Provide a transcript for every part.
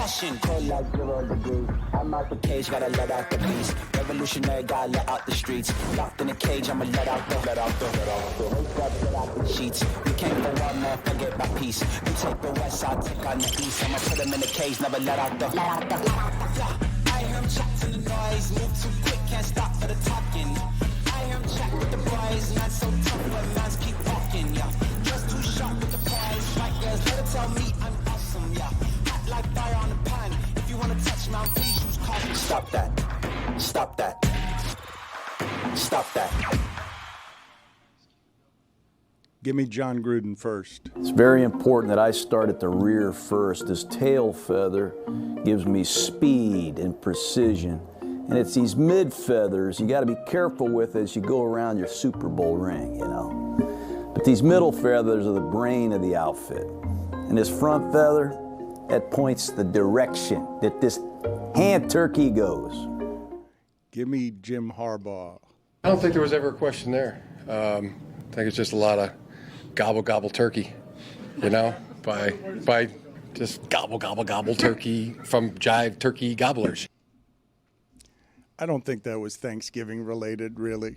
passion. Cold like 0 degrees. I'm out the cage, gotta let out the beast. Revolutionary, gotta let out the streets. Locked in a cage, I'ma let out the sheets. We came for one, man, forget my peace. You take the west, I'll take on the east. I'ma put him in the cage, never let out the. I hear him chat to the noise, move too quick, can't stop for the talking. I hear him chat with the boys, man so tough, but man's keep walking, yeah. Just too sharp with the prize, like girls, let her tell me I'm awesome, yeah. Hot like fire on the pan, if you wanna touch me, please use caution. Stop that, stop that, stop that. Give me John Gruden first. It's very important that I start at the rear first. This tail feather gives me speed and precision. And it's these mid feathers you got to be careful with as you go around your Super Bowl ring, you know. But these middle feathers are the brain of the outfit. And this front feather, that points the direction that this hand turkey goes. Give me Jim Harbaugh. I don't think there was ever a question there. I think it's just a lot of gobble, gobble turkey, you know, by just gobble, gobble, gobble turkey from jive turkey gobblers. I don't think that was Thanksgiving related, really.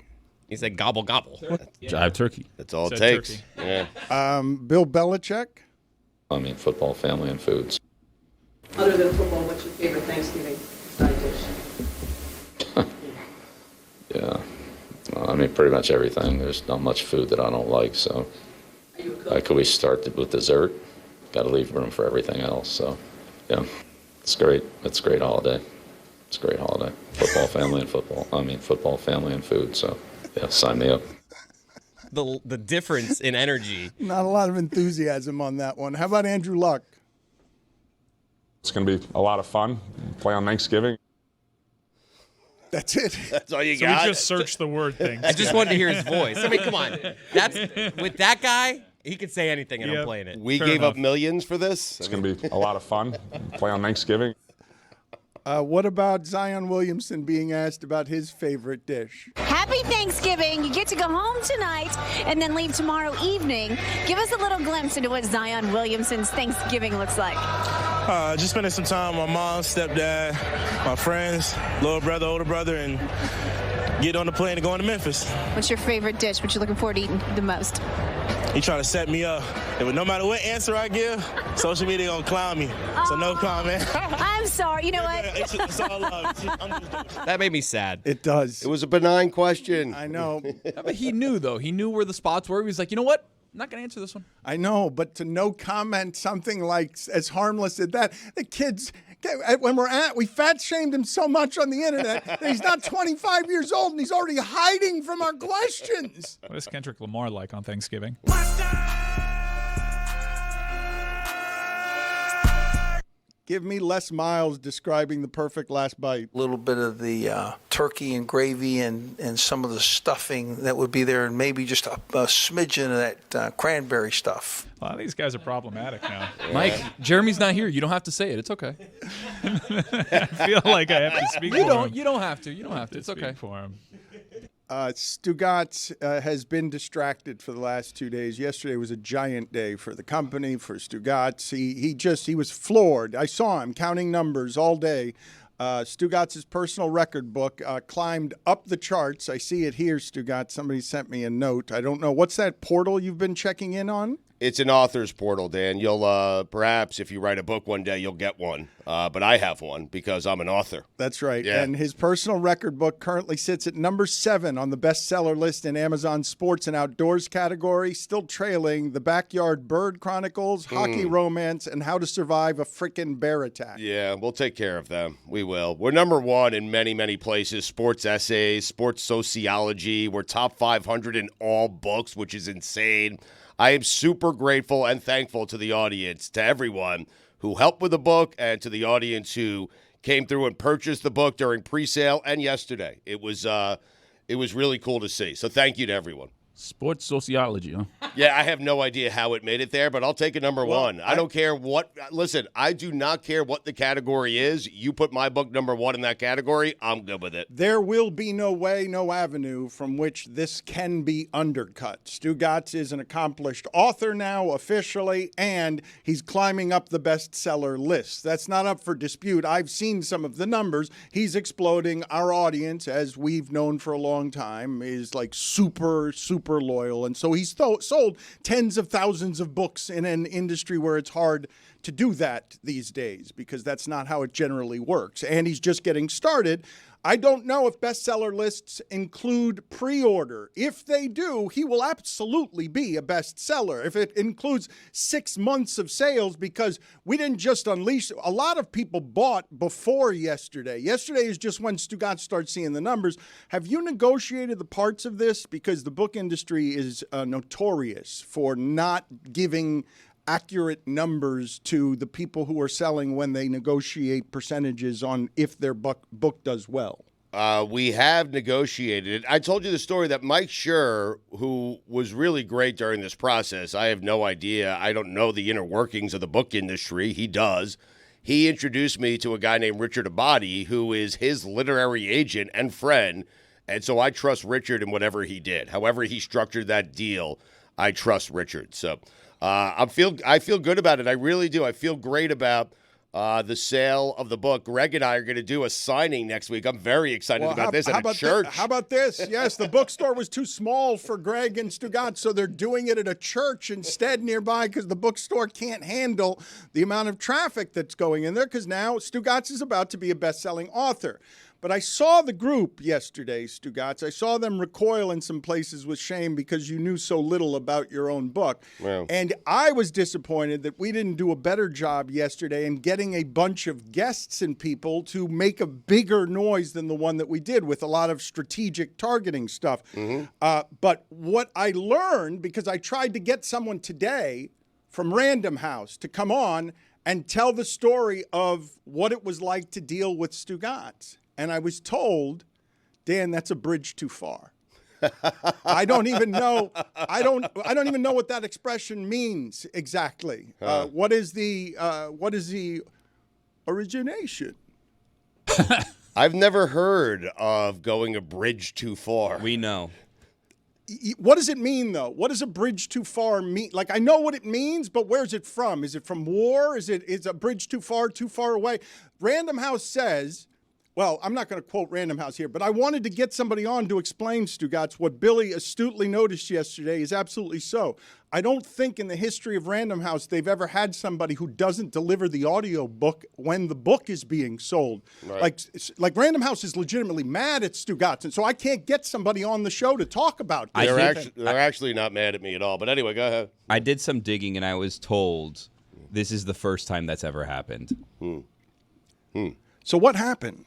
He said gobble, gobble. Jive turkey. That's all it takes. Turkey. Yeah. Bill Belichick. I mean, football, family, and foods. Other than football, what's your favorite Thanksgiving side dish? Yeah. I mean, pretty much everything. There's not much food that I don't like, so. Are you a cook? Could we start with dessert? Got to leave room for everything else, so. Yeah, it's great. It's a great holiday. It's a great holiday. Football, family, and football. I mean, football, family, and food, so. Yeah, sign me up. The difference in energy. Not a lot of enthusiasm on that one. How about Andrew Luck? It's going to be a lot of fun. Play on Thanksgiving. That's it. That's all you So got. we just searched the word thing. I just wanted to hear his voice. I mean, come on. That's with that guy, he could say anything and I'm playing it. We Fair gave enough. up millions for this. It's going to be a lot of fun. Play on Thanksgiving. What about Zion Williamson being asked about his favorite dish? Happy Thanksgiving. You get to go home tonight and then leave tomorrow evening. Give us a little glimpse into what Zion Williamson's Thanksgiving looks like. Just spending some time with my mom, stepdad, my friends, little brother, older brother, and get on the plane and go into Memphis. What's your favorite dish? What you looking forward to eating the most? He trying to set me up. No matter what answer I give, social media gonna clown me. So no comment. I'm sorry. You know what? It's all love. That made me sad. It does. It was a benign question. I know. But he knew, though. He knew where the spots were. He was like, you know what? I'm not going to answer this one. I know, but to no comment something like as harmless as that, the kids, when we fat shamed him so much on the internet that he's not 25 years old and he's already hiding from our questions. What is Kendrick Lamar like on Thanksgiving? Give me Les Miles describing the perfect last bite. A little bit of the turkey and gravy and some of the stuffing that would be there, and maybe just a smidgen of that cranberry stuff. A lot of these guys are problematic now. Mike, Jeremy's not here. You don't have to say it. It's okay. I feel like I have to speak for him. You don't have to. You don't have to. It's okay. For him. Stugotz has been distracted for the last 2 days. Yesterday was a giant day for the company, for Stugotz. He was floored. I saw him counting numbers all day. Stugotz's personal record book climbed up the charts. I see it here, Stugotz. Somebody sent me a note. I don't know. What's that portal you've been checking in on? It's an author's portal, Dan. You'll perhaps, if you write a book one day, you'll get one. But I have one because I'm an author. That's right. Yeah. And his personal record book currently sits at number 7 on the bestseller list in Amazon's sports and outdoors category, still trailing The Backyard Bird Chronicles, Hockey Romance, and How to Survive a Frickin' Bear Attack. Yeah, we'll take care of them. We will. We're number 1 in many, many places. Sports essays, sports sociology. We're top 500 in all books, which is insane. I am super grateful and thankful to the audience, to everyone who helped with the book, and to the audience who came through and purchased the book during pre-sale and yesterday. It was really cool to see. So thank you to everyone. Sports sociology, huh? Yeah, I have no idea how it made it there, but I'll take it number one. I don't care what. Listen, I do not care what the category is. You put my book number one in that category, I'm good with it. There will be no way, no avenue from which this can be undercut. Stugotz is an accomplished author now, officially, and he's climbing up the bestseller list. That's not up for dispute. I've seen some of the numbers. He's exploding. Our audience, as we've known for a long time, is like super loyal. And so he's sold tens of thousands of books in an industry where it's hard to do that these days because that's not how it generally works. And he's just getting started. I don't know if bestseller lists include pre-order. If they do, he will absolutely be a bestseller. If it includes 6 months of sales, because we didn't just unleash, a lot of people bought before yesterday. Yesterday is just when Stugotz starts seeing the numbers. Have you negotiated the parts of this? Because the book industry is notorious for not giving accurate numbers to the people who are selling when they negotiate percentages on if their book does well. We have negotiated. I told you the story that Mike Schur, who was really great during this process, I have no idea. I don't know the inner workings of the book industry. He does. He introduced me to a guy named Richard Abadi, who is his literary agent and friend. And so I trust Richard in whatever he did. However he structured that deal, I trust Richard. So I feel good about it. I really do. I feel great about the sale of the book. Greg and I are going to do a signing next week. I'm very excited about this at a church. How about this? Yes, the bookstore was too small for Greg and Stugotz, so they're doing it at a church instead nearby because the bookstore can't handle the amount of traffic that's going in there because now Stugotz is about to be a best-selling author. But I saw the group yesterday, Stugotz. I saw them recoil in some places with shame because you knew so little about your own book. Wow. And I was disappointed that we didn't do a better job yesterday in getting a bunch of guests and people to make a bigger noise than the one that we did with a lot of strategic targeting stuff. But what I learned, because I tried to get someone today from Random House to come on and tell the story of what it was like to deal with Stugotz. And I was told, Dan, that's a bridge too far. I don't even know. I don't even know what that expression means exactly. What is the origination? I've never heard of going a bridge too far. We know. What does it mean, though? What does a bridge too far mean? Like, I know what it means, but where's it from? Is it from war? Is a bridge too far away? Random House says. Well, I'm not going to quote Random House here, but I wanted to get somebody on to explain, Stugotz, what Billy astutely noticed yesterday is absolutely so. I don't think in the history of Random House they've ever had somebody who doesn't deliver the audio book when the book is being sold. Right. Like Random House is legitimately mad at Stugotz, and so I can't get somebody on the show to talk about this. They're actually not mad at me at all. But anyway, go ahead. I did some digging, and I was told this is the first time that's ever happened. So what happened?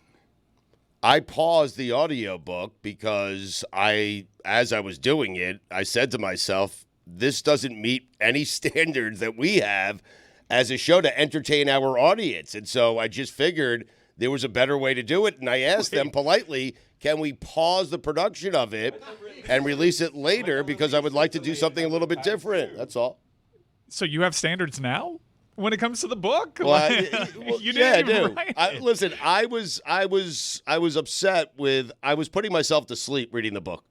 I paused the audiobook because as I was doing it, I said to myself, this doesn't meet any standards that we have as a show to entertain our audience. And so I just figured there was a better way to do it. And I asked them politely, can we pause the production of it and release it later because I would like to do something a little bit different. That's all. So you have standards now? When it comes to the book, well, you didn't even write it. Listen, I was upset with. I was putting myself to sleep reading the book,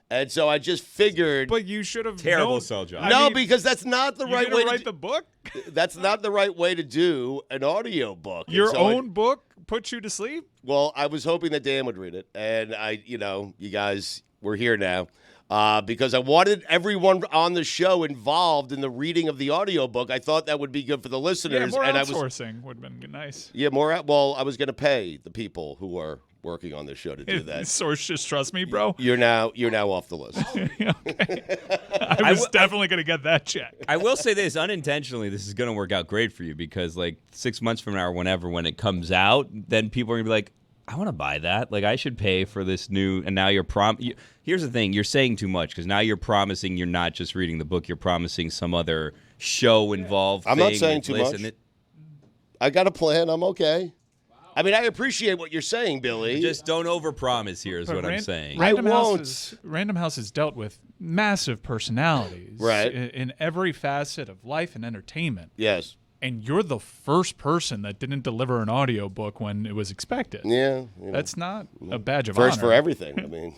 and so I just figured. But you should have terrible sell job. No, because that's not the right way to write the book. That's not the right way to do an audio book. Your own book puts you to sleep. Well, I was hoping that Dan would read it, and you guys, we're here now. Because I wanted everyone on the show involved in the reading of the audiobook. I thought that would be good for the listeners. Yeah, more outsourcing would have been nice. Yeah, well, I was going to pay the people who are working on this show to do that. Source, just trust me, bro. You're now off the list. Okay. I was definitely going to get that check. I will say this, unintentionally, this is going to work out great for you because like 6 months from now or when it comes out, then people are going to be like, I want to buy that. Like, I should pay for this new, and now you're here's the thing, you're saying too much, because now you're promising you're not just reading the book, you're promising some other show involved I'm thing. not saying too much. I got a plan. I'm okay. I mean, I appreciate what you're saying, Billy. Just don't overpromise here is what I'm saying. Random House has dealt with massive personalities Right. in every facet of life and entertainment. Yes. And you're the first person that didn't deliver an audiobook when it was expected. Yeah. That's not a badge of First honor. for everything. I mean.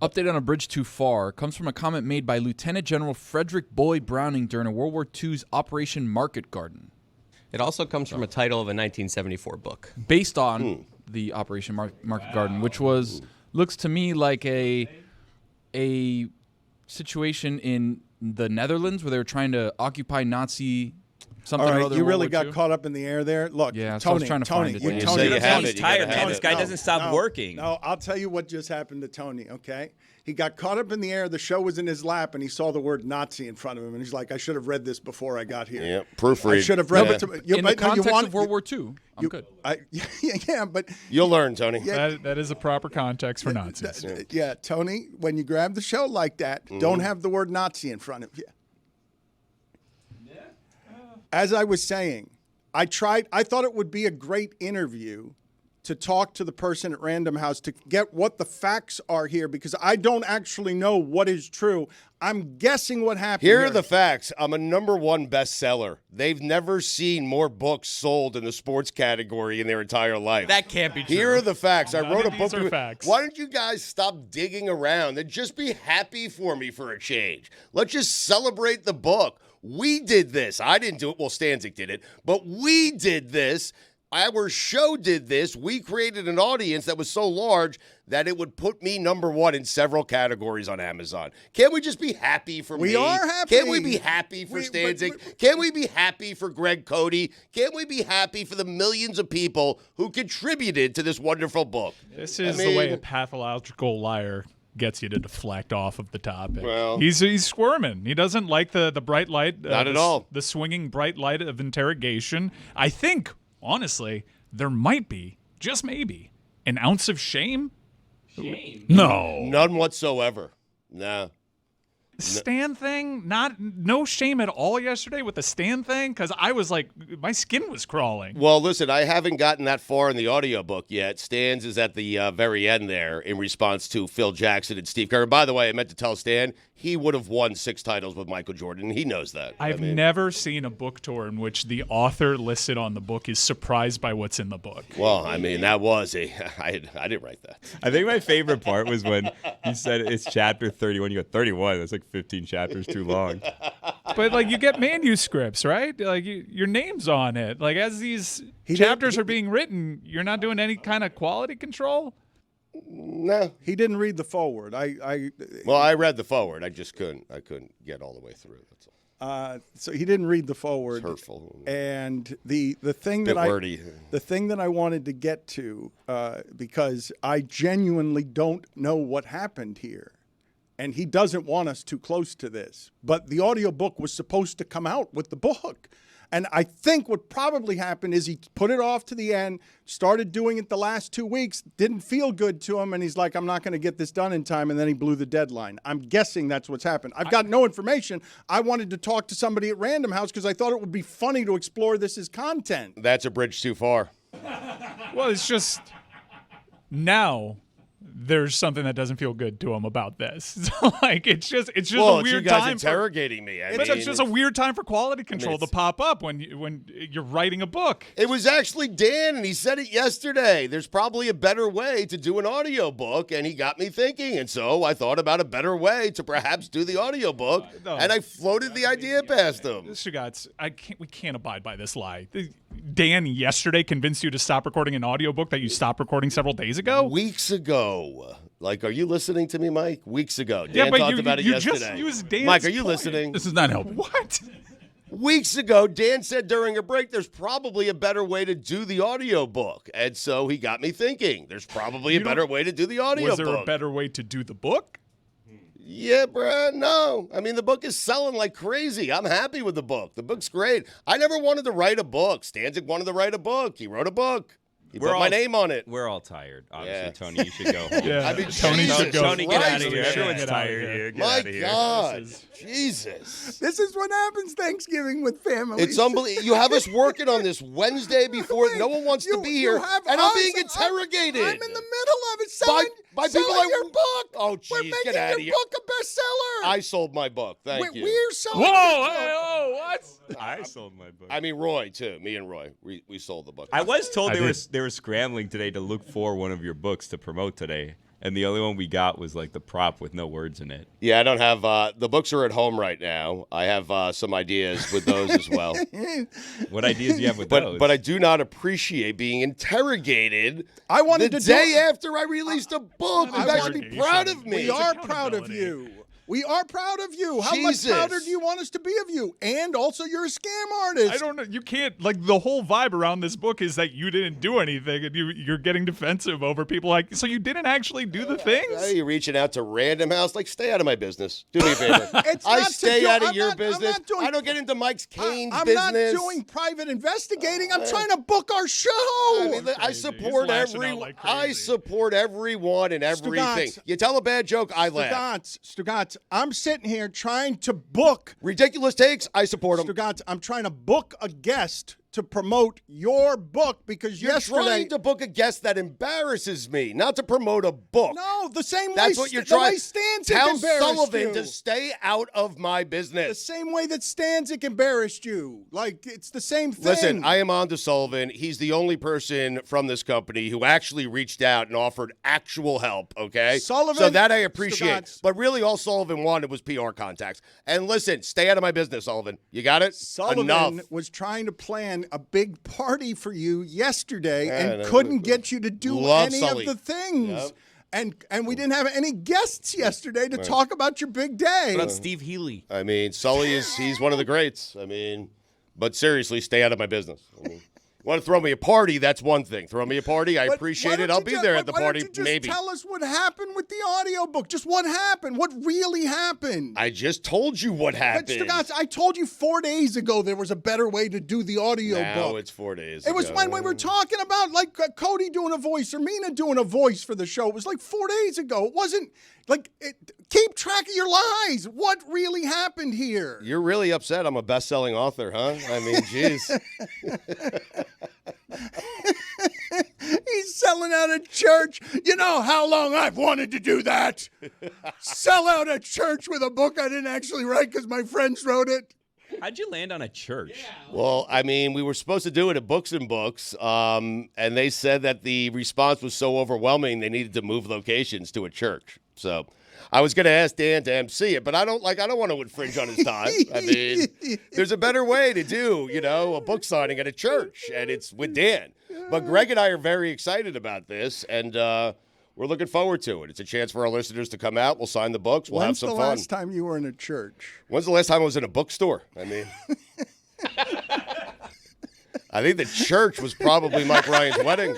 Update on a bridge too far comes from a comment made by Lieutenant General Frederick Boyd Browning during a World War II's Operation Market Garden. It also comes from a title of a 1974 book. Based on the Operation Market Garden, which looks to me like a situation in the Netherlands where they were trying to occupy Nazi something All or right, other. you in really World War got II. caught up in the air there. Look, Yeah, so I Tony, was trying to Tony, find it. you- You Tony, say you have He's it, you tired, gotta man. have This it. guy doesn't stop working. No, I'll tell you what just happened to Tony, okay? He got caught up in the air. The show was in his lap, and he saw the word Nazi in front of him, and he's like, I should have read this before I got here. Yeah, proofread. I should have read it. In the context of World War II, I'm good. Yeah, but You'll learn, Tony. That is a proper context for Nazis. yeah, Tony, when you grab the show like that, don't have the word Nazi in front of you. As I was saying, I thought it would be a great interview to talk to the person at Random House to get what the facts are here, because I don't actually know what is true. I'm guessing what happened. Here are the facts. I'm a #1 bestseller. They've never seen more books sold in the sports category in their entire life. That can't be true. Here are the facts. I wrote a book. These are facts. Why don't you guys stop digging around and just be happy for me for a change? Let's just celebrate the book. We did this. I didn't do it. Well, Stanzik did it. But we did this. Our show did this. We created an audience that was so large that it would put me #1 in several categories on Amazon. Can't we just be happy for me? We are happy. Can't we be happy for Stanzik? Can't we be happy for Greg Cody? Can't we be happy for the millions of people who contributed to this wonderful book? This is the way a pathological liar gets you to deflect off of the topic. Well, he's squirming. He doesn't like the bright light. Not at all. The swinging bright light of interrogation. I think, honestly, there might be, just maybe, an ounce of shame. Shame? No. None whatsoever. No. Stan thing, no shame at all yesterday with the Stan thing, because I was like, my skin was crawling. Well, listen, I haven't gotten that far in the audiobook yet. Stan's is at the very end there in response to Phil Jackson and Steve Kerr. By the way, I meant to tell Stan, he would have won 6 titles with Michael Jordan. He knows that. I've never seen a book tour in which the author listed on the book is surprised by what's in the book. Well, I mean, that was I didn't write that. I think my favorite part was when he said it's chapter 31. You go, 31? That's like 15 chapters too long. But, like, you get manuscripts, right? Like, your name's on it. Like, as these chapters are being written, you're not doing any kind of quality control? No. He didn't read the foreword. Well, I read the foreword. I just couldn't get all the way through. That's all. So he didn't read the foreword. It's hurtful. And the thing Bit that wordy. the thing that I wanted to get to, because I genuinely don't know what happened here. And he doesn't want us too close to this. But the audiobook was supposed to come out with the book. And I think what probably happened is he put it off to the end, started doing it the last 2 weeks, didn't feel good to him, and he's like, I'm not going to get this done in time, and then he blew the deadline. I'm guessing that's what's happened. I've got no information. I wanted to talk to somebody at Random House because I thought it would be funny to explore this as content. That's a bridge too far. Well, it's just now there's something that doesn't feel good to him about this. So, like, it's just well, a weird you guys time interrogating me. It's just a weird time for quality control to pop up when you're writing a book. It was actually Dan, and he said it yesterday. There's probably a better way to do an audiobook, and he got me thinking. And so I thought about a better way to perhaps do the audiobook, and I floated the idea past him. Stugotz, we can't abide by this lie. Dan yesterday convinced you to stop recording an audiobook that you stopped recording several days ago? Weeks ago. Like, are you listening to me, Mike? Weeks ago. Yeah, Dan but talked about it yesterday. Just used Dan's Mike, are you point. listening? This is not helping. What? Weeks ago, Dan said during a break, there's probably a better way to do the audiobook. And so he got me thinking, there's probably a better way to do the audiobook. Was there a better way to do the book? Yeah, bruh, no. I mean, the book is selling like crazy. I'm happy with the book. The book's great. I never wanted to write a book. Stanzik wanted to write a book. He wrote a book. He put my name on it. We're all tired. Obviously, Yeah. Tony, you should go home. Yeah. I mean, Tony Jesus should go. Tony, get out of Christ, here. man. Everyone's Get outta tired here. here. Get My out of here. God. Jesus. This is what happens Thanksgiving with families. It's unbelievable. You have us working on this Wednesday before no one wants to be here, and I'm being interrogated. I'm in the middle of it selling, by selling people your book. Oh, We're jeez, making get out your of here. book a bestseller. I sold my book. Thank you. We're selling Whoa! your Hey, book. oh, what? I sold my book. I mean, Roy, too. Me and Roy. We sold the book. I was told I they were scrambling today to look for one of your books to promote today, and the only one we got was like the prop with no words in it. Yeah, I don't have the books are at home right now. I have some ideas with those as well. What ideas do you have with those? But I do not appreciate being interrogated. I wanted the to day after I released a book. You guys should be proud of me. We are proud of you. We are proud of you. How much Jesus. prouder do you want us to be of you? And also, you're a scam artist. I don't know. You can't, like, the whole vibe around this book is that you didn't do anything, and you're getting defensive over people like, so you didn't actually do the things? You're reaching out to Random House. Like, stay out of my business. Do me a favor. I not stay to do- out of I'm your not- I'm business. not doing- I don't get into Mike's Cane's I'm business. not doing private investigating. I'm trying to book our show. I support lashing out like crazy. I support everyone and everything. Stugotz. You tell a bad joke, I laugh. Stugotz, I'm sitting here trying to book ridiculous takes. I support them. Stugotz, I'm trying to book a guest to promote your book because You're yesterday. trying to book a guest that embarrasses me, not to promote a book. No, the same That's way. what you're the trying. way Stanzik Tell embarrassed Sullivan you. to stay out of my The business. same way that Stanzik embarrassed you. Like, it's the same thing. Listen, I am on to Sullivan. He's the only person from this company who actually reached out and offered actual help, okay? Sullivan, so that I appreciate. Stugotz. But really all Sullivan wanted was PR contacts. And listen, stay out of my business, Sullivan. You got it? Sullivan Enough. was trying to plan a big party for you yesterday Yeah, and no, couldn't get you to do love any Sully. of the things. Yep. And we didn't have any guests yesterday to talk about your big day. What about Steve Healy? I mean, Sully he's one of the greats. I mean, but seriously, stay out of my business. I mean, want to throw me a party, that's one thing. Throw me a party, I But appreciate why it. don't I'll you be just- there at the why don't party, you just maybe. Tell us what happened with the audiobook. Just what happened. What really happened. I just told you what But happened. Stugotz, I told you 4 days ago there was a better way to do the audiobook. Now it's 4 days It was ago. when we were talking about like Cody doing a voice or Mina doing a voice for the show. It was like 4 days ago. It wasn't like keep track of your lies. What really happened here? You're really upset I'm a best-selling author, huh? I mean, jeez. He's selling out a church. You know how long I've wanted to do that? Sell out a church with a book I didn't actually write because my friends wrote it. How'd you land on a church? Well, I mean, we were supposed to do it at Books and Books, and they said that the response was so overwhelming they needed to move locations to a church. So I was going to ask Dan to MC it, but I don't want to infringe on his time. I mean, there's a better way to do, a book signing at a church, and it's with Dan. But Greg and I are very excited about this, and we're looking forward to it. It's a chance for our listeners to come out. We'll sign the books. We'll have some fun. When's the last time you were in a church? When's the last time I was in a bookstore? I mean, I think the church was probably Mike Ryan's wedding.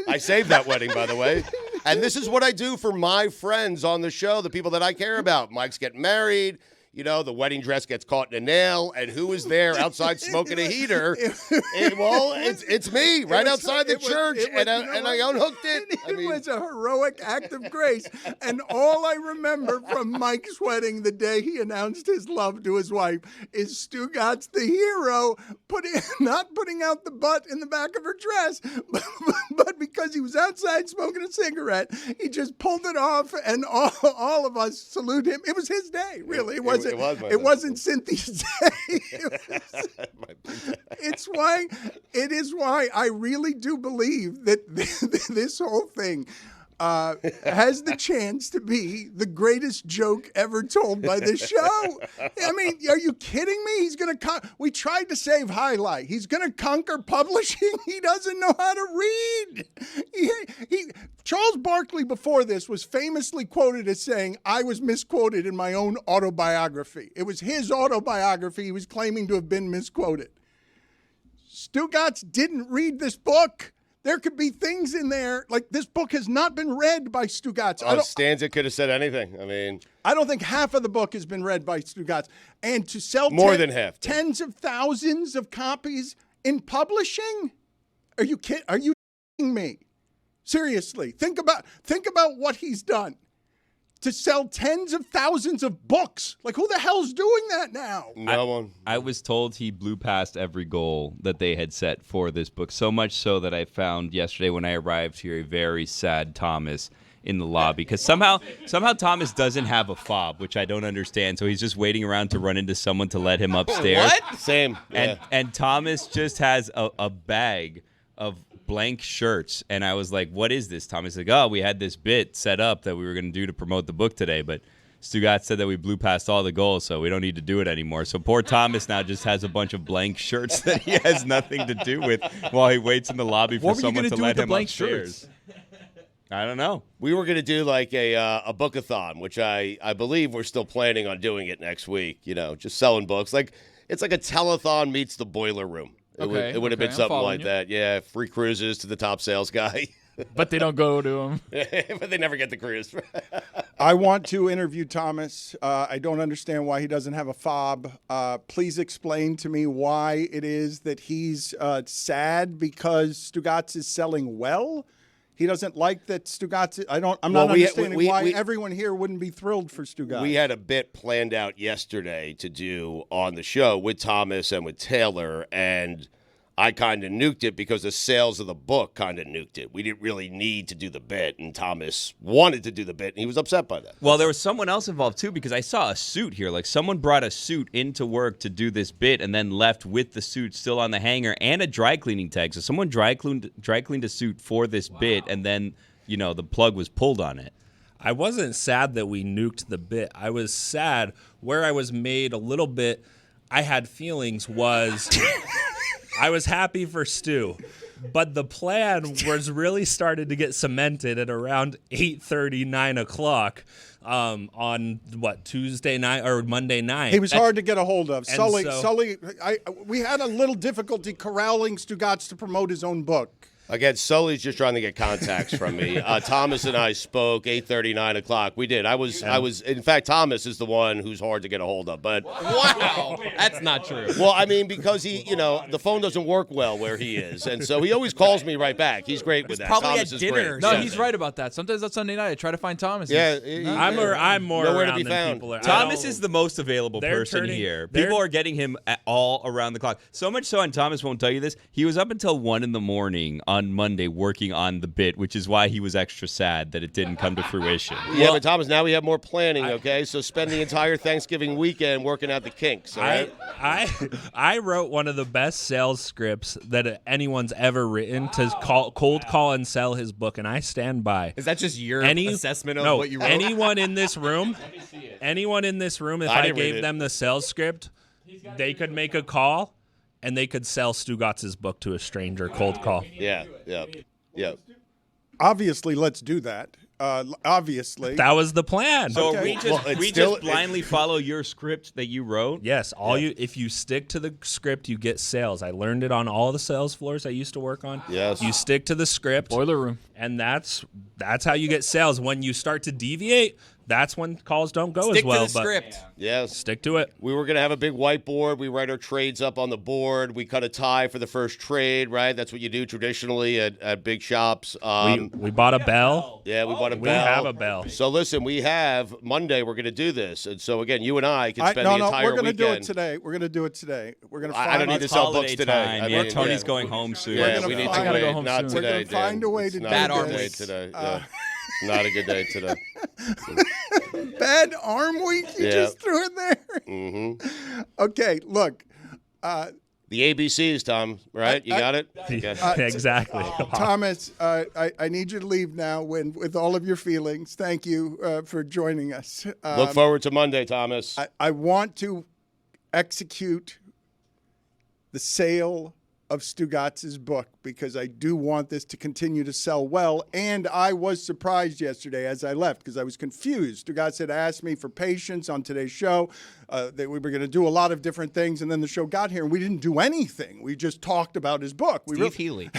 I saved that wedding, by the way. And this is what I do for my friends on the show, the people that I care about. Mike's getting married. The wedding dress gets caught in a nail, and who is there outside smoking a heater? It's me right outside the church, and I unhooked it. It was a heroic act of grace. And all I remember from Mike's wedding, the day he announced his love to his wife, is Stugotz, the hero, not putting out the butt in the back of her dress, but because he was outside smoking a cigarette, he just pulled it off, and all of us salute him. It was his day, really. It wasn't Cynthia's day. It is why I really do believe that this whole thing has the chance to be the greatest joke ever told by this show. I mean, are you kidding me? He's going to we tried to save Highlight. He's going to conquer publishing. He doesn't know how to read. Charles Barkley before this was famously quoted as saying, I was misquoted in my own autobiography. It was his autobiography. He was claiming to have been misquoted. Stugotz didn't read this book. There could be things in there, like this book has not been read by Stugotz. Stanza could have said anything. I mean, I don't think half of the book has been read by Stugotz. And to sell more than half, tens of thousands of copies in publishing, Are you kidding? Are you kidding me? Seriously, think about what he's done to sell tens of thousands of books. Like, who the hell's doing that now? No one. I was told he blew past every goal that they had set for this book, so much so that I found yesterday when I arrived here a very sad Thomas in the lobby, because somehow Thomas doesn't have a fob, which I don't understand. So he's just waiting around to run into someone to let him upstairs. What? Same. Yeah. And Thomas just has a bag of blank shirts, and I was like, what is this, Thomas? Like, oh, we had this bit set up that we were going to do to promote the book today, but Stugotz said that we blew past all the goals, so we don't need to do it anymore. So poor Thomas now just has a bunch of blank shirts that he has nothing to do with while he waits in the lobby for someone to let him upstairs. I don't know. We were going to do like a book-a-thon, which I believe we're still planning on doing it next week, just selling books. Like, it's like a telethon meets the Boiler Room. It would have been something like that. Yeah, free cruises to the top sales guy. But they don't go to him. But they never get the cruise. I want to interview Thomas. I don't understand why he doesn't have a fob. Please explain to me why it is that he's sad because Stugotz is selling well. He doesn't like that Stugotz. I'm not understanding why everyone here wouldn't be thrilled for Stugotz. We had a bit planned out yesterday to do on the show with Thomas and with Taylor, and I kind of nuked it because the sales of the book kind of nuked it. We didn't really need to do the bit, and Thomas wanted to do the bit, and he was upset by that. Well, there was someone else involved, too, because I saw a suit here. Like, someone brought a suit into work to do this bit and then left with the suit still on the hanger and a dry cleaning tag. So someone dry cleaned a suit for this bit, and then, the plug was pulled on it. I wasn't sad that we nuked the bit. I was sad where I was made a little bit, I had feelings was... I was happy for Stu, but the plan was really started to get cemented at around 8:30, 9 o'clock on Tuesday night or Monday night. He was hard to get a hold of. Sully, we had a little difficulty corralling Stugotz to promote his own book. Again, Sully's just trying to get contacts from me. Thomas and I spoke 8:30, 9 o'clock. We did. I was. In fact, Thomas is the one who's hard to get a hold of. But wow, that's not true. Well, I mean, because he, the phone doesn't work well where he is, and so he always calls me right back. He's great with that. Probably Thomas at is dinner. great. No, he's right about that. Sometimes on Sunday night, I try to find Thomas. Yeah, I'm more nowhere around to be than found. people are. Thomas is the most available person here. People are getting him all around the clock. So much so, and Thomas won't tell you this, he was up until 1 a.m. on Monday working on the bit, which is why he was extra sad that it didn't come to fruition. Yeah, but Thomas, now we have more planning, okay? So spend the entire Thanksgiving weekend working out the kinks, all right? I wrote one of the best sales scripts that anyone's ever written to cold call and sell his book, and I stand by. Is that just your assessment of what you wrote? Anyone in this room, if I gave them the sales script, they could make a call, and they could sell Stugotz's book to a stranger, cold call. Yeah. Obviously, let's do that. Obviously. That was the plan. So we just blindly follow your script that you wrote? Yes. If you stick to the script, you get sales. I learned it on all the sales floors I used to work on. Yes. You stick to the script. Boiler room. And that's how you get sales. When you start to deviate, that's when calls don't go as well. Stick to the script. Yes. Stick to it. We were going to have a big whiteboard. We write our trades up on the board. We cut a tie for the first trade, right? That's what you do traditionally at big shops. We bought a bell. Yeah, we bought a bell. We have a bell. So listen, we have Monday. We're going to do this, and so again, you and I can spend the entire weekend. We're going to do it today. We're going to do it today. We're going to. I don't need to sell books today. Tony's going home soon. Yeah, we need to wait. Not today. We're going to find a way to do this. Today. Not a good day today. Bad arm week you just threw in there. Mm-hmm. Okay, look. The ABCs, Tom, right? You got it? Exactly. Thomas, I need you to leave now with all of your feelings. Thank you for joining us. Look forward to Monday, Thomas. I want to execute the sale of Stugotz's book because I do want this to continue to sell well. And I was surprised yesterday as I left because I was confused. Stugotz had asked me for patience on today's show, that we were going to do a lot of different things. And then the show got here and we didn't do anything. We just talked about his book. Steve Healy.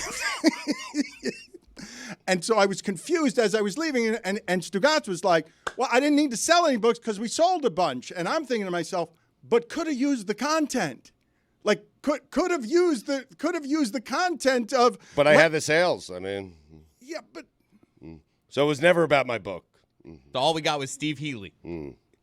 And so I was confused as I was leaving. And Stugotz was like, well, I didn't need to sell any books because we sold a bunch. And I'm thinking to myself, but could have used the content. Like, could have used the content of. But I had the sales. I mean. Yeah, but. So it was never about my book. All we got was Steve Healy.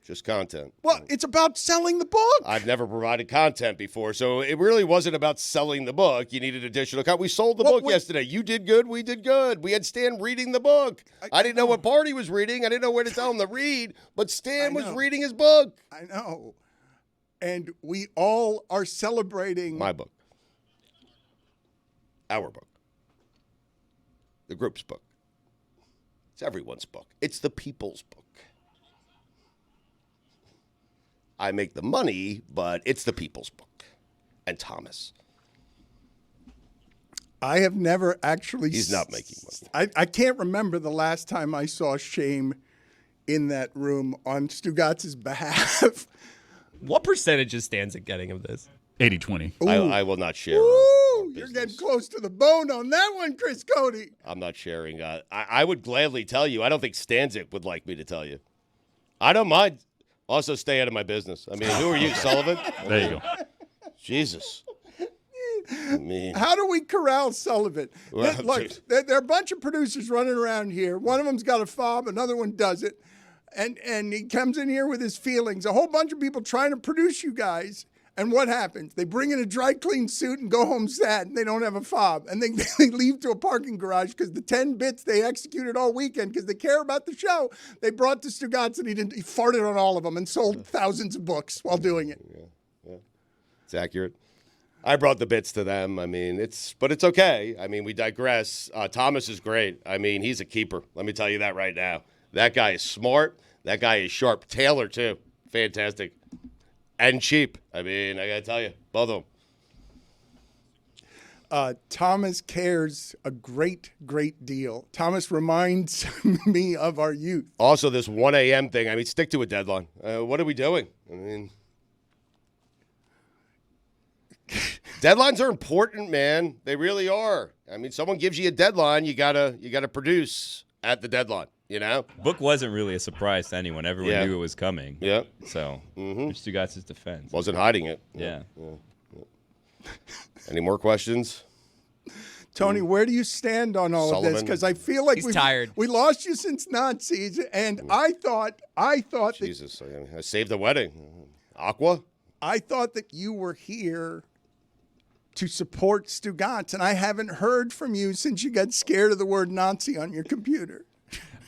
Just content. Well, it's about selling the book. I've never provided content before, so it really wasn't about selling the book. You needed additional content. We sold the book yesterday. You did good. We did good. We had Stan reading the book. I didn't know what part he was reading. I didn't know where to tell him to read, but Stan was reading his book. I know. And we all are celebrating. My book. Our book. The group's book. It's everyone's book. It's the people's book. I make the money, but it's the people's book. And Thomas. I have never actually. He's not making money. I can't remember the last time I saw shame in that room on Stugotz's behalf. What percentage is Stanzik getting of this? 80-20. I will not share. Ooh, you're getting close to the bone on that one, Chris Cody. I'm not sharing. I would gladly tell you. I don't think Stanzik would like me to tell you. I don't mind. Also, stay out of my business. I mean, who are you, Sullivan? There you go. Jesus. I mean, how do we corral Sullivan? Well, Look, there are a bunch of producers running around here. One of them's got a fob, another one doesn't. And he comes in here with his feelings. A whole bunch of people trying to produce you guys. And what happens? They bring in a dry clean suit and go home sad, and they don't have a fob. And they leave to a parking garage because the 10 bits they executed all weekend because they care about the show, they brought to Stugotz, and he farted on all of them and sold thousands of books while doing it. Yeah. It's accurate. I brought the bits to them. I mean, but it's okay. I mean, we digress. Thomas is great. I mean, he's a keeper. Let me tell you that right now. That guy is smart. That guy is sharp. Taylor, too. Fantastic. And cheap. I mean, I got to tell you, both of them. Thomas cares a great, great deal. Thomas reminds me of our youth. Also, this 1 a.m. thing, I mean, stick to a deadline. What are we doing? I mean, deadlines are important, man. They really are. I mean, someone gives you a deadline, you gotta produce at the deadline. You know, book wasn't really a surprise to anyone. Everyone knew it was coming. Yeah. So, Stugotz's defense. Wasn't hiding it. Yeah. Any more questions? Tony, where do you stand on all of this? Because I feel like we lost you since Nazis, and I thought Jesus, I saved the wedding. Aqua? I thought that you were here to support Stugotz, and I haven't heard from you since you got scared of the word Nazi on your computer.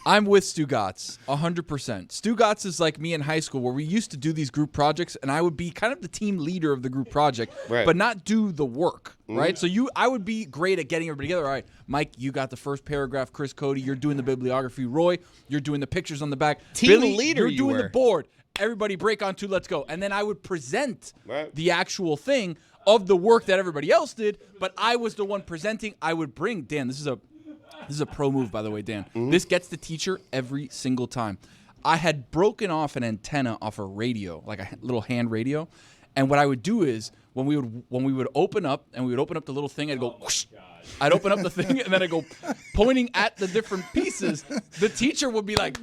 I'm with Stugotz, 100%. Stugotz is like me in high school where we used to do these group projects, and I would be kind of the team leader of the group project, but not do the work, right? So I would be great at getting everybody together. All right, Mike, you got the first paragraph. Chris Cody, you're doing the bibliography. Roy, you're doing the pictures on the back. Team leader, you're doing the board. Everybody break on two, let's go. And then I would present the actual thing of the work that everybody else did, but I was the one presenting. I would bring, Dan, this is a pro move, by the way, Dan. This gets the teacher every single time. I had broken off an antenna off a radio, like a little hand radio, and what I would do is when we would open up and we would open up the little thing, I'd go whoosh. I'd open up the thing and then I'd go pointing at the different pieces. The teacher would be like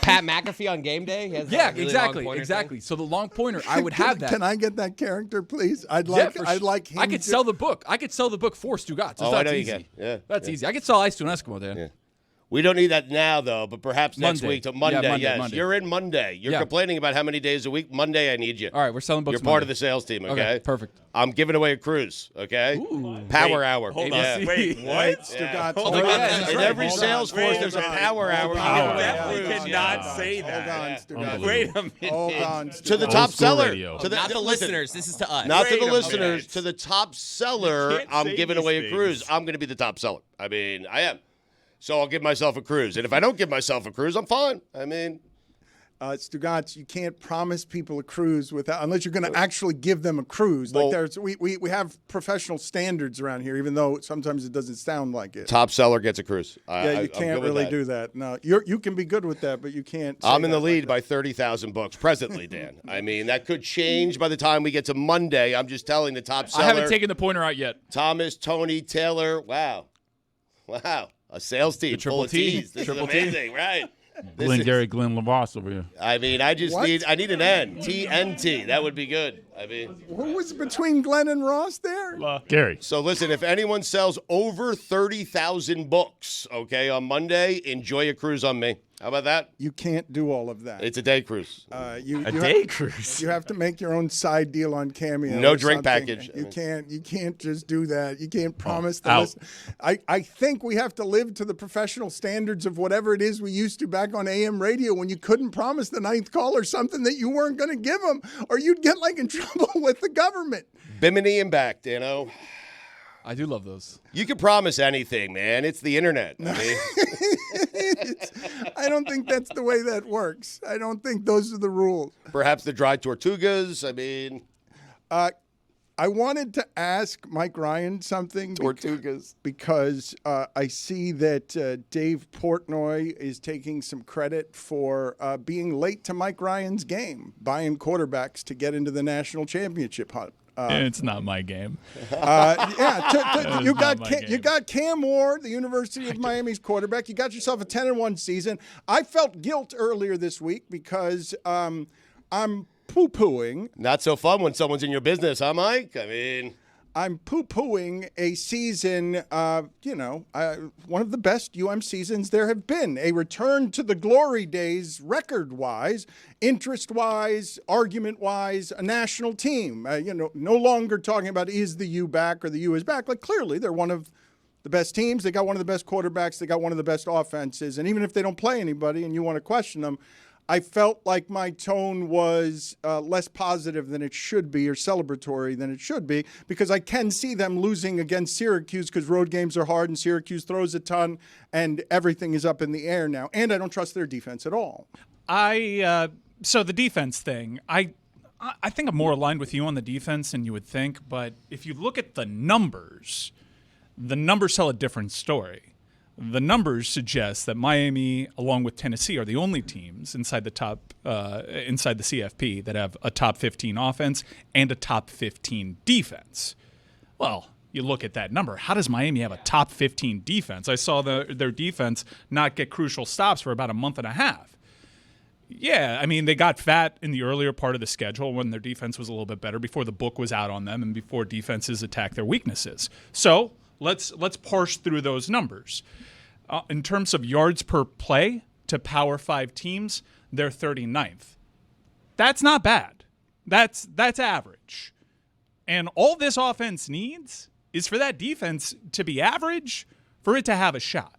Pat McAfee on game day. He has that really exactly. So the long pointer, I would have that. Can I get that character, please? I'd like him. I could sell the book. I could sell the book for Stugotz. That's easy. You can. Yeah, that's easy. I could sell Ice to an Eskimo, Dan. Yeah. We don't need that now, though, but perhaps next week. To Monday, yes. Monday. You're in Monday. You're complaining about how many days a week. Monday, I need you. All right, we're selling books. You're part of the sales team, okay? Perfect. I'm giving away a cruise, okay? Power hour. Hold on. Wait, what? Stugotz. In every sales force, there's a power hour. We definitely cannot say that. Hold on, Stugotz. Wait a minute. Hold on, Stugotz. To the top seller. Not the listeners. This is to us. Not to the listeners. To the top seller, I'm giving away a cruise. I'm going to be the top seller. I mean, I am. So I'll give myself a cruise. And if I don't give myself a cruise, I'm fine. I mean, Stugotz, you can't promise people a cruise unless you're going to actually give them a cruise. Like we have professional standards around here, even though sometimes it doesn't sound like it. Top seller gets a cruise. You can't really do that. No, you can be good with that, but you can't. I'm in the lead by 30,000 books presently, Dan. I mean, that could change by the time we get to Monday. I'm just telling the top seller. I haven't taken the pointer out yet. Thomas, Tony, Taylor. Wow. A sales team full of T's. This is amazing, right? Glengarry Glenn LaVoss over here. I mean, I need an N. TNT. That would be good. I mean, who was between Glenn and Ross there? Gary. So listen, if anyone sells over 30,000 books, okay, on Monday, enjoy a cruise on me. How about that? You can't do all of that. It's a day cruise. Cruise. You have to make your own side deal on Cameo. No or drink something. package. You can't just do that. You can't promise the out. list. I think we have to live to the professional standards of whatever it is we used to back on AM radio when you couldn't promise the ninth caller something that you weren't going to give them, or you'd get like in trouble with the government. Bimini and back, Dano. I do love those. You can promise anything, man. It's the internet. I mean, I don't think that's the way that works. I don't think those are the rules. perhaps the dry tortugas. I mean, I wanted to ask Mike Ryan something. Tortugas. Because I see that Dave Portnoy is taking some credit for being late to Mike Ryan's game, buying quarterbacks to get into the national championship hunt. It's not my game. You got Cam Ward, the University of Miami's quarterback. You got yourself a 10-1 season. I felt guilt earlier this week because I'm poo-pooing. Not so fun when someone's in your business, huh, Mike? I mean, I'm poo-pooing a season, one of the best seasons there have been. A return to the glory days, record-wise, interest-wise, argument-wise, a national team. No longer talking about is the U back or the U is back. Like, clearly, they're one of the best teams. They got one of the best quarterbacks. They got one of the best offenses. And even if they don't play anybody and you want to question them, I felt like my tone was less positive than it should be, or celebratory than it should be, because I can see them losing against Syracuse because road games are hard and Syracuse throws a ton and everything is up in the air now. And I don't trust their defense at all. So the defense thing, I think I'm more aligned with you on the defense than you would think. But if you look at the numbers tell a different story. The numbers suggest that Miami, along with Tennessee, are the only teams inside the CFP that have a top 15 offense and a top 15 defense. Well, you look at that number. How does Miami have a top 15 defense? I saw their defense not get crucial stops for about a month and a half. Yeah, I mean, they got fat in the earlier part of the schedule when their defense was a little bit better, before the book was out on them and before defenses attacked their weaknesses. So let's parse through those numbers. In terms of yards per play to Power 5 teams, they're 39th. That's not bad. That's average. And all this offense needs is for that defense to be average for it to have a shot.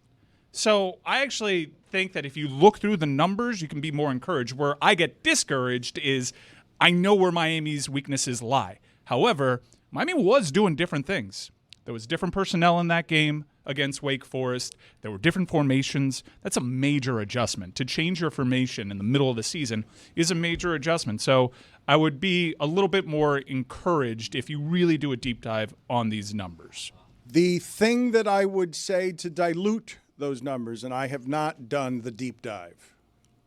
So I actually think that if you look through the numbers, you can be more encouraged. Where I get discouraged is I know where Miami's weaknesses lie. However, Miami was doing different things. There was different personnel in that game against Wake Forest. There were different formations. That's a major adjustment. To change your formation in the middle of the season is a major adjustment. So I would be a little bit more encouraged if you really do a deep dive on these numbers. The thing that I would say to dilute those numbers, and I have not done the deep dive.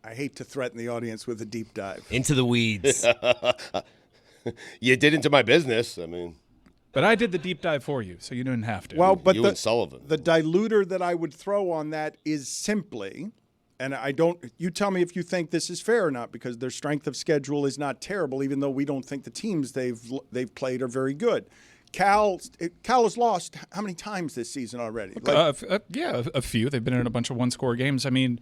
I hate to threaten the audience with a deep dive. Into the weeds. You did into my business. I mean. But I did the deep dive for you, so you didn't have to. Well, but and Sullivan. The diluter that I would throw on that is simply, and you tell me if you think this is fair or not, because their strength of schedule is not terrible, even though we don't think the teams they've played are very good. Cal has lost how many times this season already? A few. They've been in a bunch of one-score games. I mean,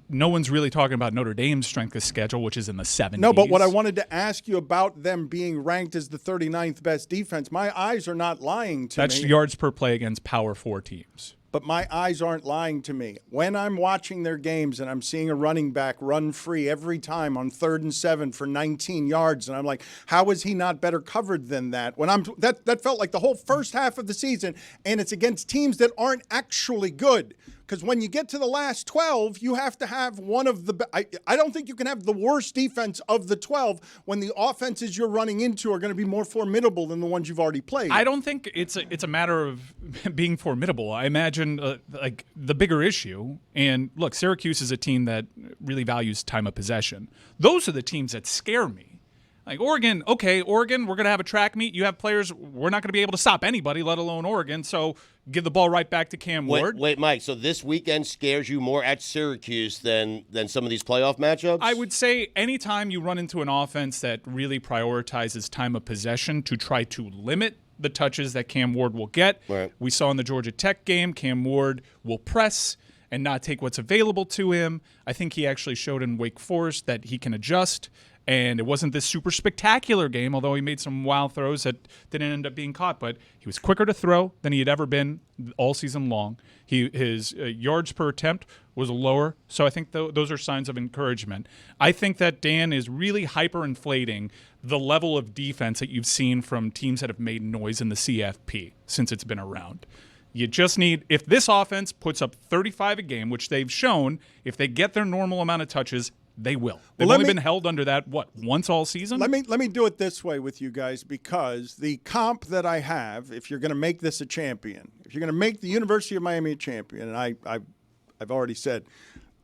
no one's really talking about Notre Dame's strength of schedule, which is in the 70s. No, but what I wanted to ask you about them being ranked as the 39th best defense, my eyes are not lying to me. That's yards per play against Power 4 teams. But my eyes aren't lying to me. When I'm watching their games and I'm seeing a running back run free every time on 3rd and 7 for 19 yards, and I'm like, how is he not better covered than that? That felt like the whole first half of the season, and it's against teams that aren't actually good. Because when you get to the last 12, you have to have one of the I don't think you can have the worst defense of the 12 when the offenses you're running into are going to be more formidable than the ones you've already played. I don't think it's a matter of being formidable. I imagine like the bigger issue, and look, Syracuse is a team that really values time of possession. Those are the teams that scare me. Like Oregon, okay, Oregon, we're going to have a track meet. You have players, we're not going to be able to stop anybody, let alone Oregon. So give the ball right back to Cam Ward. Wait, Mike. So this weekend scares you more at Syracuse than some of these playoff matchups? I would say anytime you run into an offense that really prioritizes time of possession to try to limit the touches that Cam Ward will get. Right. We saw in the Georgia Tech game, Cam Ward will press and not take what's available to him. I think he actually showed in Wake Forest that he can adjust. And it wasn't this super spectacular game, although he made some wild throws that didn't end up being caught. But he was quicker to throw than he had ever been all season long. His yards per attempt was lower. So I think those are signs of encouragement. I think that Dan is really hyperinflating the level of defense that you've seen from teams that have made noise in the CFP since it's been around. You just need, if this offense puts up 35 a game, which they've shown, if they get their normal amount of touches, they will. They've only been held under that, once all season? Let me do it this way with you guys, because the comp that I have, if you're going to make this a champion, if you're going to make the University of Miami a champion, and I've already said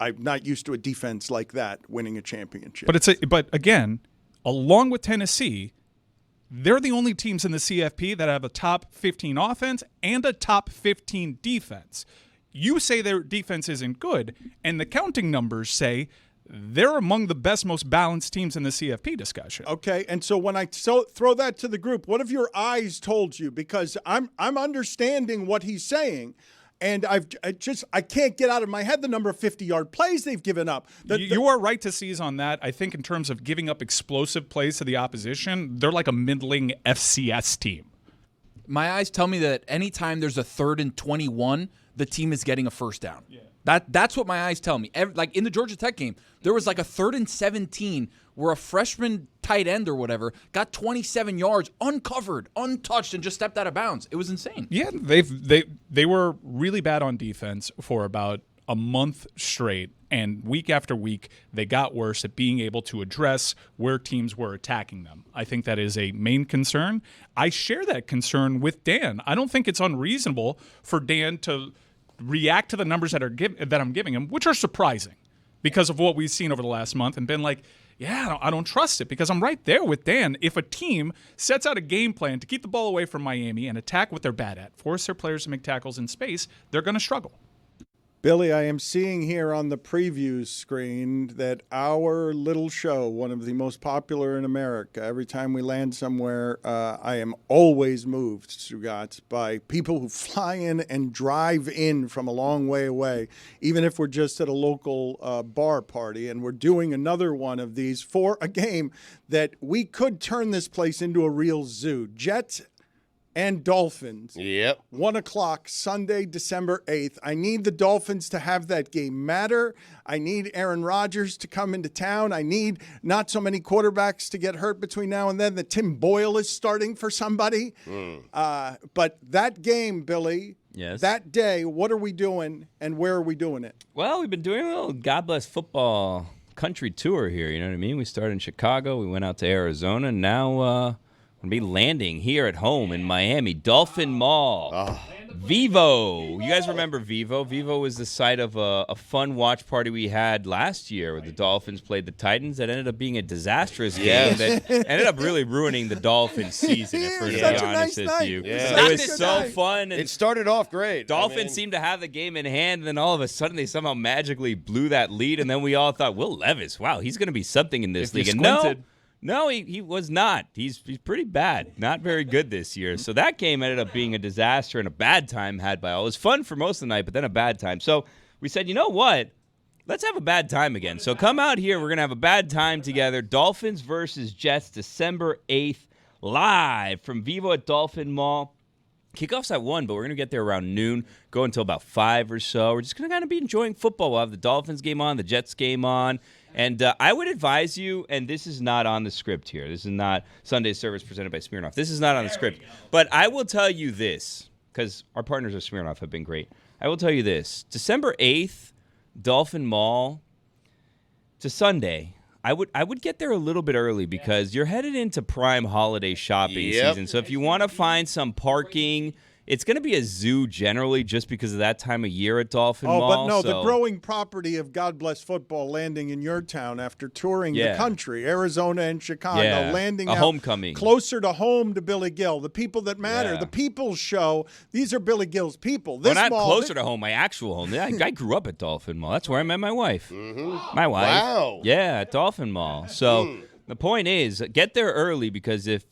I'm not used to a defense like that winning a championship. But again, along with Tennessee, they're the only teams in the CFP that have a top 15 offense and a top 15 defense. You say their defense isn't good, and the counting numbers say they're among the best, most balanced teams in the CFP discussion. Okay, and so when I throw that to the group, what have your eyes told you? Because I'm understanding what he's saying, and I can't get out of my head the number of 50-yard plays they've given up. You are right to seize on that. I think in terms of giving up explosive plays to the opposition, they're like a middling FCS team. My eyes tell me that anytime there's a 3rd and 21, the team is getting a first down. Yeah. That's what my eyes tell me. Like in the Georgia Tech game, there was like a 3rd and 17 where a freshman tight end or whatever got 27 yards uncovered, untouched, and just stepped out of bounds. It was insane. Yeah, they were really bad on defense for about a month straight, and week after week they got worse at being able to address where teams were attacking them. I think that is a main concern. I share that concern with Dan. I don't think it's unreasonable for Dan to react to the numbers that I'm giving him, which are surprising because of what we've seen over the last month, and been like, yeah, I don't trust it, because I'm right there with Dan. If a team sets out a game plan to keep the ball away from Miami and attack what they're bad at, force their players to make tackles in space, they're going to struggle. Billy, I am seeing here on the preview screen that our little show, one of the most popular in America, every time we land somewhere, I am always moved, Stugotz, by people who fly in and drive in from a long way away, even if we're just at a local bar party, and we're doing another one of these for a game that we could turn this place into a real zoo. Jets and Dolphins. Yep. 1 o'clock, Sunday, December 8th. I need the Dolphins to have that game matter. I need Aaron Rodgers to come into town. I need not so many quarterbacks to get hurt between now and then that Tim Boyle is starting for somebody. But that game, Billy, yes, that day, what are we doing and where are we doing it? Well, we've been doing a little God Bless Football country tour here, you know what I mean? We started in Chicago, we went out to Arizona, and now going to be landing here at home in Miami, Dolphin Mall. Vivo. You guys remember Vivo? Vivo was the site of a fun watch party we had last year where the Dolphins played the Titans. That ended up being a disastrous game that ended up really ruining the Dolphins' season, if we're to be honest with you. Yeah. It was so fun. And it started off great. Dolphins seemed to have the game in hand, and then all of a sudden they somehow magically blew that lead, and then we all thought, Will Levis, wow, he's going to be something in this league. And no, he was not. He's pretty bad. Not very good this year. So that game ended up being a disaster and a bad time had by all. It was fun for most of the night, but then a bad time. So we said, you know what? Let's have a bad time again. So come out here. We're going to have a bad time together. Dolphins versus Jets, December 8th, live from Vivo at Dolphin Mall. Kickoff's at 1, but we're going to get there around noon, go until about 5 or so. We're just going to kind of be enjoying football. We'll have the Dolphins game on, the Jets game on. And I would advise you, and this is not on the script here. This is not Sunday service presented by Smirnoff. This is not on the script. But I will tell you this, because our partners at Smirnoff have been great. I will tell you this. December 8th, Dolphin Mall, to Sunday, I would get there a little bit early because you're headed into prime holiday shopping season. So if you want to find some parking, It's going to be a zoo generally just because of that time of year at Dolphin Mall. But no, so. the growing property of God Bless Football landing in your town after touring the country, Arizona and Chicago, landing a out homecoming. closer to home to Billy Gill, the people that matter, the People's Show. These are Billy Gill's people. This not mall, closer to home, my actual home. I grew up at Dolphin Mall. That's where I met my wife. Mm-hmm. My wife. Wow. Yeah, at Dolphin Mall. So the point is, get there early because if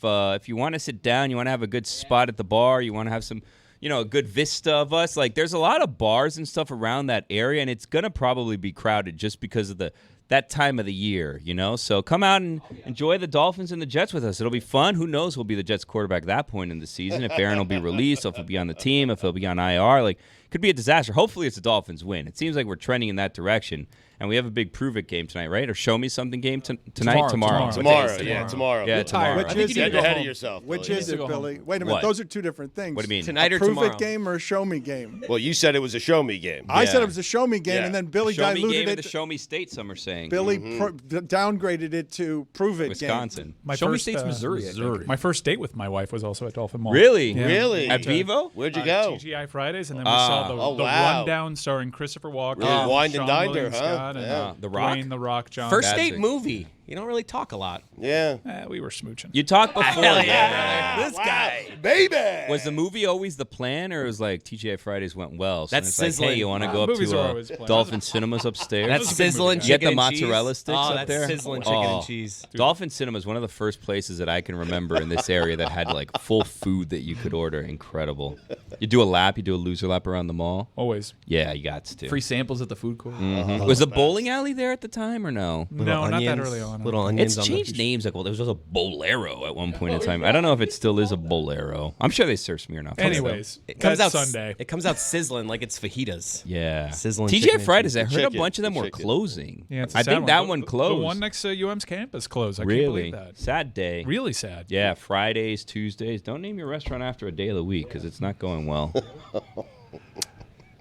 you want to sit down, you want to have a good spot at the bar, you want to have some, a good vista of us. Like, there's a lot of bars and stuff around that area, and it's gonna probably be crowded just because of that time of the year, So come out and enjoy the Dolphins and the Jets with us. It'll be fun. Who knows who'll be the Jets quarterback at that point in the season? If Aaron will be released, if he'll be on the team, if he'll be on IR. Like, it could be a disaster. Hopefully it's the Dolphins win. It seems like we're trending in that direction. And we have a big Prove It game tonight, right? Or Show Me Something game tonight? Tomorrow. Tomorrow. Yeah, tomorrow. Which is Get ahead of yourself. Which is it, Billy? Wait a minute. What? Those are two different things. What do you mean? Tonight or Prove tomorrow? It game or a Show Me game? Well, you said it was a Show Me game. I said it was a Show Me game, and then Billy Show Me diluted game it. and the Show Me State, some are saying. Billy downgraded it to Prove It Wisconsin. game. Show Me State's Missouri. I think. My first date with my wife was also at Dolphin Mall. Really? Yeah. Really? At Bevo? Where'd you go? TGI Fridays, and then we saw the wow. Rundown starring Christopher Walken, Really wined and Sean dined her, William huh? Scott, and Yeah. The Rock? Dwayne The Rock Johnson. First That's date it. movie. You don't really talk a lot. Yeah. We were smooching. You talked before. This guy. Baby. Was the movie always the plan, or was like TGI Fridays went well? So That's it's like, sizzling. hey, you want to go up movies are to always planned. Dolphin Cinemas upstairs? That's sizzling You get chicken the and cheese. mozzarella sticks Oh, up that's there. sizzling chicken and cheese. Dolphin Cinema is one of the first places that I can remember in this area that had like full food that you could order. Incredible. You do a lap, you do a loser lap around the mall. Always. Yeah, you got to. Free samples at the food court. Was the bowling alley there at the time or no? No, not that early on. Little onions. It's changed names. Like, well, there was a Bolero at one point in time. I don't know if it still is a Bolero. I'm sure they serve Smirnoff. Anyways, It comes out Sunday. It comes out sizzling like it's fajitas. Yeah. Sizzling TGI chicken Fridays, I and heard chicken. a bunch of them were Chicken. closing. Yeah, it's a I sad think that The- one closed. The one next to UM's campus closed. I can't Really? believe that. Sad day. Really sad. Yeah, Fridays, Tuesdays. Don't name your restaurant after a day of the week because it's not going well.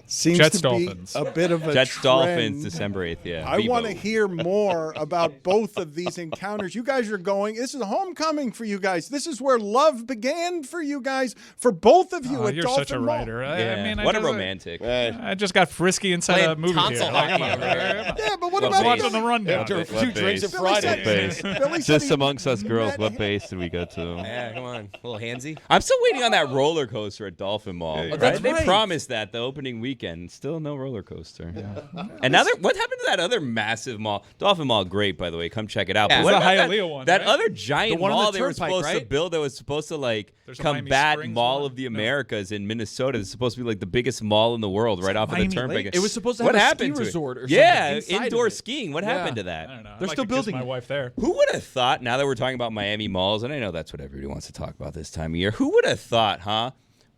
Seems Jets, to be Dolphins. a bit of a Jets, trend. Dolphins, December 8th, yeah. I Bevo. want to hear more about both of these encounters. You guys are going. This is a homecoming for you guys. This is where love began for you guys, for both of you Oh, at you're Dolphin such a Mall. writer. Yeah. I mean, What a just- romantic. I just got frisky inside Playing a movie tonsil theater. hockey over here. Yeah, but what What about base? Watching the rundown. After a What few drinks base? of Friday. Billy said Just he amongst us girls, met what him. base did we go to? Yeah, come on. A little handsy. I'm still waiting on that roller coaster at Dolphin Mall. Yeah, that's They right. promised that the opening weekend. Still no roller coaster. Another. What happened to that other massive mall? Dolphin Mall, great by the way. Come check it out. Yeah. But what It's the about Hialeah one, that right? other giant The one on mall the they were turnpike, supposed to right? build that was supposed to like There's a Miami combat Springs Mall one? of the No. Americas in Minnesota. It's supposed to be like the biggest mall in the world, right off of the Miami turnpike. Lakes? It was supposed to What have a happened ski to it? resort or Yeah, something inside indoor of it. skiing. What Yeah. happened to that? I don't know. They're I'd still like to kiss building my it. wife there. Who would have thought, now that we're talking about Miami malls, and I know that's what everybody wants to talk about this time of year, who would have thought, huh?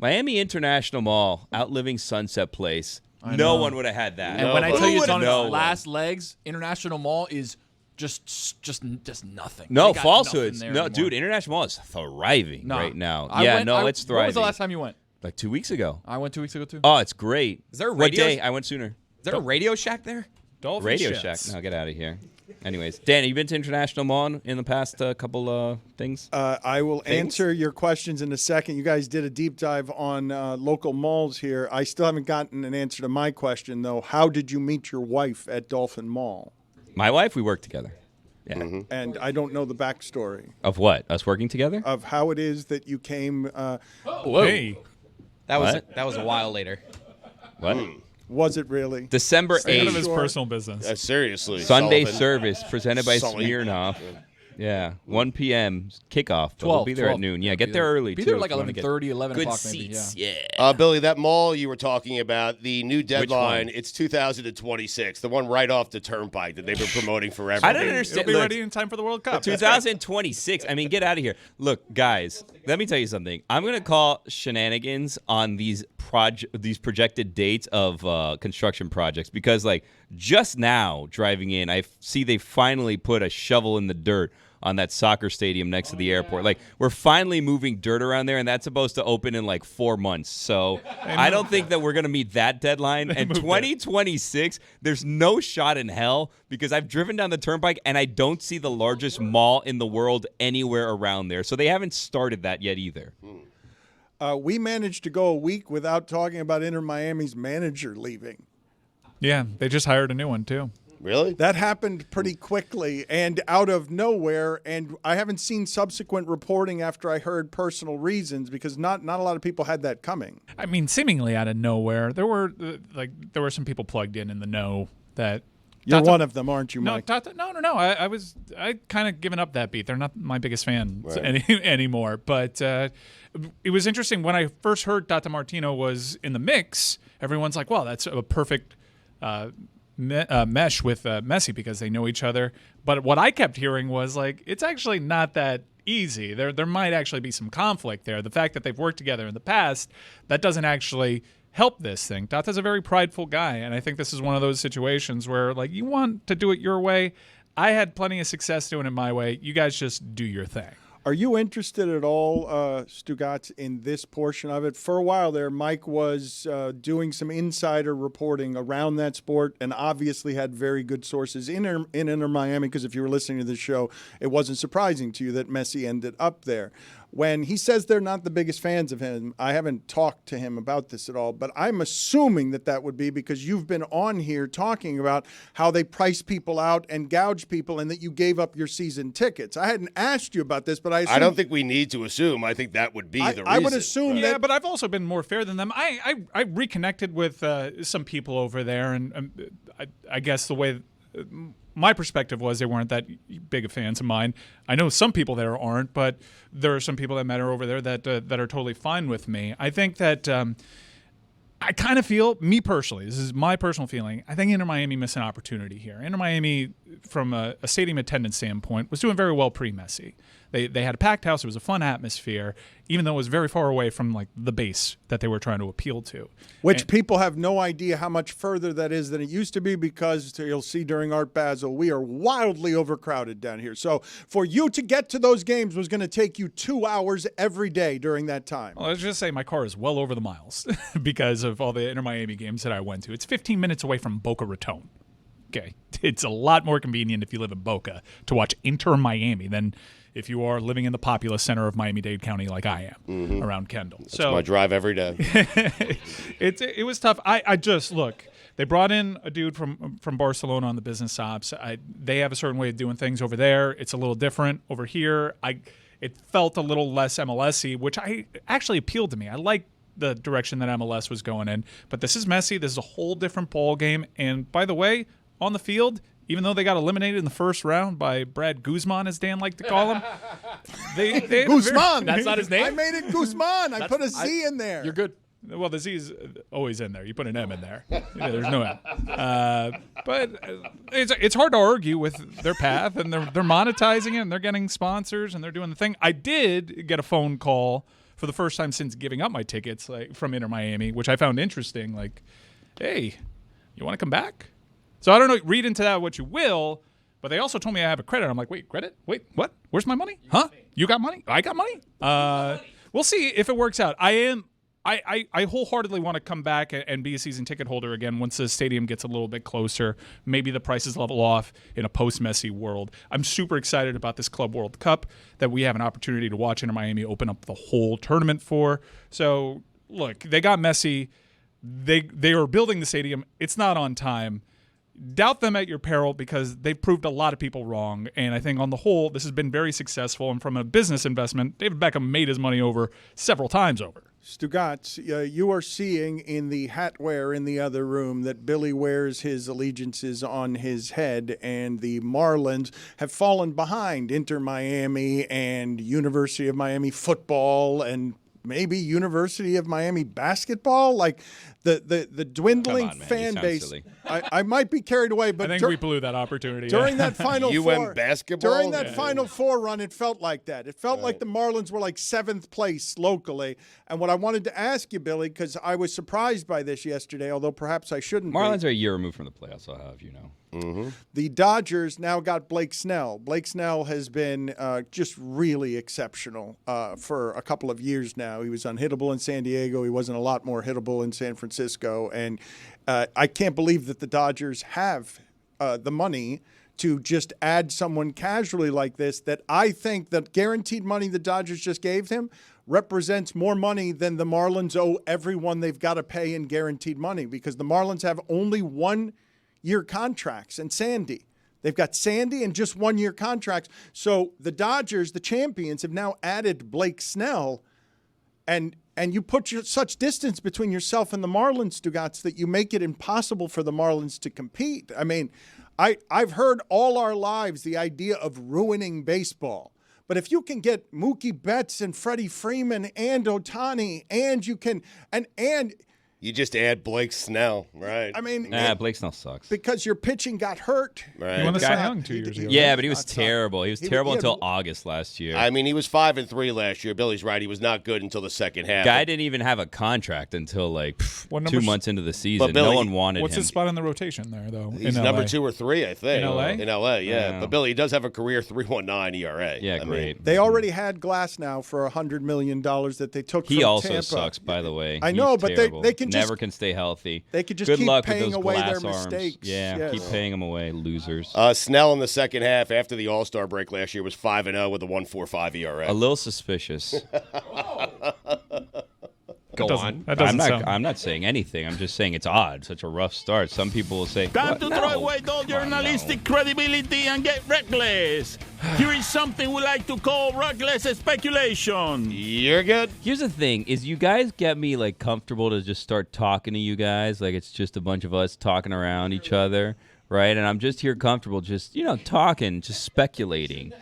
Miami International Mall, outliving Sunset Place. No one would have had that. And when I tell you it's on No its one. last legs, International Mall is just nothing. No, They got falsehoods. nothing No, there anymore. dude, International Mall is thriving Nah. right now. I Yeah, went- no, I- it's thriving. When was the last time you went? Like 2 weeks ago. I went 2 weeks ago too. Oh, it's great. Is there a What radio- day? I went sooner. Is there a Radio Shack there? Dolphin Radio Jets. Shack. No, get out of here. Anyways, Dan, have you been to International Mall in the past couple things? I will Things? answer your questions in a second. You guys did a deep dive on local malls here. I still haven't gotten an answer to my question, though. How did you meet your wife at Dolphin Mall? My wife, we work together. Yeah. And I don't know the backstory Of what? Us working together? of how it is that you came. Whoa. Hey, That was What? that was a while later. What? Was it really? December none of his 8th. personal business. Seriously. Sunday Sullivan. service presented by Sully. Smirnoff. Yeah, 1 p.m. kickoff. But we'll 12, be there 12. at noon. Yeah, get Be there there. early. Be too, there if like you wanna get 11:30, 11 good o'clock maybe. seats. Yeah. Billy, that mall you were talking about, the new deadline, one? it's 2026, the one right off the turnpike that they've been promoting forever. I don't It'll understand. be Look, ready in time for the World Cup. 2026. I mean, get out of here. Look, guys, let me tell you something. I'm going to call shenanigans on these projected dates of construction projects because, like, just now driving in, I see they finally put a shovel in the dirt on that soccer stadium next to the airport. Like, we're finally moving dirt around there, and that's supposed to open in like 4 months. So I don't think that we're going to meet that deadline. And 2026, there's no shot in hell because I've driven down the turnpike, and I don't see the largest mall in the world anywhere around there. So they haven't started that yet either. We managed to go a week without talking about Inter Miami's manager leaving. Yeah, they just hired a new one, too. Really? That happened pretty quickly and out of nowhere, and I haven't seen subsequent reporting after I heard personal reasons because not a lot of people had that coming. I mean, seemingly out of nowhere. There were some people plugged in the know that You're one of them, aren't you, No, Mike? no. I kind of given up that beat. They're not my biggest fan anymore. But it was interesting when I first heard Tata Martino was in the mix. Everyone's like, "Well, that's a perfect mesh with Messi because they know each other." But what I kept hearing was like, it's actually not that easy. There might actually be some conflict there. The fact that they've worked together in the past, that doesn't actually help this thing. Tata's a very prideful guy, and I think this is one of those situations where, like, you want to do it your way. I had plenty of success doing it my way. You guys just do your thing. Are you interested at all, Stugotz, in this portion of it? For a while there, Mike was doing some insider reporting around that sport and obviously had very good sources in Inter Miami because if you were listening to the show, it wasn't surprising to you that Messi ended up there. When he says they're not the biggest fans of him, I haven't talked to him about this at all, but I'm assuming that would be because you've been on here talking about how they price people out and gouge people and that you gave up your season tickets. I hadn't asked you about this, but I don't think we need to assume. I think that would be the reason. I would assume that. Yeah, but I've also been more fair than them. I reconnected with some people over there, and I guess the way my perspective was they weren't that big of fans of mine. I know some people there aren't, but there are some people that matter over there that are totally fine with me. I think that I kind of feel, me personally, this is my personal feeling, I think Inter Miami missed an opportunity here. Inter Miami, from a stadium attendance standpoint, was doing very well pre-Messi. They had a packed house. It was a fun atmosphere, even though it was very far away from like the base that they were trying to appeal to. Which people have no idea how much further that is than it used to be because you'll see during Art Basel, we are wildly overcrowded down here. So for you to get to those games was going to take you 2 hours every day during that time. Well, let's just say my car is well over the miles because of all the Inter Miami games that I went to. It's 15 minutes away from Boca Raton. Okay, it's a lot more convenient if you live in Boca to watch Inter Miami than if you are living in the populous center of Miami-Dade County like I am, around Kendall. That's my drive every day. It was tough. I just, look, they brought in a dude from Barcelona on the business ops. They have a certain way of doing things over there. It's a little different over here. It felt a little less MLS-y, which actually appealed to me. I like the direction that MLS was going in. But this is Messi. This is a whole different ball game. And by the way, on the field, even though they got eliminated in the first round by Brad Guzman, as Dan liked to call him, they Guzman. That's not his name? I made it Guzman. I put a Z in there. You're good. Well, the Z is always in there. You put an M in there. Yeah, there's no M. But it's hard to argue with their path, and they're monetizing it, and they're getting sponsors, and they're doing the thing. I did get a phone call for the first time since giving up my tickets, like from Inter Miami, which I found interesting. Like, hey, you want to come back? So I don't know, read into that what you will, but they also told me I have a credit. I'm like, wait, credit? Wait, what? Where's my money? Huh? You got money? I got money? We'll see if it works out. I wholeheartedly want to come back and be a season ticket holder again once the stadium gets a little bit closer. Maybe the prices level off in a post-Messi world. I'm super excited about this Club World Cup that we have an opportunity to watch Inter Miami open up the whole tournament for. So, look, they got Messi. They are building the stadium. It's not on time. Doubt them at your peril because they've proved a lot of people wrong. And I think on the whole, this has been very successful. And from a business investment, David Beckham made his money over several times over. Stugotz, you are seeing in the hatware in the other room that Billy wears his allegiances on his head, and the Marlins have fallen behind Inter Miami and University of Miami football and maybe University of Miami basketball. Like the dwindling fan base. I might be carried away, but I think we blew that opportunity. During that Final Four, basketball? During that Final Four run, it felt like that. It felt like the Marlins were like 7th place locally. And what I wanted to ask you, Billy, because I was surprised by this yesterday, although perhaps I shouldn't Marlins be. are a year removed from the playoffs, I'll have you know. Mm-hmm. The Dodgers now got Blake Snell. Blake Snell has been just really exceptional for a couple of years now. He was unhittable in San Diego. He wasn't a lot more hittable in San Francisco. And I can't believe that the Dodgers have the money to just add someone casually like this that I think that guaranteed money the Dodgers just gave him represents more money than the Marlins owe everyone they've got to pay in guaranteed money, because the Marlins have only 1-year contracts and Sandy. They've got Sandy and just 1-year contracts. So the Dodgers, the champions, have now added Blake Snell, and you put such distance between yourself and the Marlins, Stugotz, that you make it impossible for the Marlins to compete. I mean, I've heard all our lives the idea of ruining baseball. But if you can get Mookie Betts and Freddie Freeman and Ohtani, and you can and you just add Blake Snell, right? I mean, Blake Snell sucks because your pitching got hurt. Right. He won the Cy Young 2 years ago. Yeah, but he was terrible. He was terrible until August last year. I mean, he was 5-3 last year. Billy's right. He was not good until the second half. Guy didn't even have a contract until like 2 months into the season. Billy, no one wanted What's him. his spot in the rotation there, though? He's in number LA? 2 or 3, I think. In LA? In LA, yeah. Yeah. But Billy, he does have a career 3.19 ERA. Yeah, I great. mean, They already had Glass now for $100 million that they took He from also Tampa. sucks, by the way. I know, He's but terrible. they can just never can stay healthy. They could just Good keep luck paying with those away glass their arms. mistakes. Yeah, Yes. keep paying them away, losers. Snell in the second half after the All-Star break last year was 5-0 with a 1.45 ERA. A little suspicious. Go on. I'm not saying anything. I'm just saying it's odd. Such a rough start. Some people will say, Time "What? to No." throw away all journalistic credibility and get reckless. Here is something we like to call reckless speculation. You're good. Here's the thing: is you guys get me like comfortable to just start talking to you guys, like it's just a bunch of us talking around each other, right? And I'm just here comfortable, just talking, just speculating.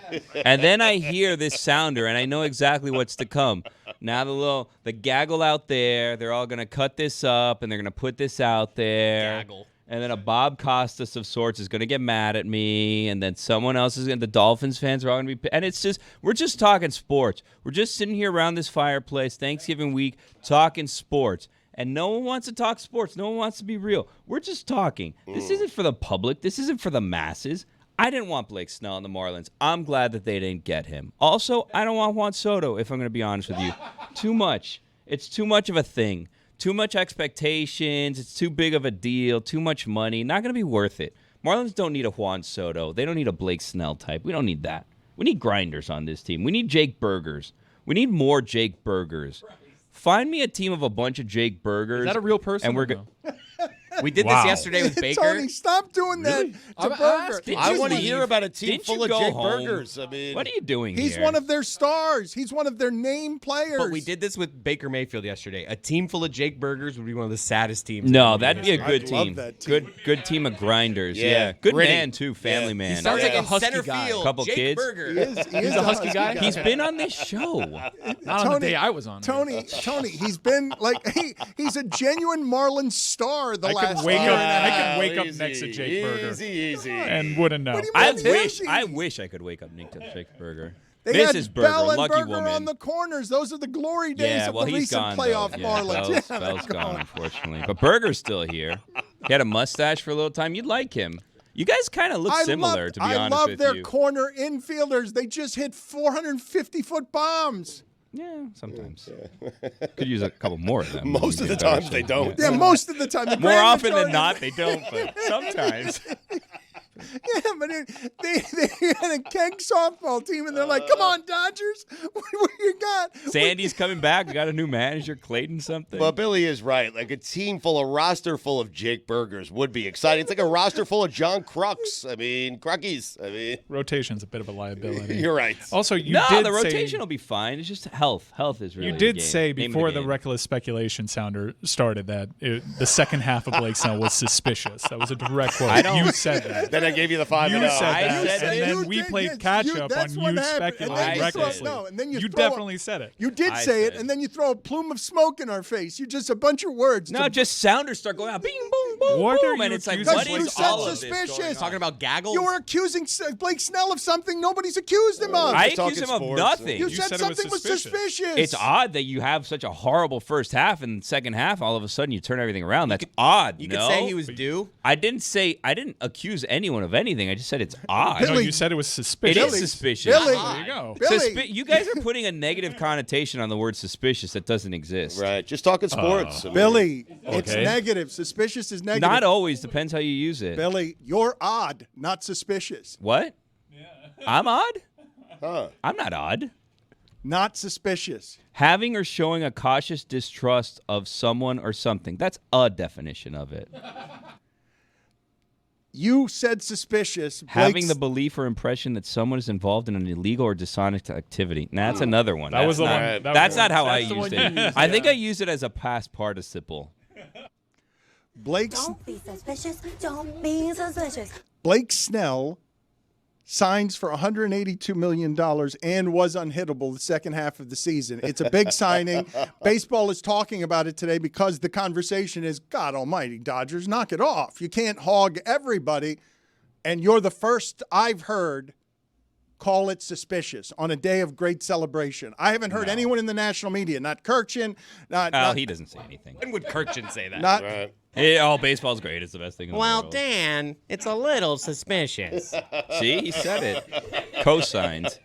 And then I hear this sounder, and I know exactly what's to come. Now the gaggle out there, they're all gonna cut this up, and they're gonna put this out there. Gaggle. And then a Bob Costas of sorts is going to get mad at me, and then someone else is going to, the Dolphins fans are all going to be, and it's just, we're just talking sports. We're just sitting here around this fireplace, Thanksgiving week, talking sports. And no one wants to talk sports. No one wants to be real. We're just talking. This isn't for the public. This isn't for the masses. I didn't want Blake Snell and the Marlins. I'm glad that they didn't get him. Also, I don't want Juan Soto, if I'm going to be honest with you. Too much. It's too much of a thing. Too much expectations. It's too big of a deal. Too much money. Not going to be worth it. Marlins don't need a Juan Soto. They don't need a Blake Snell type. We don't need that. We need grinders on this team. We need Jake Burgers. We need more Jake Burgers. Find me a team of a bunch of Jake Burgers. Is that a real person? And we're no? We did this yesterday with Baker. Tony, stop doing that to Burger. I want to hear about a team Didn't full you of go Jake home? Burgers. I mean, What are you doing He's here? one of their stars. He's one of their name players. But we did this with Baker Mayfield yesterday. A team full of Jake Burgers would be one of the saddest teams. No, in that'd be a history. good love team. that team. Good team of grinders. Yeah, Yeah. Good gritty. man too, family Yeah. man. He sounds like a in husky center guy. field. Couple Jake kids. Burger. He is He's a husky guy? He's been on this show. Not on the day I was on. Tony, he's been like he's a genuine Marlins star the I last could wake year up. and a I half. could wake up next to Jake Burger Easy. and wouldn't know. What do you mean? I wish I could wake up next to Jake Burger. They Mrs. had Burger, Bell and lucky Burger woman. on the corners. Those are the glory days Yeah, of well, the he's recent gone. playoff though. Marlins. Yeah, Yeah, Bell's they're gone, unfortunately. But Burger's still here. He had a mustache for a little time. You'd like him. You guys kind of look similar, to be honest I love with their you. corner infielders. They just hit 450-foot bombs. Yeah, sometimes. Could use a couple more of them. Most of the times they don't. Yeah, most of the time. The More grand often than majority- not, they don't, but sometimes. Yeah, but they had a keg softball team, and they're like, "Come on, Dodgers, what you got?" Sandy's coming back. We got a new manager, Clayton something. Well, Billy is right. Like a team full, a roster full of Jake Burgers would be exciting. It's like a roster full of John Crooks. Crookies. Rotation's a bit of a liability. You're right. Also, you no, did the say, rotation will be fine. It's just health. Health is really You the did game. say Name of before the game. reckless speculation sounder started that the second half of Blake Snell was suspicious. That was a direct quote. You said that. Then I gave you the 5-0. You said I that, said and it. then You we did, played yes, catch up on that's you what happened. speculating And then you throw- recklessly. no, and then you definitely said it. You did I say it, said. and then you throw a plume of smoke in our face. You just a bunch of words. No, to- just sounders start going out. Bing, boom, boom, What are boom. you And it's like, accusing what you is said all of this suspicious. going on? Talking about gaggles. you were accusing Blake Snell of something nobody's accused him of. I Just talking accuse him of sports. nothing. you You said said it was something was suspicious. suspicious. It's odd that you have such a horrible first half, and second half, all of a sudden, you turn everything around. That's odd. You no? could say he was due. I didn't accuse anyone of anything. I just said it's odd. No, you said it was It suspicious. is suspicious. Billy, There you go. Billy. You guys are putting a negative connotation on the word suspicious that doesn't exist. Right. Just talking sports. Billy, it's Okay. negative. Suspicious is negative. Not always. Depends how you use it. Billy, you're odd, not suspicious. What? I'm odd? Huh. I'm not odd. Not suspicious. Having or showing a cautious distrust of someone or something. That's a definition of it. You said suspicious. Having the belief or impression that someone is involved in an illegal or dishonest activity. Nah, that's another one. That was the not, one. That's not how I That's the used one it. you used, I think I used it as a past participle. Blake Don't be suspicious. Don't be suspicious. Blake Snell signs for $182 million and was unhittable the second half of the season. It's a big signing. Baseball is talking about it today because the conversation is, God almighty, Dodgers, knock it off. You can't hog everybody. And you're the first I've heard call it suspicious on a day of great celebration. I haven't heard anyone in the national media, not Kirchin. He doesn't say anything. When would Kirchin say that? Not, baseball's great. It's the best thing in the Well, world. Dan, it's a little suspicious. See, he said it. Co-signed.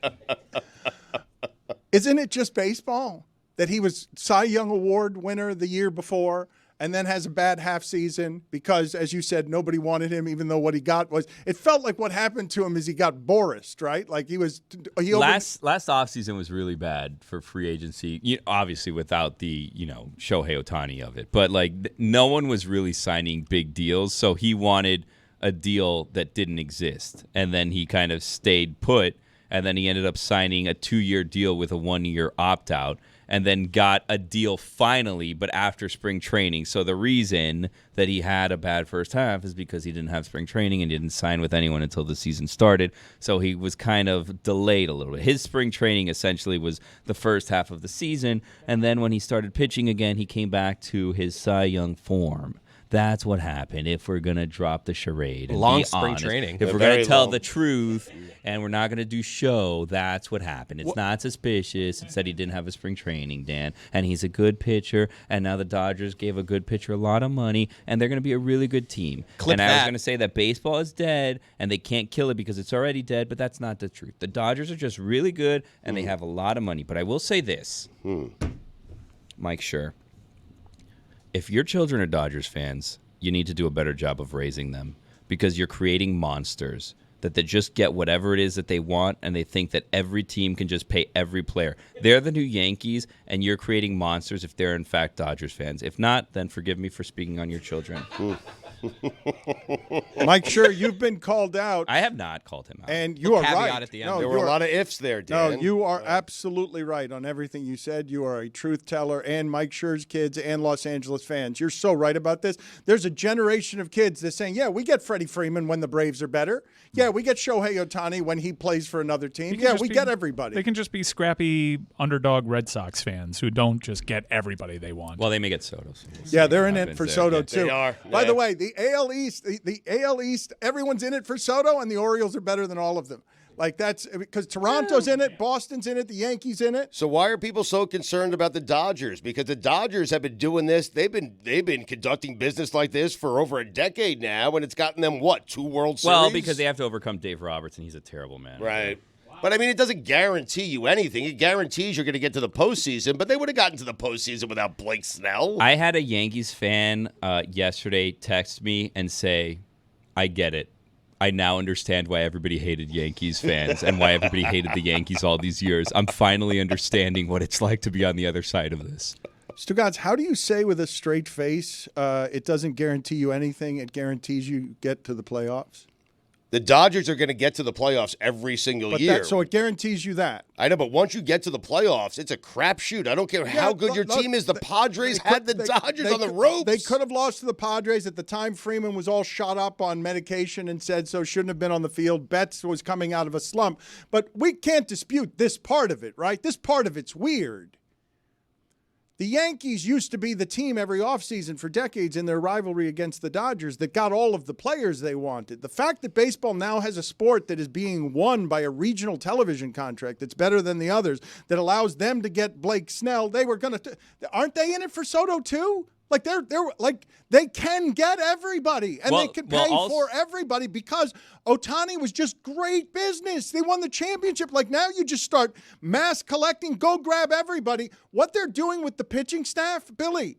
Isn't it just baseball that he was Cy Young Award winner the year before and then has a bad half season because, as you said, nobody wanted him, even though what he got was – it felt like what happened to him is he got Borised, right? Like last offseason was really bad for free agency, obviously without the, Shohei Ohtani of it. But, no one was really signing big deals, so he wanted a deal that didn't exist. And then he kind of stayed put, and then he ended up signing a 2-year deal with a 1-year opt-out. And then got a deal finally, but after spring training. So the reason that he had a bad first half is because he didn't have spring training and didn't sign with anyone until the season started. So he was kind of delayed a little bit. His spring training essentially was the first half of the season. And then when he started pitching again, he came back to his Cy Young form. That's what happened if we're going to drop the charade. And long be spring honest. training. If we're going to tell the truth and we're not going to do show, that's what happened. It's not suspicious. It's that he didn't have a spring training, Dan. And he's a good pitcher. And now the Dodgers gave a good pitcher a lot of money. And they're going to be a really good team. Clip I was that. going to say that baseball is dead and they can't kill it because it's already dead. But that's not the truth. The Dodgers are just really good and they have a lot of money. But I will say this. Mike Schur. If your children are Dodgers fans, you need to do a better job of raising them because you're creating monsters that they just get whatever it is that they want and they think that every team can just pay every player. They're the new Yankees, and you're creating monsters if they're in fact Dodgers fans. If not, then forgive me for speaking on your children. Mike, sure, you've been called out. I have not called him out. And you are caveat right. at the end. No, There were a lot of ifs there, Dan. No, you are absolutely right on everything you said. You are a truth teller, and Mike Schur's kids and Los Angeles fans. You're so right about this. There's a generation of kids that's saying, yeah, we get Freddie Freeman when the Braves are better. Yeah, we get Shohei Ohtani when he plays for another team. Yeah, we get everybody. They can just be scrappy underdog Red Sox fans who don't just get everybody they want. Well, they may get Soto. So Yeah, they're in it for Soto, too. They are. By Yeah. the way, the AL East, the AL East, everyone's in it for Soto, and the Orioles are better than all of them. Like, that's because Toronto's in it, Boston's in it, the Yankees in it. So why are people so concerned about the Dodgers? Because the Dodgers have been doing this. They've been conducting business like this for over a decade now, and it's gotten them, what, 2 World Series? Well, because they have to overcome Dave Roberts, and he's a terrible man. Right. But, I mean, it doesn't guarantee you anything. It guarantees you're going to get to the postseason, but they would have gotten to the postseason without Blake Snell. I had a Yankees fan yesterday text me and say, I get it. I now understand why everybody hated Yankees fans and why everybody hated the Yankees all these years. I'm finally understanding what it's like to be on the other side of this. Stugotz, how do you say with a straight face, it doesn't guarantee you anything, it guarantees you get to the playoffs? The Dodgers are going to get to the playoffs every single year. So it guarantees you that. I know, but once you get to the playoffs, it's a crapshoot. I don't care how good your team is. The Padres had the Dodgers on the ropes. They could have lost to the Padres. At the time, Freeman was all shot up on medication and said so, shouldn't have been on the field. Betts was coming out of a slump. But we can't dispute this part of it, right? This part of it's weird. The Yankees used to be the team every offseason for decades in their rivalry against the Dodgers that got all of the players they wanted. The fact that baseball now has a sport that is being won by a regional television contract that's better than the others, that allows them to get Blake Snell, aren't they in it for Soto too? Like they're like they can get everybody and they can pay for everybody because Ohtani was just great business. They won the championship. Like now you just start mass collecting, go grab everybody. What they're doing with the pitching staff, Billy,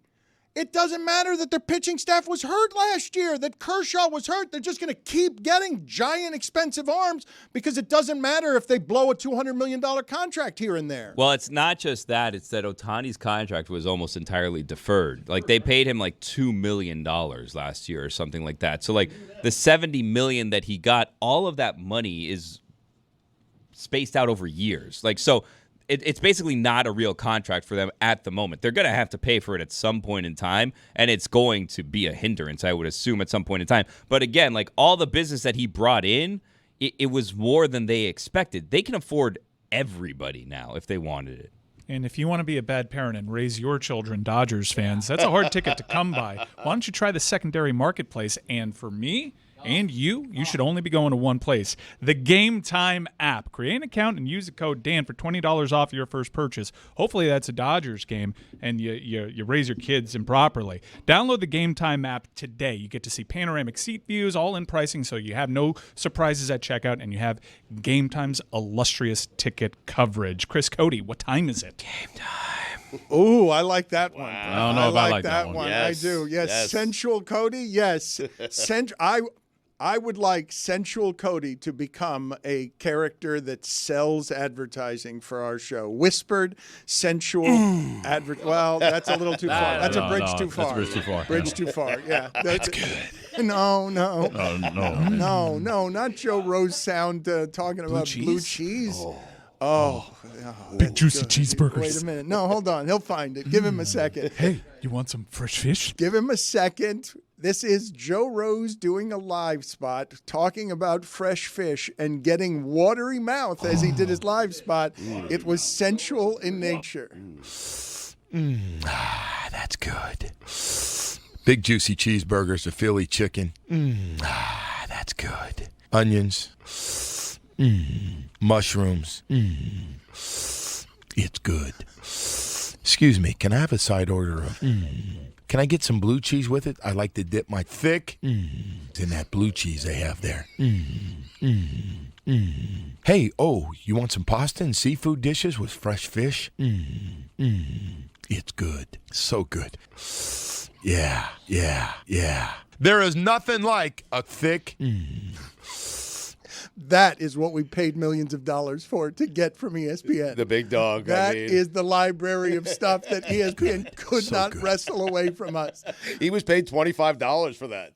It doesn't matter that their pitching staff was hurt last year, that Kershaw was hurt. They're just going to keep getting giant, expensive arms because it doesn't matter if they blow a $200 million contract here and there. Well, it's not just that. It's that Ohtani's contract was almost entirely deferred. Like, they paid him like $2 million last year or something like that. So, like, the $70 million that he got, all of that money is spaced out over years. Like, so it's basically not a real contract for them at the moment. They're going to have to pay for it at some point in time, and it's going to be a hindrance, I would assume, at some point in time. But again, like, all the business that he brought in, it was more than they expected. They can afford everybody now if they wanted it. And if you want to be a bad parent and raise your children Dodgers fans, that's a hard ticket to come by. Why don't you try the secondary marketplace? And for me and you should only be going to one place, the Game Time app. Create an account and use the code Dan for $20 off your first purchase. Hopefully that's a Dodgers game and you raise your kids improperly. Download the Game Time app today. You get to see panoramic seat views, all in pricing, so you have no surprises at checkout, and you have Game Time's illustrious ticket coverage. Chris Cody, what time is it? Game Time. Ooh, I like that one. I don't know if I like that one. Yes. I do. Yes. Sensual Cody. Yes. I would like Sensual Cody to become a character that sells advertising for our show. Whispered, sensual Well, that's a little too far. That's a bridge too far. That's a bridge too far. Bridge too far. Yeah. That's good. No. No, not Joe Rose sound talking about blue cheese. Big juicy cheeseburgers. Wait a minute. No, hold on. He'll find it. Give him a second. Hey, you want some fresh fish? Give him a second. This is Joe Rose doing a live spot talking about fresh fish and getting watery mouth as he did his live spot. It was sensual in nature. That's good. Big juicy cheeseburgers, a Philly chicken. That's good. Onions. Mushrooms. It's good. Excuse me, can I have a side order of... Can I get some blue cheese with it? I like to dip my thick in that blue cheese they have there. Hey, you want some pasta and seafood dishes with fresh fish? It's good. So good. Yeah. There is nothing like a thick... That is what we paid millions of dollars for to get from ESPN. The big dog. That is the library of stuff that ESPN could not wrestle away from us. He was paid $25 for that.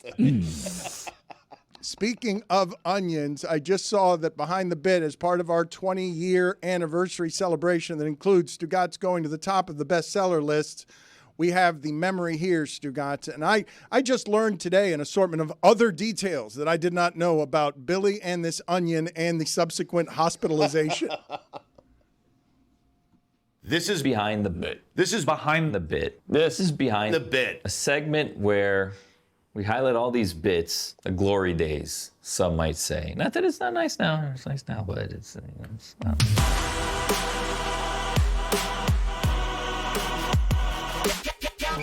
Speaking of onions, I just saw that behind the bit, as part of our 20-year anniversary celebration that includes Stugotz going to the top of the bestseller lists, we have the memory here, Stugotz. And I just learned today an assortment of other details that I did not know about Billy and this onion and the subsequent hospitalization. This is behind the bit. This is behind the bit. This is behind the bit. A segment where we highlight all these bits, the glory days, some might say. Not that it's not nice now. It's nice now, but it's not.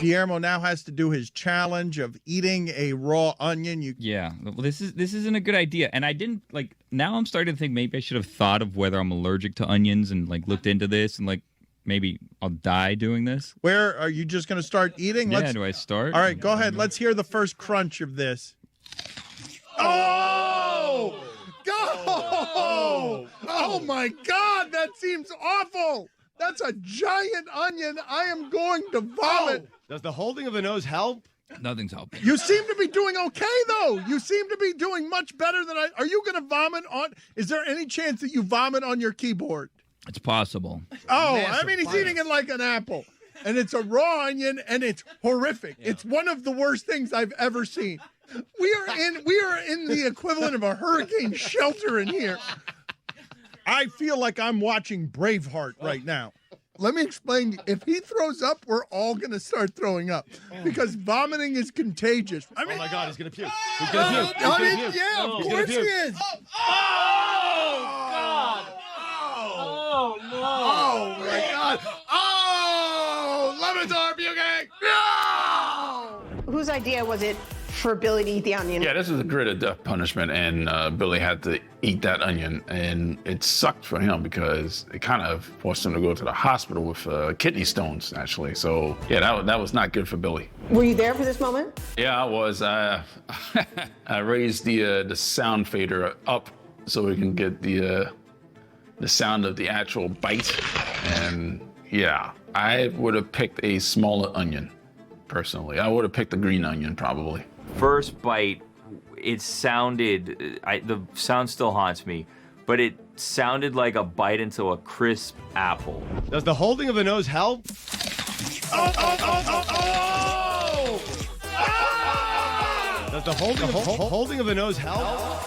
Guillermo now has to do his challenge of eating a raw onion. Yeah, well, this isn't a good idea, and I didn't now I'm starting to think maybe I should have thought of whether I'm allergic to onions and looked into this and maybe I'll die doing this. Where are you just going to start eating? Yeah, do I start? All right, go ahead. Let's hear the first crunch of this. Oh! Go! Oh my God, that seems awful. That's a giant onion. I am going to vomit. Does the holding of the nose help? Nothing's helping. You seem to be doing okay, though. You seem to be doing much better than I. Are you going to vomit on? Is there any chance that you vomit on your keyboard? It's possible. Oh, I mean, he's eating it like an apple. And it's a raw onion, and it's horrific. Yeah. It's one of the worst things I've ever seen. We are in the equivalent of a hurricane shelter in here. I feel like I'm watching Braveheart right now. Let me explain. If he throws up, we're all going to start throwing up because vomiting is contagious. I mean, oh, my God, he's going to puke. He's going to puke. Yeah, of course he is. Oh, God. Oh, no. Oh, my God. Oh, Le Batard puking. No! Whose idea was it for Billy to eat the onion? Yeah, this is a grit of death punishment, and Billy had to eat that onion, and it sucked for him because it kind of forced him to go to the hospital with kidney stones, actually. So yeah, that was not good for Billy. Were you there for this moment? Yeah, I was. I raised the sound fader up so we can get the sound of the actual bite, and yeah, I would have picked a smaller onion. Personally, I would have picked the green onion probably. First bite, it sounded, the sound still haunts me, but it sounded like a bite into a crisp apple. Does the holding of the nose help? Does the holding of the nose help?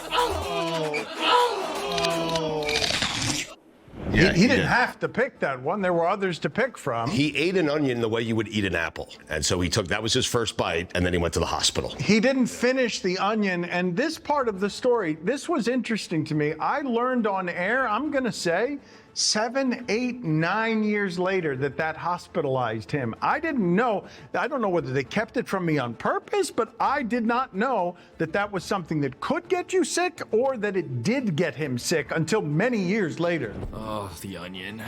Yeah, he didn't have to pick that one. There were others to pick from. He ate an onion the way you would eat an apple. And so that was his first bite, and then he went to the hospital. He didn't finish the onion, and this part of the story, this was interesting to me. I learned on air, I'm going to say, 7, 8, 9 years later that hospitalized him. I didn't know. I don't know whether they kept it from me on purpose, but I did not know that was something that could get you sick or that it did get him sick until many years later. Oh, the onion.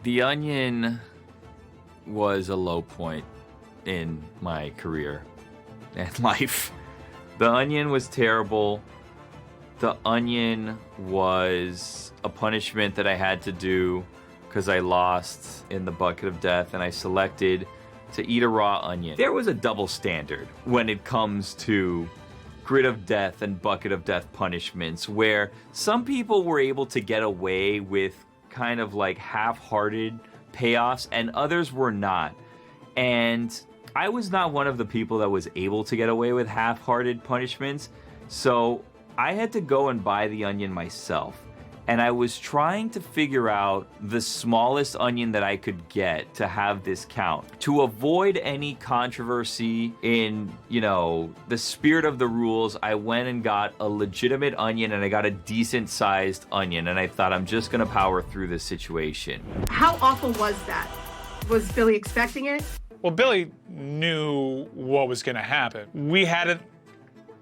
The onion was a low point in my career and life. The onion was terrible. The onion was a punishment that I had to do because I lost in the bucket of death, and I selected to eat a raw onion. There was a double standard when it comes to grit of death and bucket of death punishments, where some people were able to get away with kind of like half-hearted payoffs and others were not. And I was not one of the people that was able to get away with half-hearted punishments, so I had to go and buy the onion myself. And I was trying to figure out the smallest onion that I could get to have this count. To avoid any controversy in, the spirit of the rules, I went and got a legitimate onion, and I got a decent sized onion. And I thought, I'm just gonna power through this situation. How awful was that? Was Billy expecting it? Well, Billy knew what was gonna happen. We hadn't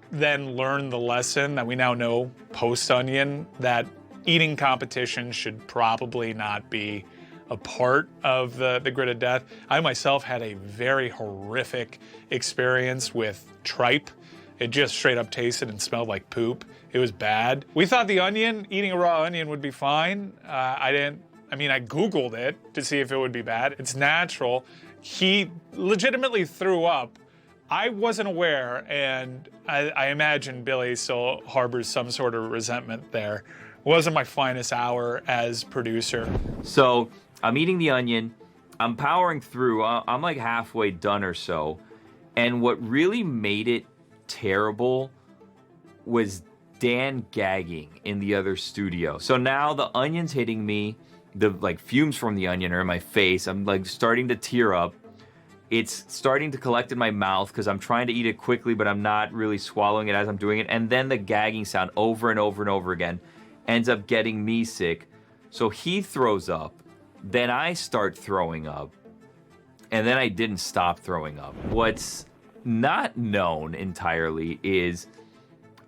then learned the lesson that we now know post-onion, that eating competition should probably not be a part of the grit of death. I myself had a very horrific experience with tripe. It just straight up tasted and smelled like poop. It was bad. We thought the onion, eating a raw onion would be fine. I Googled it to see if it would be bad. It's natural. He legitimately threw up. I wasn't aware, and I imagine Billy still harbors some sort of resentment there. Wasn't my finest hour as producer. So I'm eating the onion, I'm powering through, I'm like halfway done or so. And what really made it terrible was Dan gagging in the other studio. So now the onion's hitting me, the fumes from the onion are in my face, I'm starting to tear up. It's starting to collect in my mouth because I'm trying to eat it quickly, but I'm not really swallowing it as I'm doing it. And then the gagging sound over and over and over again ends up getting me sick. So he throws up, then I start throwing up, and then I didn't stop throwing up. What's not known entirely is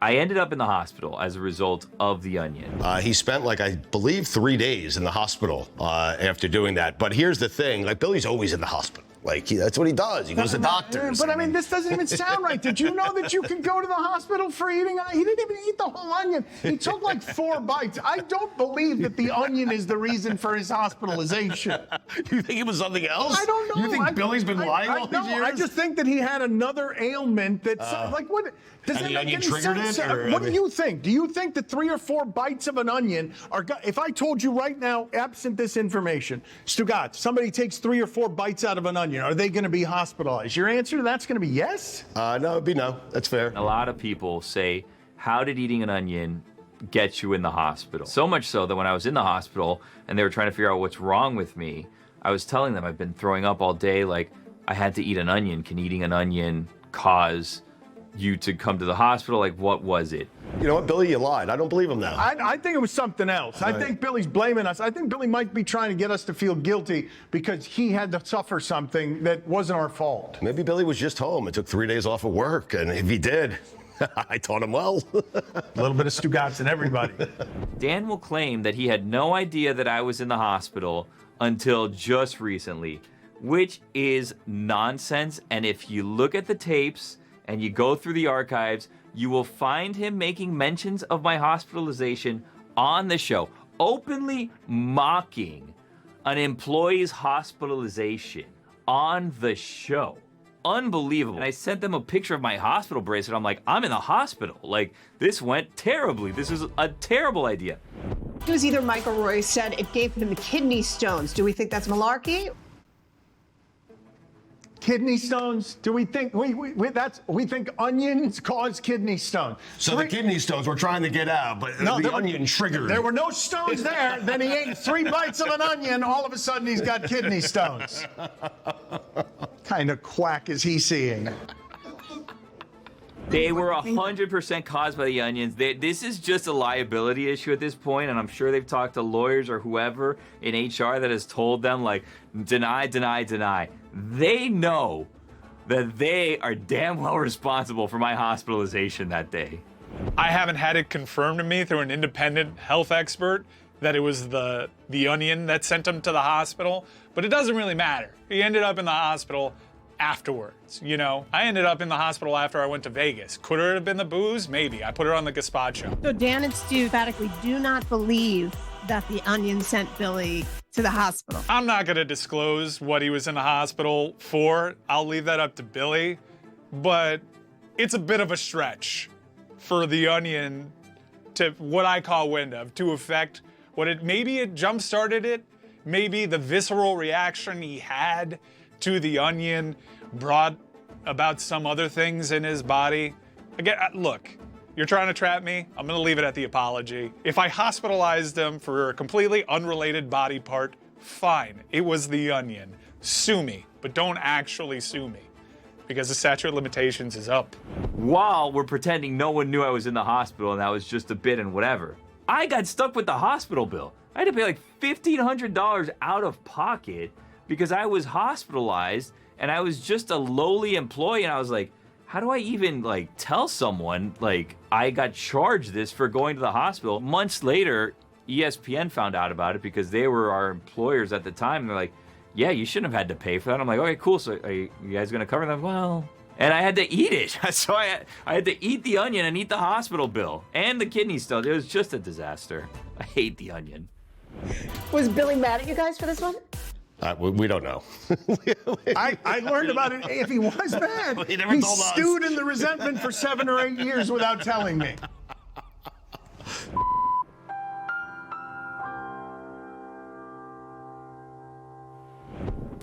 I ended up in the hospital as a result of the onion. He spent, I believe, 3 days in the hospital after doing that. But here's the thing, Billy's always in the hospital. That's what he does. He goes to doctors. But this doesn't even sound right. Did you know that you can go to the hospital for eating? He didn't even eat the whole onion. He took 4 bites. I don't believe that the onion is the reason for his hospitalization. You think it was something else? I don't know. You think Billy's been lying all these years? I just think that he had another ailment that's what? Does and that the make onion any triggered sense? it? What do you think? Do you think that 3 or 4 bites of an onion are? If I told you right now, absent this information, Stugotz, somebody takes 3 or 4 bites out of an onion, are they going to be hospitalized? Your answer to that's going to be yes? No, it'd be no. That's fair. A lot of people say, how did eating an onion get you in the hospital? So much so that when I was in the hospital and they were trying to figure out what's wrong with me, I was telling them I've been throwing up all day. I had to eat an onion. Can eating an onion cause you to come to the hospital? Like, what was it? You know what, Billy, you lied. I don't believe him now. I think it was something else. I think Billy's blaming us. I think Billy might be trying to get us to feel guilty because he had to suffer something that wasn't our fault. Maybe Billy was just home and took 3 days off of work, and if he did, I taught him well. A little bit of Stugotz in everybody. Dan will claim that he had no idea that I was in the hospital until just recently, which is nonsense. And if you look at the tapes and you go through the archives, you will find him making mentions of my hospitalization on the show, openly mocking an employee's hospitalization on the show. Unbelievable. And I sent them a picture of my hospital bracelet. I'm like, I'm in the hospital. Like, this went terribly. This is a terrible idea. It was either Mike or Roy said it gave him kidney stones. Do we think that's malarkey? Kidney stones? Do we think we think onions cause kidney stones? So the kidney stones we're trying to get out, but the onion triggered. There were no stones there. Then he ate 3 bites of an onion. All of a sudden, he's got kidney stones. Kind of quack is he seeing? They were 100% caused by the onions. This is just a liability issue at this point, and I'm sure they've talked to lawyers or whoever in HR that has told them, like, deny, deny, deny. They know that they are damn well responsible for my hospitalization that day. I haven't had it confirmed to me through an independent health expert that it was the onion that sent him to the hospital, but it doesn't really matter. He ended up in the hospital afterwards, you know? I ended up in the hospital after I went to Vegas. Could it have been the booze? Maybe. I put it on the gazpacho. So Dan and Stu emphatically do not believe that the onion sent Billy to the hospital. I'm not going to disclose what he was in the hospital for. I'll leave that up to Billy. But it's a bit of a stretch for the onion to, what I call wind of, to affect maybe it jump-started it. Maybe the visceral reaction he had to the onion brought about some other things in his body. Again, look, you're trying to trap me. I'm going to leave it at the apology. If I hospitalized him for a completely unrelated body part, fine. It was the onion. Sue me, but don't actually sue me because the statute of limitations is up. While we're pretending no one knew I was in the hospital and that was just a bit and whatever, I got stuck with the hospital bill. I had to pay like $1,500 out of pocket because I was hospitalized and I was just a lowly employee, and I was like, how do I even like tell someone like I got charged this for going to the hospital? Months later, ESPN found out about it because they were our employers at the time. They're like, yeah, you shouldn't have had to pay for that. I'm like, okay, cool. So are you guys gonna cover that? Well, and I had to eat it. So I had to eat the onion and eat the hospital bill and the kidney stone. It was just a disaster. I hate the onion. Was Billy mad at you guys for this one? We don't know. I learned about it. If he was mad, He never told us. stewed in the resentment for 7 or 8 years without telling me.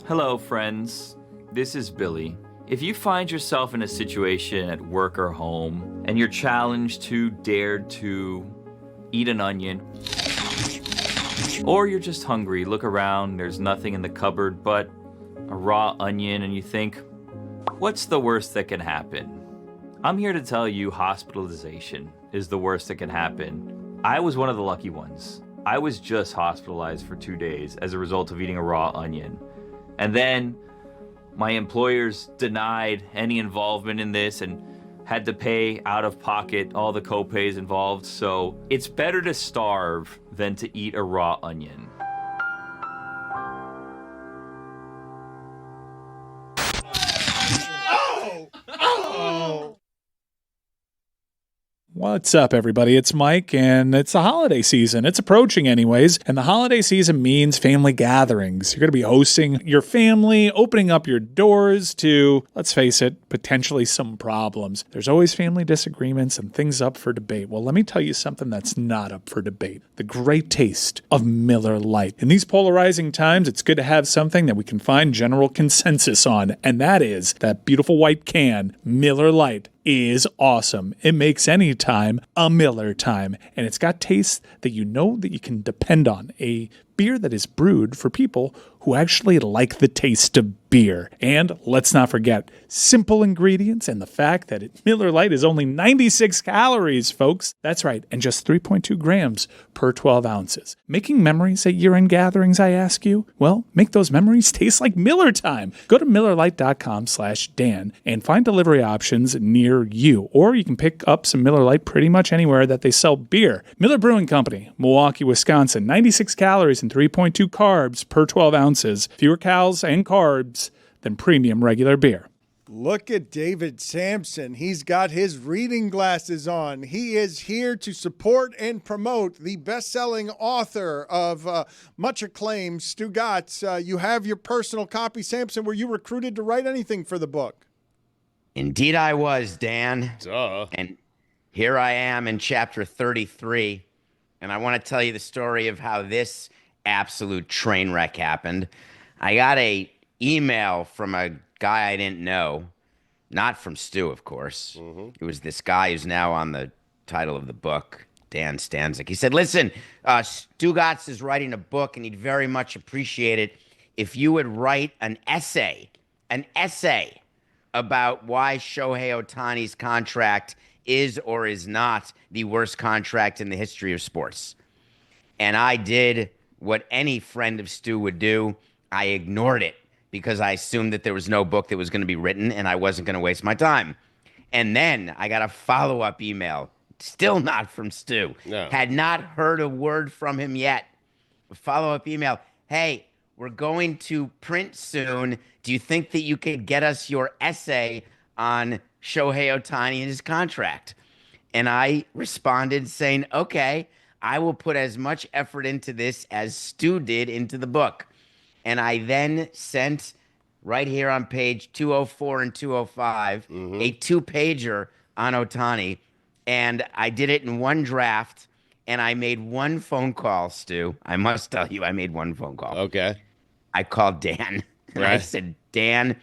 Hello, friends. This is Billy. If you find yourself in a situation at work or home and you're challenged to, dared to eat an onion, or you're just hungry, look around, there's nothing in the cupboard but a raw onion, and you think, what's the worst that can happen? I'm here to tell you hospitalization is the worst that can happen. I was one of the lucky ones. I was just hospitalized for 2 days as a result of eating a raw onion. And then my employers denied any involvement in this and had to pay out of pocket all the co-pays involved. So it's better to starve than to eat a raw onion. What's up, everybody? It's Mike, and it's the holiday season. It's approaching anyways, and the holiday season means family gatherings. You're going to be hosting your family, opening up your doors to, let's face it, potentially some problems. There's always family disagreements and things up for debate. Well, let me tell you something that's not up for debate. The great taste of Miller Lite. In these polarizing times, it's good to have something that we can find general consensus on, and that is that beautiful white can, Miller Lite. Is awesome. It makes any time a Miller time, and it's got tastes that you know that you can depend on. A beer that is brewed for people who actually like the taste of beer. And let's not forget, simple ingredients and the fact that Miller Lite is only 96 calories, folks. That's right, and just 3.2 grams per 12 ounces. Making memories at year-end gatherings, I ask you? Well, make those memories taste like Miller time. Go to MillerLite.com/Dan and find delivery options near you. Or you can pick up some Miller Lite pretty much anywhere that they sell beer. Miller Brewing Company, Milwaukee, Wisconsin. 96 calories and 3.2 carbs per 12 ounces. Fewer calories and carbs than premium regular beer. Look at David Samson. He's got his reading glasses on. He is here to support and promote the best-selling author of much acclaimed, Stugotz. You have your personal copy. Samson, were you recruited to write anything for the book? Indeed I was, Dan. Duh. And here I am in chapter 33, and I want to tell you the story of how this absolute train wreck happened. I got a email from a guy I didn't know, not from Stu, of course. It was this guy who's now on the title of the book, Dan Stanzik. He said, listen, Stugotz is writing a book, and he'd very much appreciate it if you would write an essay about why Shohei Ohtani's contract is or is not the worst contract in the history of sports. And I did what any friend of Stu would do. I ignored it because I assumed that there was no book that was going to be written and I wasn't going to waste my time. And then I got a follow-up email, still not from Stu. No. Had not heard a word from him yet. A follow-up email, hey, we're going to print soon. Do you think that you could get us your essay on Shohei Ohtani and his contract? And I responded saying, okay, I will put as much effort into this as Stu did into the book. And I then sent, right here on page 204 and 205, a two-pager on Ohtani. And I did it in one draft, and I made one phone call, Stu. I must tell you, I made one phone call. Okay. I called Dan, and I said, Dan,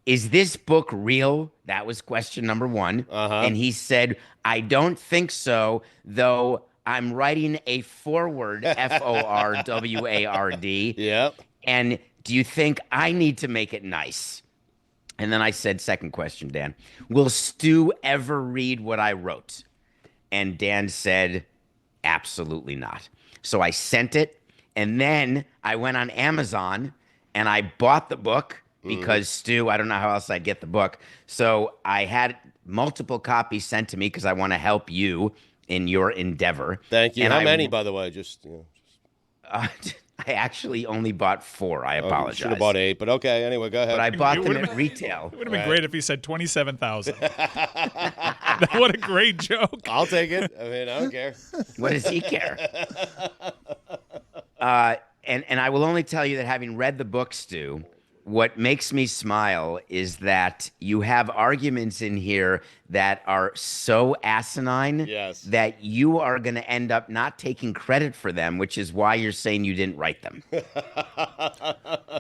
is this book real? That was question number one. And he said, I don't think so, though I'm writing a forward, Forward. Yep. And do you think I need to make it nice? And then I said, second question, Dan, will Stu ever read what I wrote? And Dan said, absolutely not. So I sent it, and then I went on Amazon, and I bought the book because Stu, I don't know how else I'd get the book. So I had multiple copies sent to me because I want to help you in your endeavor. Thank you. And How many, by the way? Just I actually only bought 4. I apologize. Should have bought 8, but okay. Anyway, go ahead. But I bought them at retail. It would have been great if he said 27,000. What a great joke. I'll take it. I mean, I don't care. What does he care? And I will only tell you that having read the book, Stu, what makes me smile is that you have arguments in here that are so asinine that you are going to end up not taking credit for them, which is why you're saying you didn't write them.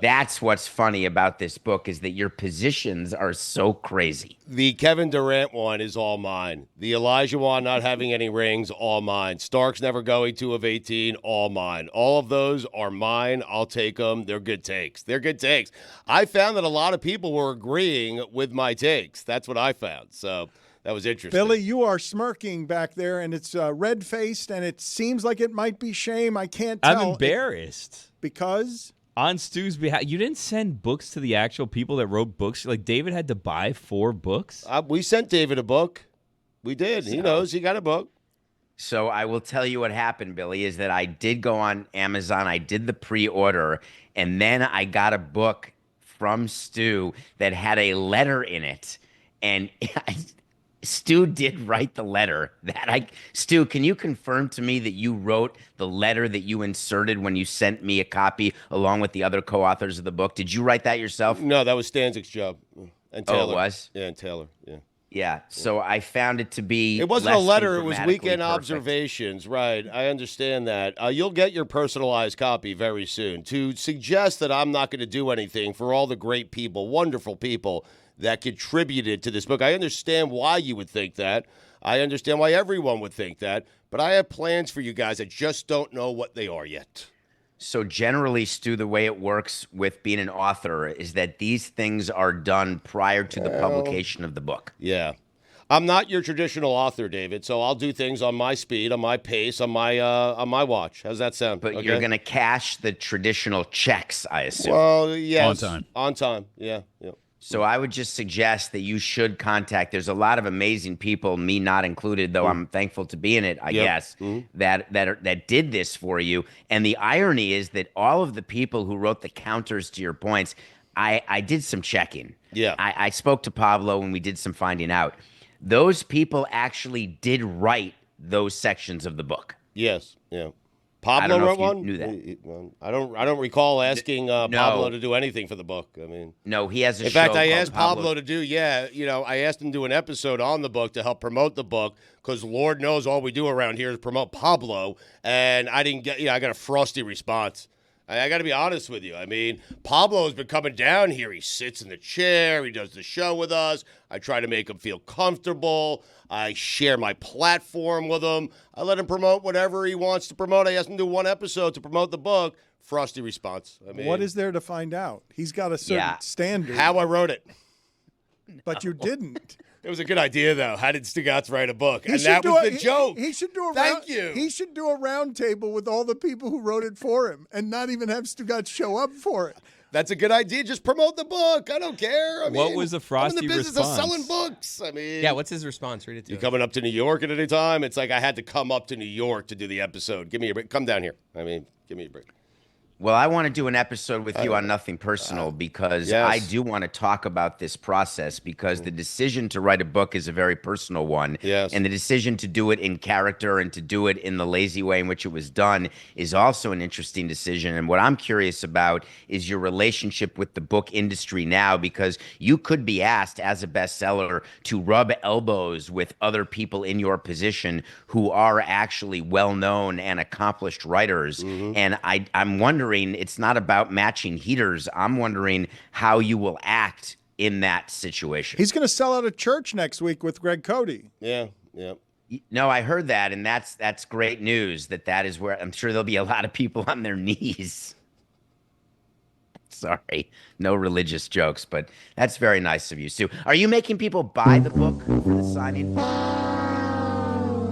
That's what's funny about this book, is that your positions are so crazy. The Kevin Durant one is all mine. The Elijah one not having any rings, all mine. Starks never going 2 of 18, all mine. All of those are mine. I'll take them. They're good takes. They're good takes. I found that a lot of people were agreeing with my takes. That's what I found. So that was interesting. Billy, you are smirking back there, and it's red-faced, and it seems like it might be shame. I can't tell. I'm embarrassed. Because? On Stu's behalf, you didn't send books to the actual people that wrote books. Like, David had to buy 4 books? We sent David a book. We did. He knows. He got a book. So I will tell you what happened, Billy, is that I did go on Amazon. I did the pre-order, and then I got a book from Stu that had a letter in it. And Stu did write the letter. Stu, can you confirm to me that you wrote the letter that you inserted when you sent me a copy along with the other co-authors of the book? Did you write that yourself? No, that was Stanzik's job. And Taylor. Oh, it was? Yeah, and Taylor. Yeah. Yeah, so I found it to be. It wasn't a less letter, it was weekend perfect. observations. Right, I understand that. You'll get your personalized copy very soon. To suggest that I'm not going to do anything for all the great people, wonderful people that contributed to this book, I understand why you would think that. I understand why everyone would think that. But I have plans for you guys. I just don't know what they are yet. So generally, Stu, the way it works with being an author is that these things are done prior to the publication of the book. Yeah. I'm not your traditional author, David, so I'll do things on my speed, on my pace, on my watch. How's that sound? But you're going to cash the traditional checks, I assume. Well, yes. On time. On time, yeah. So I would just suggest that you should contact. There's a lot of amazing people, me not included, though I'm thankful to be in it, I guess, that did this for you. And the irony is that all of the people who wrote the counters to your points, I did some checking. Yeah. I spoke to Pablo and we did some finding out. Those people actually did write those sections of the book. Yes, yeah. I don't Pablo know wrote if you one? knew that. I don't recall asking Pablo to do anything for the book. I mean, no, he has a in show fact, I called asked Pablo to do. Yeah, I asked him to do an episode on the book to help promote the book because Lord knows all we do around here is promote Pablo, and I didn't get. I got a frosty response. I got to be honest with you. I mean, Pablo has been coming down here. He sits in the chair. He does the show with us. I try to make him feel comfortable. I share my platform with him. I let him promote whatever he wants to promote. I asked him to do one episode to promote the book. Frosty response. I mean, what is there to find out? He's got a certain standard. How I wrote it. But you didn't. It was a good idea, though. How did Stugotz write a book? And that was the joke. He should do a Thank you. He should do a round table with all the people who wrote it for him and not even have Stugotz show up for it. That's a good idea. Just promote the book. I don't care. What was the frosty I'm in the business response? of selling books. I mean, Yeah, what's his response? Read it to you us. coming up to New York at any time? It's like I had to come up to New York to do the episode. Give me a break. Come down here. I mean, give me a break. Well, I want to do an episode with you on Nothing Personal because I do want to talk about this process because the decision to write a book is a very personal one. Yes. And the decision to do it in character and to do it in the lazy way in which it was done is also an interesting decision. And what I'm curious about is your relationship with the book industry now because you could be asked as a bestseller to rub elbows with other people in your position who are actually well-known and accomplished writers. And I'm wondering, it's not about matching heaters. I'm wondering how you will act in that situation. He's going to sell out a church next week with Greg Cody. Yeah. No, I heard that, and that's great news. That is where I'm sure there'll be a lot of people on their knees. Sorry, no religious jokes, but that's very nice of you, Stu. Are you making people buy the book for the signing?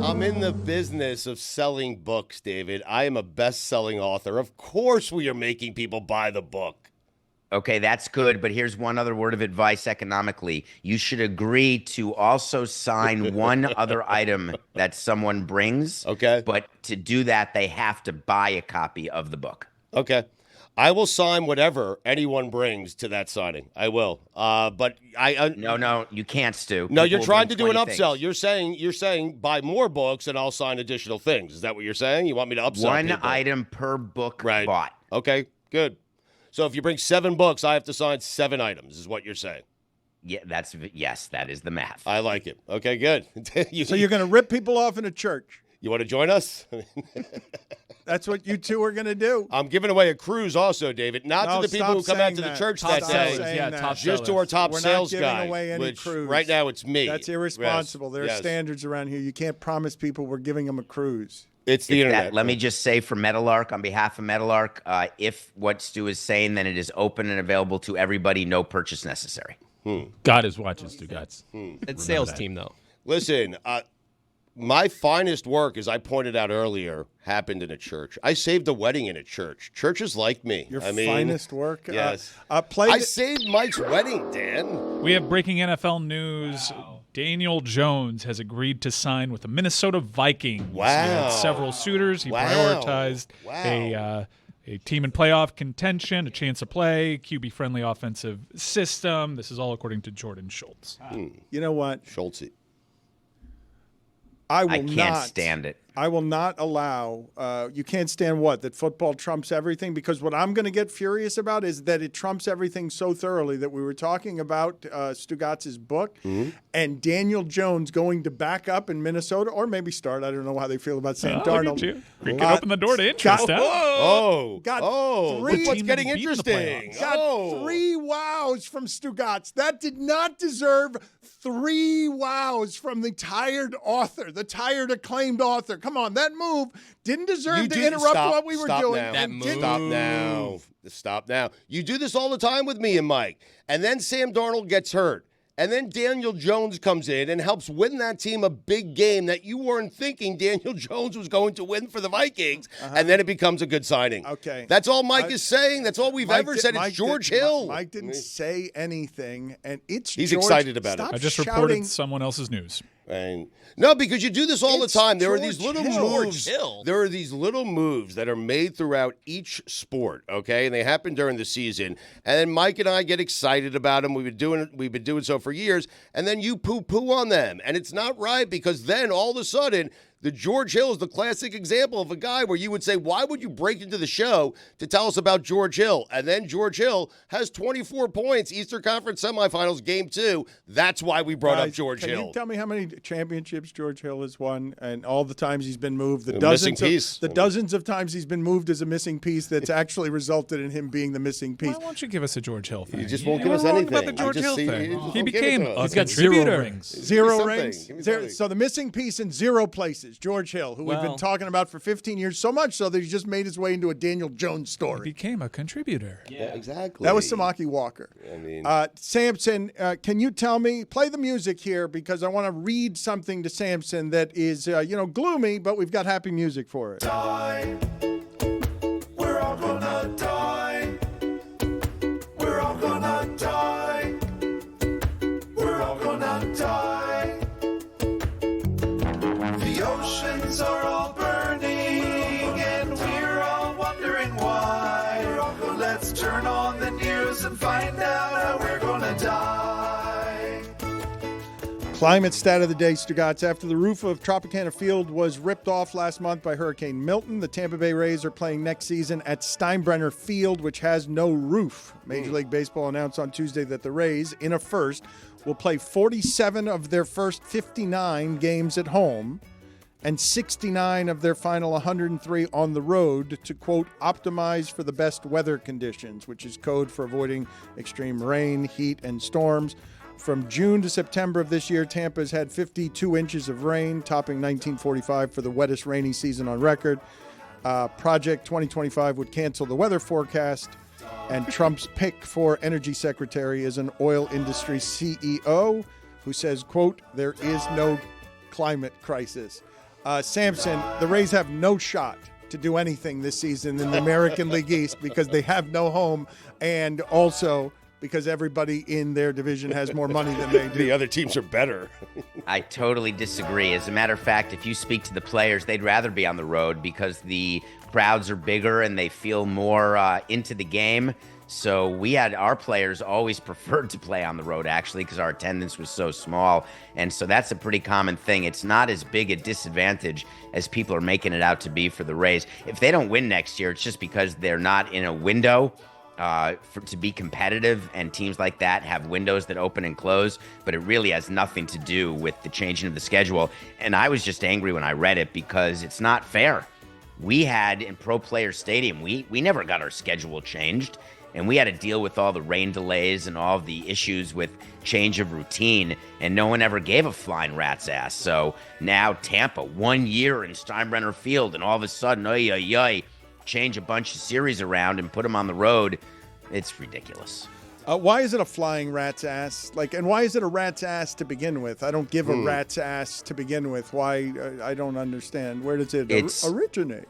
I'm in the business of selling books, David. I am a best-selling author. Of course we are making people buy the book. Okay, that's good, but here's one other word of advice economically. You should agree to also sign one other item that someone brings. Okay. But to do that, they have to buy a copy of the book. Okay. I will sign whatever anyone brings to that signing. I will. But I No, you can't, Stu. No, you're People trying to bring do an 20 upsell. things. You're saying buy more books and I'll sign additional things. Is that what you're saying? You want me to upsell One people? item per book bought. Okay, good. So if you bring 7 books, I have to sign 7 items, is what you're saying. Yeah, yes, that is the math. I like it. Okay, good. So you're going to rip people off in a church. You want to join us? That's what you two are going to do. I'm giving away a cruise also, David. Not to the people who come out to the church that day. Just to our top sales guy. We're not giving away any which cruise. Right now it's me. That's irresponsible. Yes. There are Yes. standards around here. You can't promise people we're giving them a cruise. It's the internet. Let me just say for Metalark, on behalf of Metalark, if what Stu is saying, then it is open and available to everybody, no purchase necessary. God is watching, Stugotz. It's sales team, though. Listen, my finest work, as I pointed out earlier, happened in a church. I saved a wedding in a church. Churches like me. Your finest work? Yes. I saved Mike's wedding, Dan. We have breaking NFL news. Daniel Jones has agreed to sign with the Minnesota Vikings. Wow. He had several suitors. He prioritized a team in playoff contention, a chance to play, QB-friendly offensive system. This is all according to Jordan Schultz. You know what? Schultz. I can't stand it. I will not allow, you can't stand what? That football trumps everything? Because what I'm going to get furious about is that it trumps everything so thoroughly that we were talking about Stugotz's book and Daniel Jones going to back up in Minnesota or maybe start. I don't know how they feel about Sam Darnold. You can open the door to interest. Look what's getting interesting. Got 3 wows from Stugotz. That did not deserve 3 wows from the tired author, the tired acclaimed author. Come on, that move didn't deserve You to do- interrupt stop- what we were stop doing. now. and didn't- Stop now. Stop now. You do this all the time with me and Mike. And then Sam Darnold gets hurt. And then Daniel Jones comes in and helps win that team a big game that you weren't thinking Daniel Jones was going to win for the Vikings. And then it becomes a good signing. Okay. That's all Mike is saying. That's all we've ever said. It's George Hill. Mike didn't say anything, and it's He's George. excited about it. Stop I just shouting. reported someone else's news. And no, because you do this all It's the time. There are George these little Hill. moves. George Hill. There are these little moves that are made throughout each sport, okay? And they happen during the season. And then Mike and I get excited about them. We've been doing so for years. And then you poo-poo on them. And it's not right, because then all of a sudden, the George Hill is the classic example of a guy where you would say, why would you break into the show to tell us about George Hill? And then George Hill has 24 points, Eastern Conference semifinals, game 2. That's why we brought up George Can Hill. you tell me how many championships George Hill has won, and all the times he's been moved? The missing piece. The dozens of times he's been moved as a missing piece that's actually resulted in him being the missing piece. Why won't you give us a George Hill thing? You just won't give What's us wrong anything. about the George Hill thing? He became a He's got contributor. 0 rings. Zero something. rings. Give me Zero- something. so the missing piece in 0 places, George Hill, who we've been Well- talking about for 15 years, so much so that he just made his way into a Daniel Jones He story. became a contributor. Yeah, exactly. That was Samaki Walker. I mean, Samson, can you tell me, play the music here, because I want to read something to Samson that is, gloomy, but we've got happy music for it. We're all gonna die. We're all gonna die. We're all gonna die. The oceans are all burning, and we're all wondering why. Let's turn on the news and find out how we're gonna die. Climate stat of the day, Stugotz. After the roof of Tropicana Field was ripped off last month by Hurricane Milton, the Tampa Bay Rays are playing next season at Steinbrenner Field, which has no roof. Major League Baseball announced on Tuesday that the Rays, in a first, will play 47 of their first 59 games at home and 69 of their final 103 on the road to, quote, optimize for the best weather conditions, which is code for avoiding extreme rain, heat, and storms. From June to September of this year, Tampa has had 52 inches of rain, topping 1945 for the wettest rainy season on record. Project 2025 would cancel the weather forecast, and Trump's pick for energy secretary is an oil industry CEO who says, quote, there is no climate crisis. Samson, the Rays have no shot to do anything this season in the American League East because they have no home, and also because everybody in their division has more money than they do. The other teams are better. I totally disagree. As a matter of fact, if you speak to the players, they'd rather be on the road because the crowds are bigger and they feel more into the game. So we had our players always preferred to play on the road, actually, because our attendance was so small. And so that's a pretty common thing. It's not as big a disadvantage as people are making it out to be for the Rays. If they don't win next year, it's just because they're not in a window to be competitive, and teams like that have windows that open and close, but it really has nothing to do with the changing of the schedule. And I was just angry when I read it because it's not fair. We had in Pro Player Stadium, we never got our schedule changed, and we had to deal with all the rain delays and all of the issues with change of routine, and no one ever gave a flying rat's ass. So now Tampa, 1 year in Steinbrenner Field, and all of a sudden, change a bunch of series around and put them on the road. It's ridiculous. Why is it a flying rat's ass? And why is it a rat's ass to begin with? I don't give a rat's ass to begin with. Why? I don't understand. Where does it originate?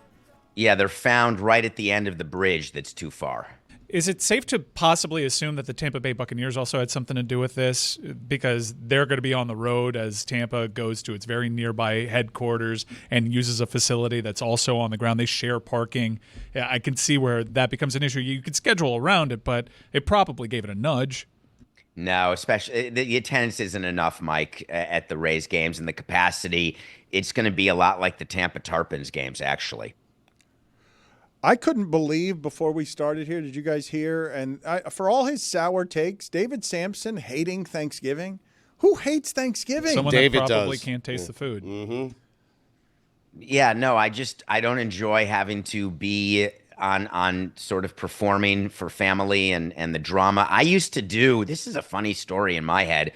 Yeah, they're found right at the end of the bridge that's too far. Is it safe to possibly assume that the Tampa Bay Buccaneers also had something to do with this, because they're going to be on the road as Tampa goes to its very nearby headquarters and uses a facility that's also on the ground? They share parking. Yeah, I can see where that becomes an issue. You could schedule around it, but it probably gave it a nudge. No, especially the attendance isn't enough, Mike, at the Rays games, and the capacity. It's going to be a lot like the Tampa Tarpons games, actually. I couldn't believe before we started here, did you guys hear? And for all his sour takes, David Samson hating Thanksgiving. Who hates Thanksgiving? Someone David that probably does. can't taste the food. Mm-hmm. Yeah, no, I don't enjoy having to be on sort of performing for family and the drama. I used to do, this is a funny story in my head.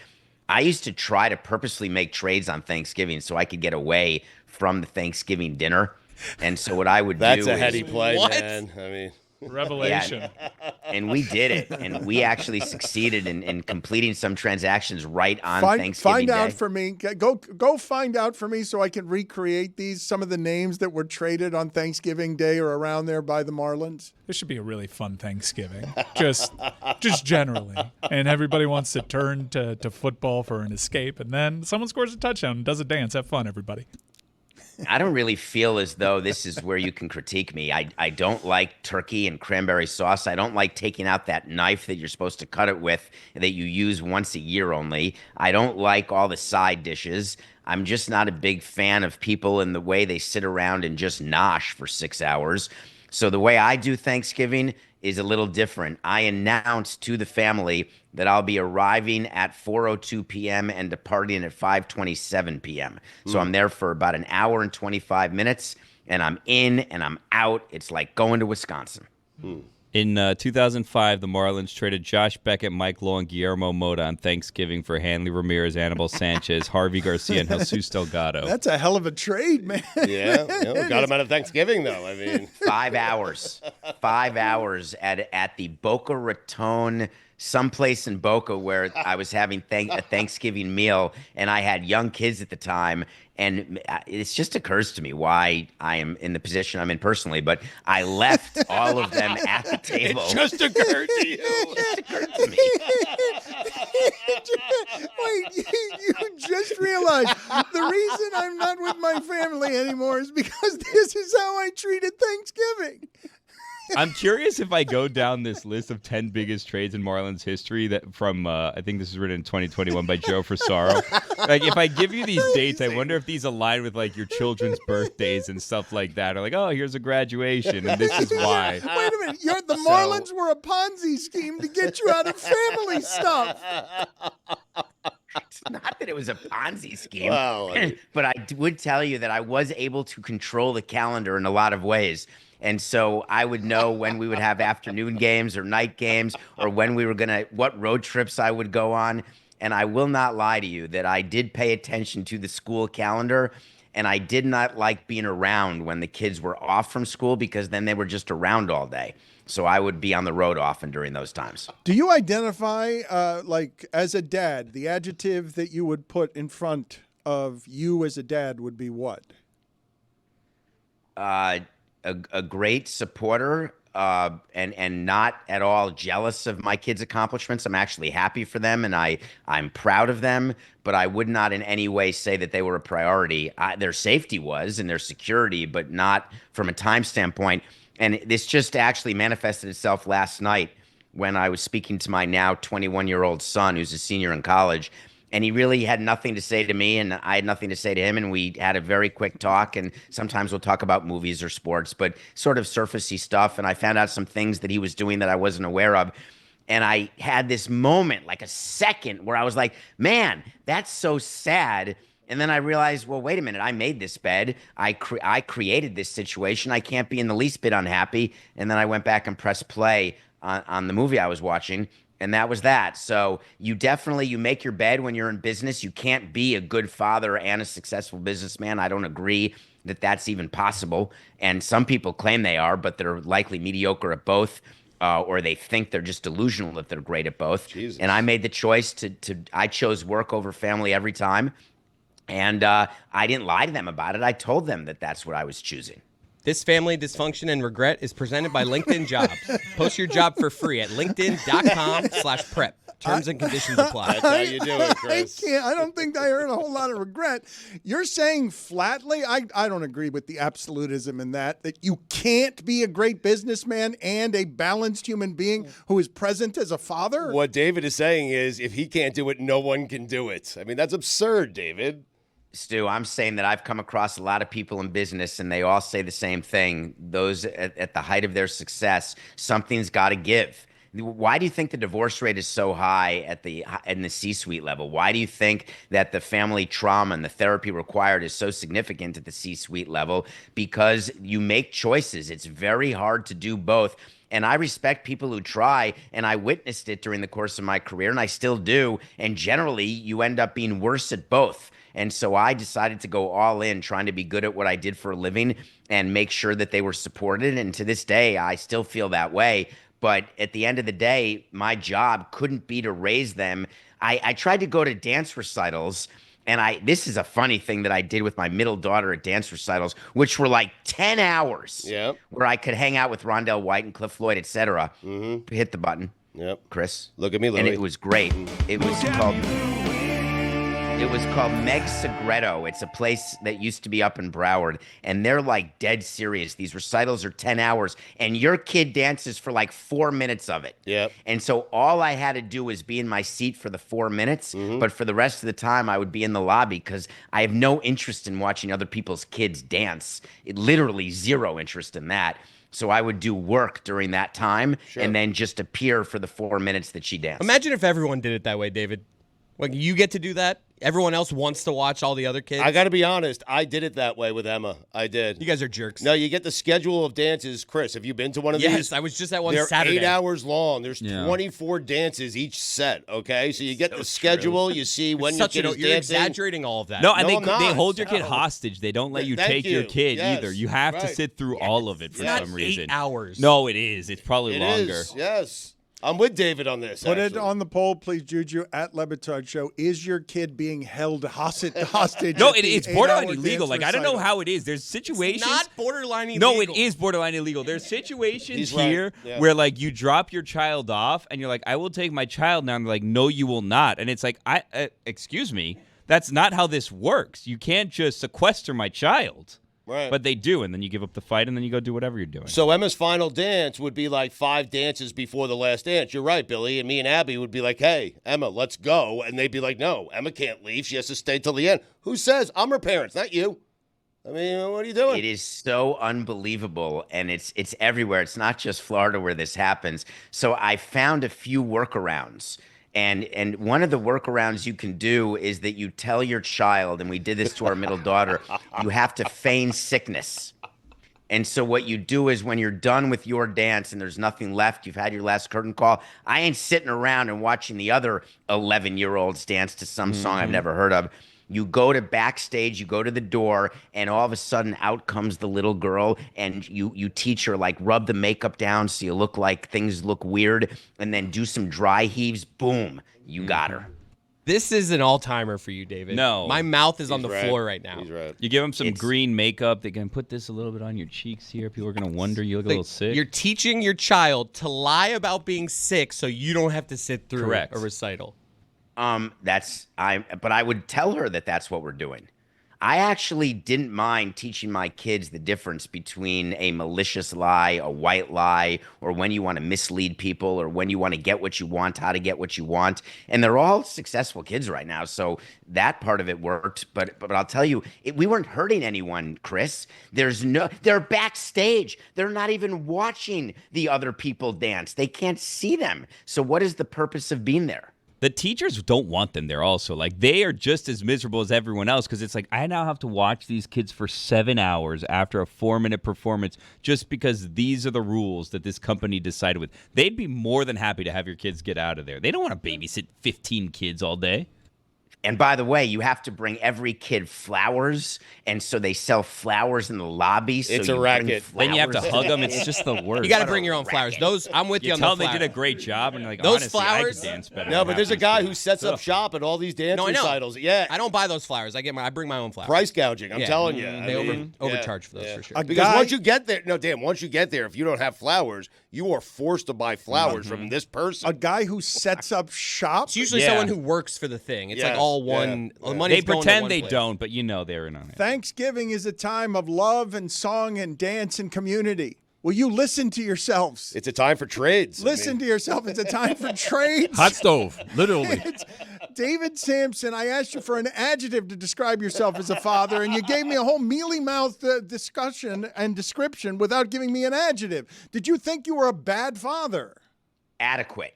I used to try to purposely make trades on Thanksgiving so I could get away from the Thanksgiving dinner. And so what I would That's do a heady is, play, man. I mean, revelation. Yeah, and we did it, and we actually succeeded in completing some transactions right on Thanksgiving Find Day. out for me. Go find out for me so I can recreate some of the names that were traded on Thanksgiving Day or around there by the Marlins. This should be a really fun Thanksgiving, just generally. And everybody wants to turn to football for an escape, and then someone scores a touchdown and does a dance. Have fun, everybody. I don't really feel as though this is where you can critique me. I don't like turkey and cranberry sauce. I don't like taking out that knife that you're supposed to cut it with that you use once a year only. I don't like all the side dishes. I'm just not a big fan of people in the way they sit around and just nosh for 6 hours. So the way I do Thanksgiving is a little different. I announce to the family that I'll be arriving at 4:02 p.m. and departing at 5:27 p.m. So I'm there for about an hour and 25 minutes, and I'm in and I'm out. It's like going to Wisconsin. In 2005, the Marlins traded Josh Beckett, Mike Lowe, and Guillermo Mota on Thanksgiving for Hanley Ramirez, Anibal Sanchez, Harvey Garcia, and Jesus Delgado. That's a hell of a trade, man. Yeah, we got him out of Thanksgiving, though. I mean, 5 hours. 5 hours at the Boca Raton, someplace in Boca, where I was having a Thanksgiving meal, and I had young kids at the time. And it just occurs to me why I am in the position I'm in personally, but I left all of them at the table. It just occurred to you. It just occurred to me. Wait, you just realized the reason I'm not with my family anymore is because this is how I treated Thanksgiving. I'm curious if I go down this list of 10 biggest trades in Marlins history that from I think this was written in 2021 by Joe Frisaro. Like if I give you these dates, I wonder if these align with like your children's birthdays and stuff like that. Or like, oh, here's a graduation and this is why. Wait a minute, the Marlins were a Ponzi scheme to get you out of family stuff. It's not that it was a Ponzi scheme, Well, but I would tell you that I was able to control the calendar in a lot of ways. And so I would know when we would have afternoon games or night games or when we were what road trips I would go on. And I will not lie to you that I did pay attention to the school calendar, and I did not like being around when the kids were off from school because then they were just around all day. So I would be on the road often during those times. Do you identify, as a dad, the adjective that you would put in front of you as a dad would be what? A great supporter and not at all jealous of my kids' accomplishments. I'm actually happy for them, and I'm proud of them, but I would not in any way say that they were a priority. Their safety was and their security, but not from a time standpoint. And this just actually manifested itself last night when I was speaking to my now 21-year-old son, who's a senior in college. And he really had nothing to say to me, and I had nothing to say to him. And we had a very quick talk, and sometimes we'll talk about movies or sports, but sort of surfacey stuff. And I found out some things that he was doing that I wasn't aware of. And I had this moment, like a second, where I was like, man, that's so sad. And then I realized, well, wait a minute, I made this bed. I created this situation. I can't be in the least bit unhappy. And then I went back and pressed play on the movie I was watching. And that was that. So you make your bed when you're in business. You can't be a good father and a successful businessman. I don't agree that that's even possible. And some people claim they are, but they're likely mediocre at both, or they think they're just delusional that they're great at both. Jesus. And I made the choice I chose work over family every time. And I didn't lie to them about it. I told them that that's what I was choosing. This family dysfunction and regret is presented by LinkedIn Jobs. Post your job for free at linkedin.com/prep. Terms and conditions apply. That's how you do it, Chris. I don't think I heard a whole lot of regret. You're saying flatly, I don't agree with the absolutism in that you can't be a great businessman and a balanced human being who is present as a father? What David is saying is if he can't do it, no one can do it. I mean, that's absurd, David. Stu, I'm saying that I've come across a lot of people in business, and they all say the same thing. Those at the height of their success, something's got to give. Why do you think the divorce rate is so high in the C-suite level? Why do you think that the family trauma and the therapy required is so significant at the C-suite level? Because you make choices. It's very hard to do both. And I respect people who try, and I witnessed it during the course of my career, and I still do. And generally, you end up being worse at both. And so I decided to go all in, trying to be good at what I did for a living and make sure that they were supported. And to this day, I still feel that way. But at the end of the day, my job couldn't be to raise them. I tried to go to dance recitals, and this is a funny thing that I did with my middle daughter at dance recitals, which were like 10 hours where I could hang out with Rondell White and Cliff Floyd, etc. Hit the button. Yep. Chris. Look at me, Louie. And it was great. It was called Meg Segreto. It's a place that used to be up in Broward, and they're like dead serious. These recitals are 10 hours, and your kid dances for like 4 minutes of it. Yep. And so all I had to do was be in my seat for the 4 minutes, but for the rest of the time, I would be in the lobby because I have no interest in watching other people's kids dance. Literally zero interest in that. So I would do work during that time and then just appear for the 4 minutes that she danced. Imagine if everyone did it that way, David. Like, you get to do that. Everyone else wants to watch all the other kids. I got to be honest. I did it that way with Emma. I did. You guys are jerks. No, you get the schedule of dances. Chris, have you been to one of these? Yes, I was just at one They're Saturday. 8 hours long. There's 24 dances each set, okay? So you get the schedule. You see when your kid is dancing. You're exaggerating all of that. No, and they hold your kid hostage. They don't let you take your kid either. You have to sit through all of it for some reason. 8 hours. No, it is. It's probably It longer. is, yes. I'm with David on this. Put it on the poll, please, Juju, at Le Batard Show. Is your kid being held hostage? No, it's borderline illegal. Like, I don't know how it is. There's situations. It's not borderline illegal. No, it is borderline illegal. There's situations He's right. here where, like, you drop your child off and you're like, I will take my child now. And they're like, no, you will not. And it's like, excuse me, that's not how this works. You can't just sequester my child. Right. But they do, and then you give up the fight, and then you go do whatever you're doing. So Emma's final dance would be like 5 dances before the last dance. You're right, Billy. And me and Abby would be like, hey, Emma, let's go. And they'd be like, no, Emma can't leave. She has to stay till the end. Who says? I'm her parents, not you. I mean, what are you doing? It is so unbelievable, and it's everywhere. It's not just Florida where this happens. So I found a few workarounds. And one of the workarounds you can do is that you tell your child, and we did this to our middle daughter, you have to feign sickness. And so what you do is when you're done with your dance and there's nothing left, you've had your last curtain call, I ain't sitting around and watching the other 11-year-olds dance to some song I've never heard of. You go to backstage, you go to the door, and all of a sudden out comes the little girl, and you teach her, like, rub the makeup down so you look like things look weird, and then do some dry heaves. Boom, you got her. This is an all-timer for you, David. No. My mouth is on the right. floor right now. He's right. You give them some green makeup. They can put this a little bit on your cheeks here. People are going to wonder you look a little sick. You're teaching your child to lie about being sick so you don't have to sit through Correct. a recital. But I would tell her that that's what we're doing. I actually didn't mind teaching my kids the difference between a malicious lie, a white lie, or when you want to mislead people, or when you want to get what you want, how to get what you want. And they're all successful kids right now, so that part of it worked. But I'll tell you, we weren't hurting anyone, Chris. They're backstage. They're not even watching the other people dance. They can't see them. So what is the purpose of being there? The teachers don't want them there also. Like, they are just as miserable as everyone else because it's like, I now have to watch these kids for 7 hours after a 4-minute performance just because these are the rules that this company decided with. They'd be more than happy to have your kids get out of there. They don't want to babysit 15 kids all day. And by the way, you have to bring every kid flowers, and so they sell flowers in the lobby. So It's a racket. Then you have to hug them. It's just the worst. You got to bring your own flowers. Those, I'm with you on the tell them flowers. they did a great job, and you're like, Those honestly, flowers- I could dance better. No, than but there's a half guy these who sets up shop at all these dance No, I know. recitals. Yeah. I don't buy those flowers. I bring my own flowers. Price gouging, I'm telling you. They overcharge for those for sure. Because once you get there, once you get there, if you don't have flowers, you are forced to buy flowers from this person. A guy who sets up shop? It's usually someone who works for the thing. It's like all one. The money's They going to pretend one they place. don't, but you know they're in on it. Thanksgiving is a time of love and song and dance and community. Will you listen to yourselves? It's a time for trades. Listen to yourself. It's a time for trades. Hot stove, literally. David Samson, I asked you for an adjective to describe yourself as a father, and you gave me a whole mealy-mouthed discussion and description without giving me an adjective. Did you think you were a bad father? Adequate.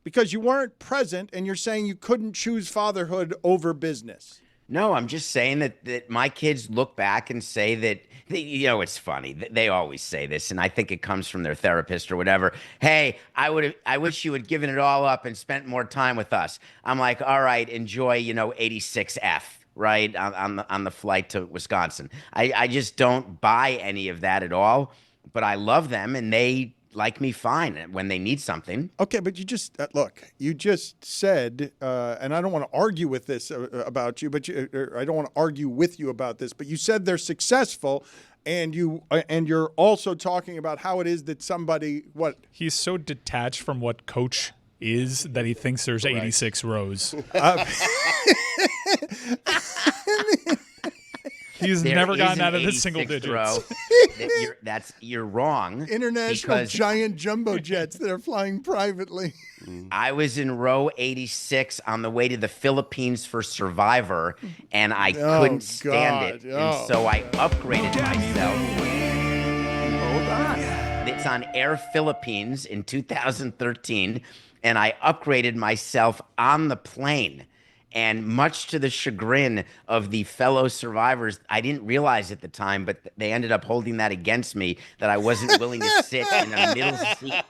Because you weren't present, and you're saying you couldn't choose fatherhood over business. No, I'm just saying that my kids look back and say that, it's funny. They always say this, and I think it comes from their therapist or whatever. Hey, I wish you had given it all up and spent more time with us. I'm like, all right, enjoy, 86F, right, on the flight to Wisconsin. I just don't buy any of that at all, but I love them, and they like me fine when they need something. Okay, but you just you just said, and I don't want to argue with this about you, but I don't want to argue with you about this, but you said they're successful, and you're also talking about how it is that somebody he's so detached from what coach is that he thinks there's 86 rows. He's never gotten out of the single digits. You're wrong. International giant jumbo jets that are flying privately. I was in row 86 on the way to the Philippines for Survivor, and I couldn't stand it. And so I upgraded myself. Hold on. It's on Air Philippines in 2013, and I upgraded myself on the plane. And much to the chagrin of the fellow survivors, I didn't realize at the time, but they ended up holding that against me, that I wasn't willing to sit in a middle seat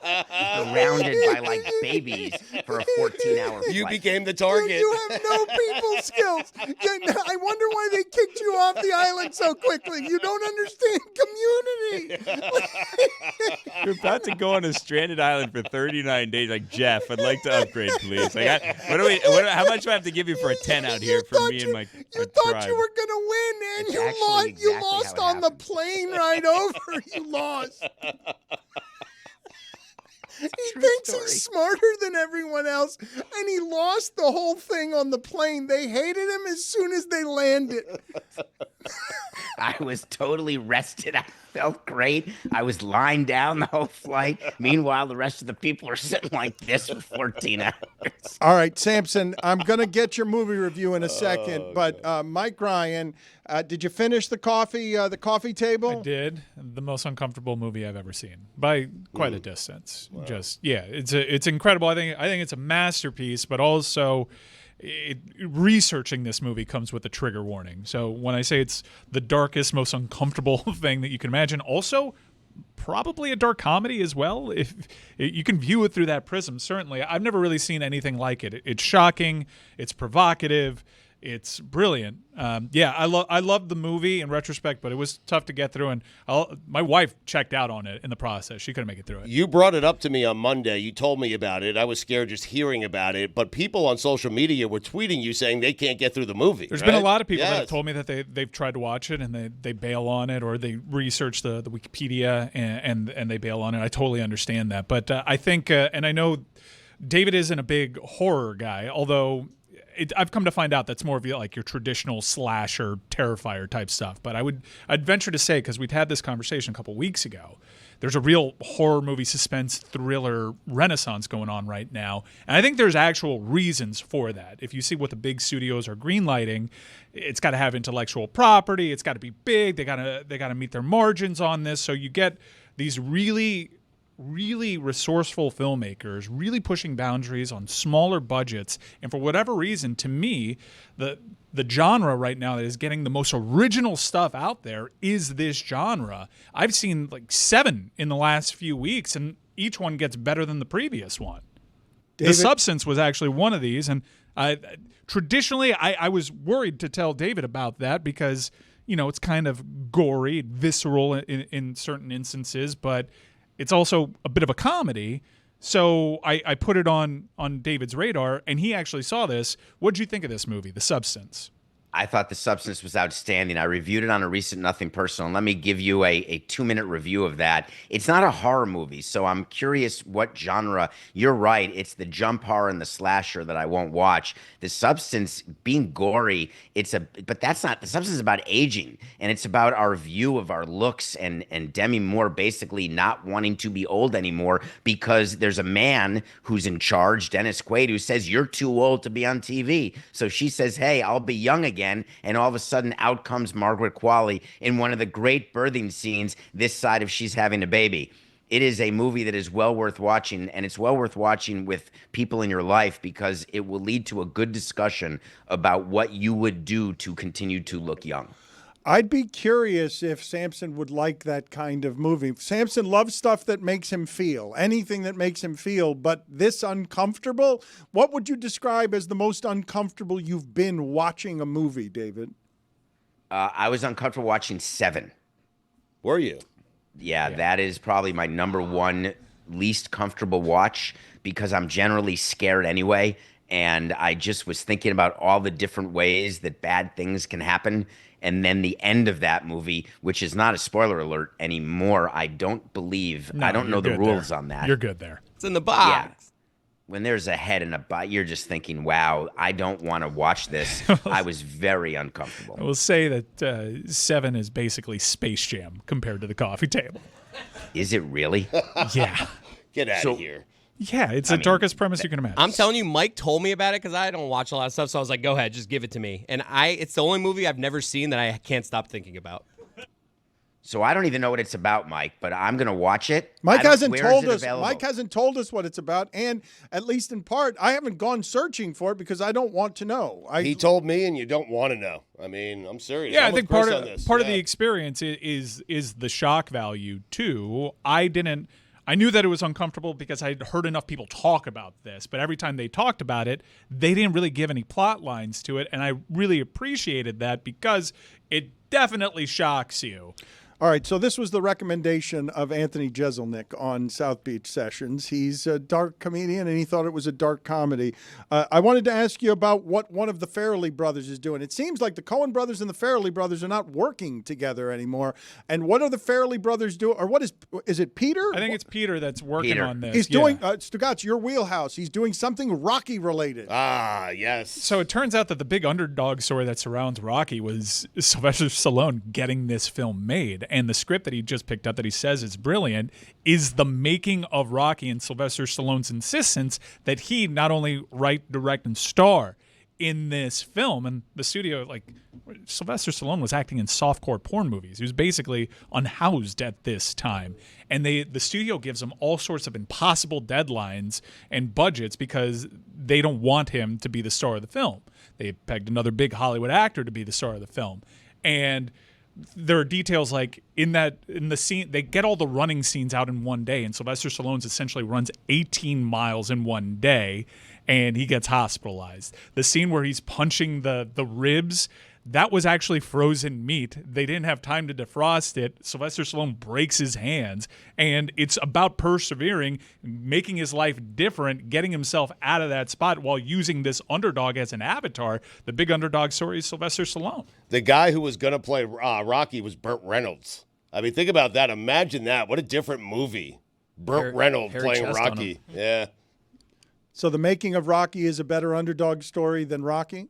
surrounded by like babies for a 14-hour flight. You became the target. You have no people skills. I wonder why they kicked you off the island so quickly. You don't understand community. You're about to go on a stranded island for 39 days. Like, Jeff, I'd like to upgrade, please. Like, how much do I have to give you for a 10 out here for me and my You thought tribe? you were going to win, and you lost on the plane right over. You lost. He thinks he's smarter than everyone else, and he lost the whole thing on the plane. They hated him as soon as they landed. I was totally rested. I felt great. I was lying down the whole flight. Meanwhile, the rest of the people are sitting like this for 14 hours. All right, Samson, I'm going to get your movie review in a second, but Mike Ryan, did you finish the coffee table? I did. The most uncomfortable movie I've ever seen by quite a distance. Wow. It's incredible. I think it's a masterpiece, but also researching this movie comes with a trigger warning. So when I say it's the darkest, most uncomfortable thing that you can imagine, also probably a dark comedy as well. If you can view it through that prism, certainly. I've never really seen anything like it. It's shocking. It's provocative. It's brilliant. I love the movie in retrospect, but it was tough to get through. And my wife checked out on it in the process. She couldn't make it through it. You brought it up to me on Monday. You told me about it. I was scared just hearing about it. But people on social media were tweeting you saying they can't get through the movie. There's been a lot of people that have told me that they've tried to watch it and they bail on it, or they research the Wikipedia and they bail on it. I totally understand that. But I think, and I know David isn't a big horror guy, although I've come to find out that's more of like your traditional slasher, Terrifier type stuff. But I'd venture to say, because we'd had this conversation a couple weeks ago, there's a real horror movie, suspense, thriller renaissance going on right now. And I think there's actual reasons for that. If you see what the big studios are greenlighting, it's got to have intellectual property. It's got to be big. They got to meet their margins on this. So you get these really resourceful filmmakers really pushing boundaries on smaller budgets. And for whatever reason, to me, the genre right now that is getting the most original stuff out there is this genre. I've seen like 7 in the last few weeks, and each one gets better than the previous one. David? The Substance was actually one of these, and traditionally I was worried to tell David about that because, it's kind of gory, visceral in certain instances, but it's also a bit of a comedy. So I put it on David's radar, and he actually saw this. What did you think of this movie, The Substance? I thought The Substance was outstanding. I reviewed it on a recent Nothing Personal. Let me give you a 2-minute review of that. It's not a horror movie, so I'm curious what genre. You're right. It's the jump horror and the slasher that I won't watch. The Substance, being gory, but that's not. The Substance is about aging, and it's about our view of our looks and Demi Moore basically not wanting to be old anymore because there's a man who's in charge, Dennis Quaid, who says, you're too old to be on TV. So she says, hey, I'll be young again. And all of a sudden, out comes Margaret Qualley in one of the great birthing scenes this side of she's having a baby. it is a movie that is well worth watching, and it's well worth watching with people in your life because it will lead to a good discussion about what you would do to continue to look young. I'd be curious if Samson would like that kind of movie. Samson loves stuff that makes him feel, anything that makes him feel, but this uncomfortable, what would you describe as the most uncomfortable you've been watching a movie, David? I was uncomfortable watching Seven. Were you? Yeah, that is probably my number one least comfortable watch because I'm generally scared anyway. And I just was thinking about all the different ways that bad things can happen. And then the end of that movie, which is not a spoiler alert anymore, I don't believe, I don't know the rules on that. You're good there. It's in the box. Yeah. When there's a head and a butt, you're just thinking, wow, I don't want to watch this. I was very uncomfortable. I will say that Seven is basically Space Jam compared to the coffee table. Is it really? Yeah. Get out of here. Yeah, it's the darkest premise you can imagine. I'm telling you, Mike told me about it because I don't watch a lot of stuff, so I was like, go ahead, just give it to me. And it's the only movie I've never seen that I can't stop thinking about. So I don't even know what it's about, Mike, but I'm going to watch it. Mike hasn't told us. Available? Mike hasn't told us what it's about, and at least in part, I haven't gone searching for it because I don't want to know. He told me, and you don't want to know. I mean, I'm serious. Yeah, I'm I think with part Chris of on this. part of the experience is the shock value too. I knew that it was uncomfortable because I'd heard enough people talk about this, but every time they talked about it, they didn't really give any plot lines to it, and I really appreciated that because it definitely shocks you. All right, so this was the recommendation of Anthony Jeselnik on South Beach Sessions. He's a dark comedian, and he thought it was a dark comedy. I wanted to ask you about what one of the Farrelly brothers is doing. It seems like the Coen brothers and the Farrelly brothers are not working together anymore. And what are the Farrelly brothers doing? Or what is it Peter? I think it's Peter that's working on this. He's doing, Stugotz, your wheelhouse. He's doing something Rocky related. Ah, yes. So it turns out that the big underdog story that surrounds Rocky was Sylvester Stallone getting this film made. And the script that he just picked up that he says is brilliant is the making of Rocky and Sylvester Stallone's insistence that he not only write, direct, and star in this film. And the studio, Sylvester Stallone was acting in softcore porn movies. He was basically unhoused at this time. And the studio gives him all sorts of impossible deadlines and budgets because they don't want him to be the star of the film. They pegged another big Hollywood actor to be the star of the film. And there are details like in the scene, they get all the running scenes out in one day, and Sylvester Stallone essentially runs 18 miles in one day, and he gets hospitalized. The scene where he's punching the ribs, that was actually frozen meat. They didn't have time to defrost it. Sylvester Stallone breaks his hands, and it's about persevering, making his life different, getting himself out of that spot while using this underdog as an avatar. The big underdog story is Sylvester Stallone. The guy who was going to play Rocky was Burt Reynolds. I mean, think about that. Imagine that. What a different movie. Burt Reynolds playing Rocky. Yeah. So the making of Rocky is a better underdog story than Rocky?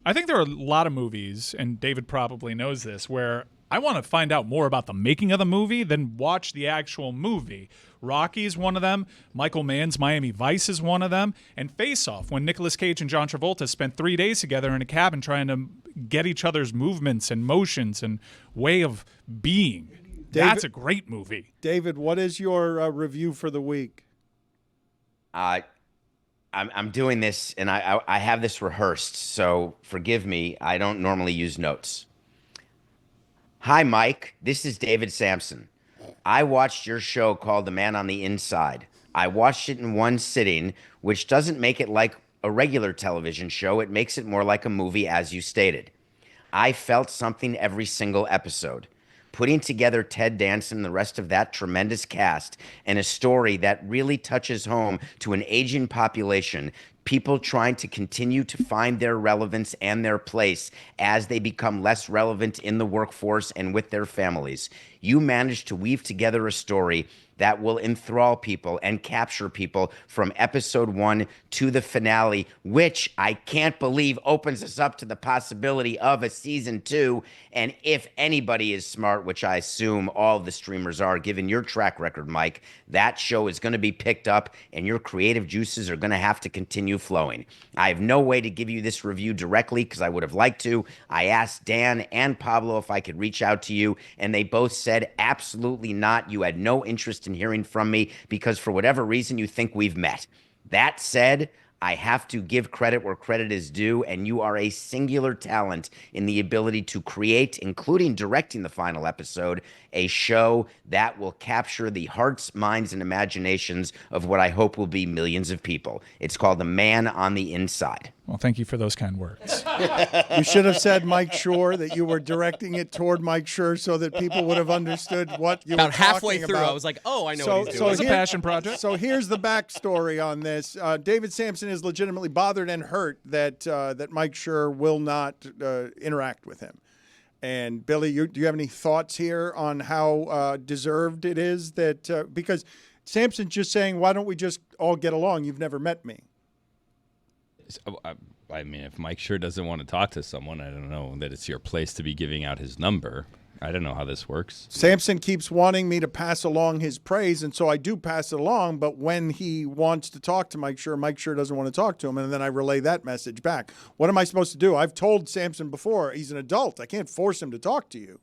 I think there are a lot of movies, and David probably knows this, where I want to find out more about the making of the movie than watch the actual movie. Rocky is one of them. Michael Mann's Miami Vice is one of them. And Face Off, when Nicolas Cage and John Travolta spent 3 days together in a cabin trying to get each other's movements and motions and way of being. That's a great movie. David, what is your review for the week? I'm doing this, and I have this rehearsed, so forgive me. I don't normally use notes. Hi, Mike. This is David Samson. I watched your show called The Man on the Inside. I watched it in one sitting, which doesn't make it like a regular television show. It makes it more like a movie, as you stated. I felt something every single episode. Putting together Ted Danson and the rest of that tremendous cast and a story that really touches home to an aging population, people trying to continue to find their relevance and their place as they become less relevant in the workforce and with their families. You managed to weave together a story that will enthrall people and capture people from episode 1 to the finale, which I can't believe opens us up to the possibility of a season 2. And if anybody is smart, which I assume all the streamers are, given your track record, Mike, that show is going to be picked up and your creative juices are going to have to continue flowing. I have no way to give you this review directly because I would have liked to. I asked Dan and Pablo if I could reach out to you, and they both said absolutely not. You had no interest in hearing from me because for whatever reason you think we've met. That said, I have to give credit where credit is due, and you are a singular talent in the ability to create, including directing the final episode, a show that will capture the hearts, minds, and imaginations of what I hope will be millions of people. It's called The Man on the Inside. Well, thank you for those kind words. You should have said Mike Schur, that you were directing it toward Mike Schur so that people would have understood what you were talking about. About halfway through, I was like, oh, I know what he's doing. It's a passion project. So here's the backstory on this. David Samson is legitimately bothered and hurt that Mike Schur will not interact with him. And Billy, do you have any thoughts here on how deserved it is that because Samson's just saying, why don't we just all get along? You've never met me. So, I mean, if Mike Schur doesn't want to talk to someone, I don't know that it's your place to be giving out his number. I don't know how this works. Samson keeps wanting me to pass along his praise, and so I do pass it along. But when he wants to talk to Mike Schur doesn't want to talk to him, and then I relay that message back. What am I supposed to do? I've told Samson before, he's an adult. I can't force him to talk to you.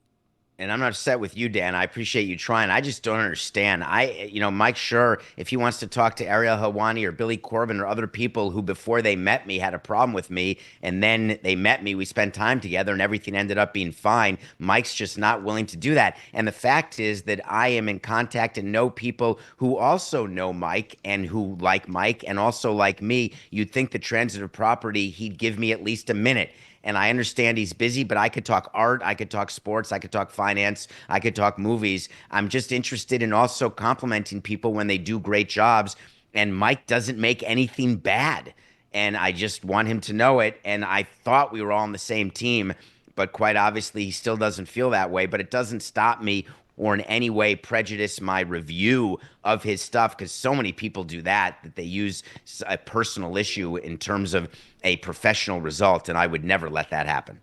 And I'm not upset with you, Dan. I appreciate you trying. I just don't understand. Mike Schur, if he wants to talk to Ariel Helwani or Billy Corbin or other people who before they met me had a problem with me, and then they met me, we spent time together, and everything ended up being fine. Mike's just not willing to do that. And the fact is that I am in contact and know people who also know Mike and who like Mike and also like me. You'd think the transitive property, he'd give me at least a minute. And I understand he's busy, but I could talk art, I could talk sports, I could talk finance, I could talk movies. I'm just interested in also complimenting people when they do great jobs. And Mike doesn't make anything bad. And I just want him to know it. And I thought we were all on the same team, but quite obviously he still doesn't feel that way. But it doesn't stop me or in any way prejudice my review of his stuff, because so many people do that they use a personal issue in terms of a professional result, and I would never let that happen.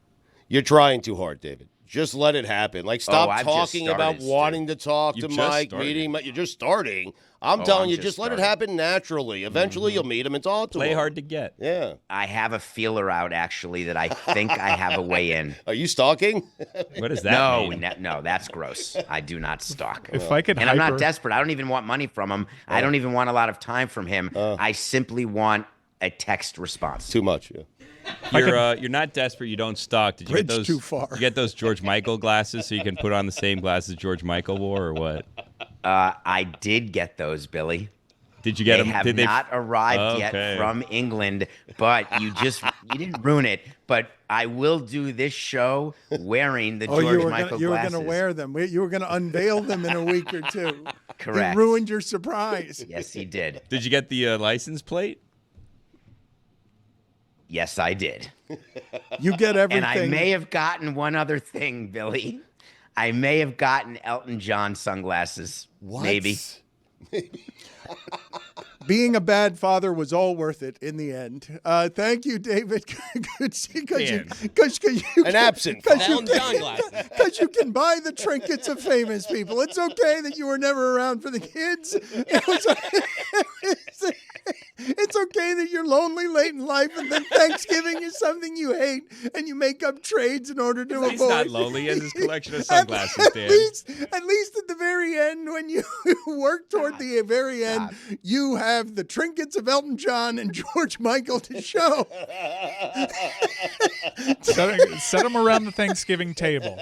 You're trying too hard, David. Just let it happen. Like, stop talking about wanting to talk to Mike, meeting Mike. You're just starting. I'm telling you, just let it happen naturally. Eventually, you'll meet him and talk to him. Play hard to get. Yeah. I have a feeler out, actually, that I think I have a way in. Are you stalking? What does that mean? No, that's gross. I do not stalk. If I could, I'm not desperate. I don't even want money from him. I don't even want a lot of time from him. I simply want a text response. Too much, yeah. You're not desperate. You don't stalk. Did you get those? Too far. You get those George Michael glasses so you can put on the same glasses George Michael wore, or what? I did get those, Billy. Did you get them? They have not arrived yet from England, but you didn't ruin it. But I will do this show wearing the George Michael glasses. You were going to wear them. You were going to unveil them in a week or two. Correct. He ruined your surprise. Yes, he did. Did you get the license plate? Yes, I did. You get everything. And I may have gotten one other thing, Billy. I may have gotten Elton John sunglasses. What? Maybe. Being a bad father was all worth it in the end. Thank you, David. Because absent Elton John glasses. Because you can buy the trinkets of famous people. It's okay that you were never around for the kids. It's okay that you're lonely late in life, and then Thanksgiving is something you hate, and you make up trades in order to avoid. He's not lonely. He has his collection of sunglasses, Dan. At least at the very end, when you work toward the very end, you have the trinkets of Elton John and George Michael to show. Set them around the Thanksgiving table.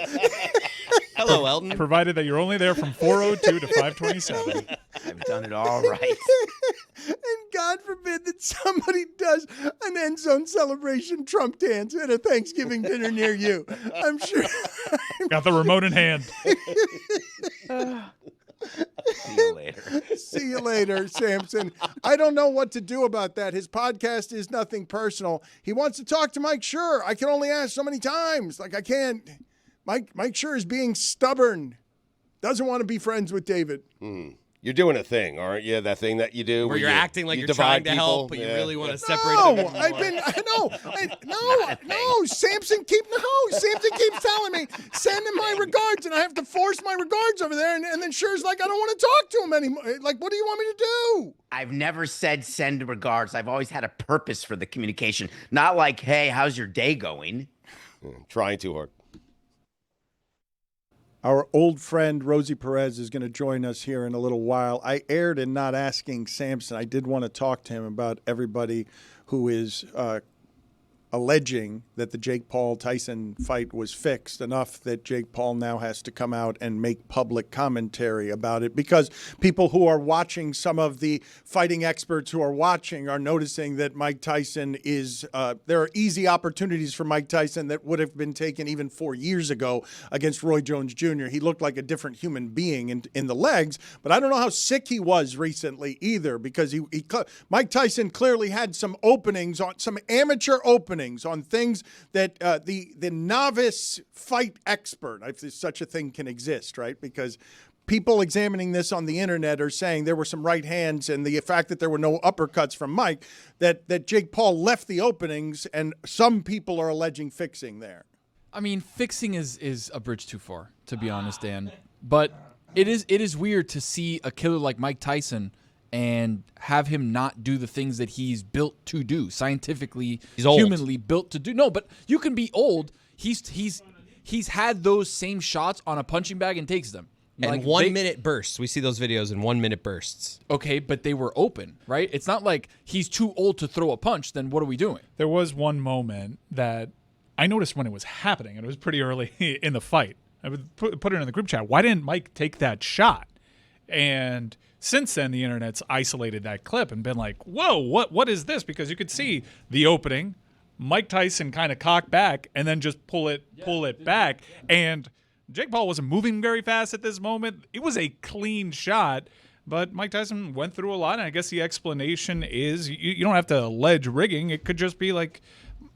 Hello, Elton. Provided that you're only there from 4:02 to 5:27. I've done it all right. And God forbid that somebody does an end zone celebration Trump dance at a Thanksgiving dinner near you. I'm sure. Got the remote in hand. See you later. See you later, Samson. I don't know what to do about that. His podcast is nothing personal. He wants to talk to Mike Schur. I can only ask so many times. Like, I can't. Mike Schur is being stubborn. Doesn't want to be friends with David. You're doing a thing, aren't you? That thing that you do Where you're you, acting like you you're trying divide to help, people. but you really want to separate No, them. Samson Samson keeps telling me, send him my regards, and I have to force my regards over there, and then Sure's like, I don't want to talk to him anymore. Like, what do you want me to do? I've never said send regards. I've always had a purpose for the communication. Not like, hey, how's your day going? Trying too hard. Our old friend Rosie Perez is going to join us here in a little while. I erred in not asking Samson. I did want to talk to him about everybody who is alleging that the Jake Paul-Tyson fight was fixed enough that Jake Paul now has to come out and make public commentary about it, because people who are watching, some of the fighting experts who are watching, are noticing that Mike Tyson is there are easy opportunities for Mike Tyson that would have been taken even 4 years ago against Roy Jones Jr. He looked like a different human being in the legs, but I don't know how sick he was recently either, because Mike Tyson clearly had some openings, on some amateur openings on things that the novice fight expert, if such a thing can exist, right? Because people examining this on the internet are saying there were some right hands, and the fact that there were no uppercuts from Mike, that Jake Paul left the openings, and some people are alleging fixing there. I mean, fixing is a bridge too far, to be honest, Dan. But it is weird to see a killer like Mike Tyson and have him not do the things that he's built to do, scientifically, humanly built to do. No, but you can be old. He's had those same shots on a punching bag and takes them. And like 1 minute bursts. We see those videos in 1 minute bursts. Okay, but they were open, right? It's not like he's too old to throw a punch. Then what are we doing? There was one moment that I noticed when it was happening, and it was pretty early in the fight. I would put it in the group chat. Why didn't Mike take that shot? And since then, the internet's isolated that clip and been like, whoa, what is this? Because you could see the opening, Mike Tyson kind of cock back and then just pull it back. And Jake Paul wasn't moving very fast at this moment. It was a clean shot, but Mike Tyson went through a lot. And I guess the explanation is you don't have to allege rigging. It could just be like,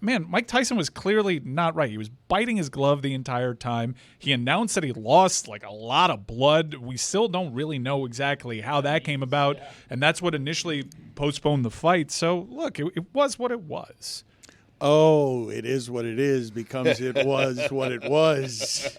man, Mike Tyson was clearly not right. He was biting his glove the entire time. He announced that he lost like a lot of blood. We still don't really know exactly how that came about, and that's what initially postponed the fight. So, look, it was what it was. Oh, it is what it is becomes it was what it was.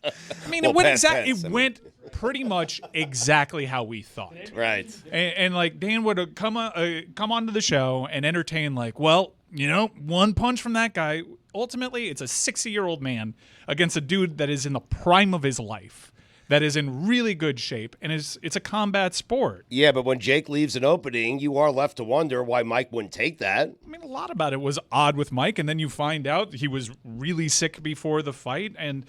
I mean, it went pretty much exactly how we thought. Right. And like Dan would come onto the show and entertain like, well, you know, one punch from that guy. Ultimately, it's a 60-year-old man against a dude that is in the prime of his life, that is in really good shape, and it's a combat sport. Yeah, but when Jake leaves an opening, you are left to wonder why Mike wouldn't take that. I mean, a lot about it was odd with Mike, and then you find out he was really sick before the fight, and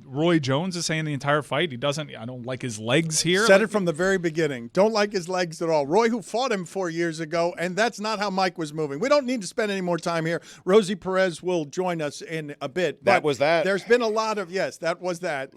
Roy Jones is saying the entire fight, I don't like his legs here. Said it from the very beginning. Don't like his legs at all. Roy, who fought him 4 years ago, and that's not how Mike was moving. We don't need to spend any more time here. Rosie Perez will join us in a bit. That was that. There's been a lot of, yes, that was that.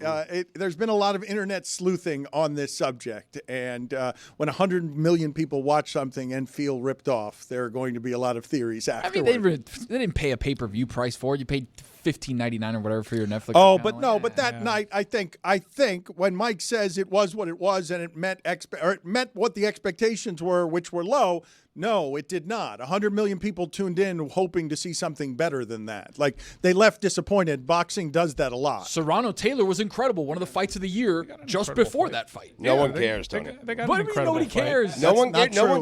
There's been a lot of internet sleuthing on this subject, and when 100 million people watch something and feel ripped off, there are going to be a lot of theories afterward. I mean, they didn't pay a pay-per-view price for it. You paid $15.99 or whatever for your Netflix. Oh, account. but no, but that night, I think when Mike says it was what it was and it met what the expectations were, which were low. No, it did not. 100 million people tuned in hoping to see something better than that. Like, they left disappointed. Boxing does that a lot. Serrano Taylor was incredible. One of the fights of the year just before that fight. No one cares, Tony. They got what an do you mean nobody fight. cares? No one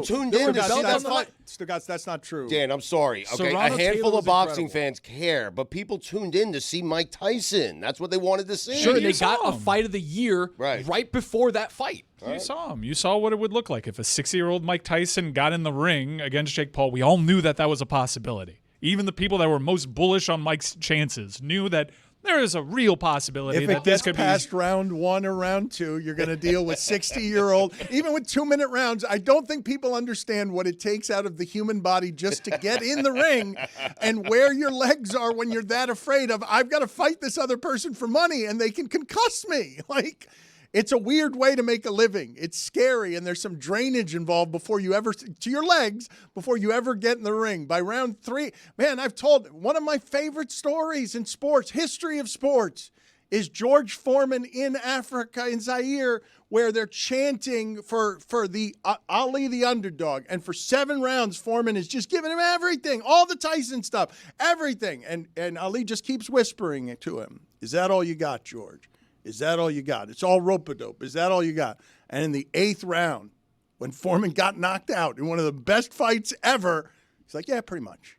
tuned in to see that fight. Stugotz, that's not true. Dan, I'm sorry. Okay, Serrano a handful Taylor of boxing incredible. fans care, but people tuned in to see Mike Tyson. That's what they wanted to see. Sure, they got a fight of the year right before that fight. You saw him. You saw what it would look like if a 60-year-old Mike Tyson got in the ring against Jake Paul. We all knew that was a possibility. Even the people that were most bullish on Mike's chances knew that there is a real possibility if that it this gets could past round 1 or round 2, you're going to deal with 60-year-old. Even with 2-minute rounds, I don't think people understand what it takes out of the human body just to get in the ring and where your legs are when you're that afraid of, I've got to fight this other person for money and they can concuss me. Like, it's a weird way to make a living. It's scary, and there's some drainage involved before you ever, to your legs, before you ever get in the ring. By round 3, man, I've told one of my favorite stories in sports, history of sports, is George Foreman in Africa, in Zaire, where they're chanting for the Ali the underdog. And for 7 rounds, Foreman is just giving him everything, all the Tyson stuff, everything. And Ali just keeps whispering it to him. Is that all you got, George? Is that all you got? It's all rope-a-dope. Is that all you got? And in the 8th round, when Foreman got knocked out in one of the best fights ever, he's like, yeah, pretty much.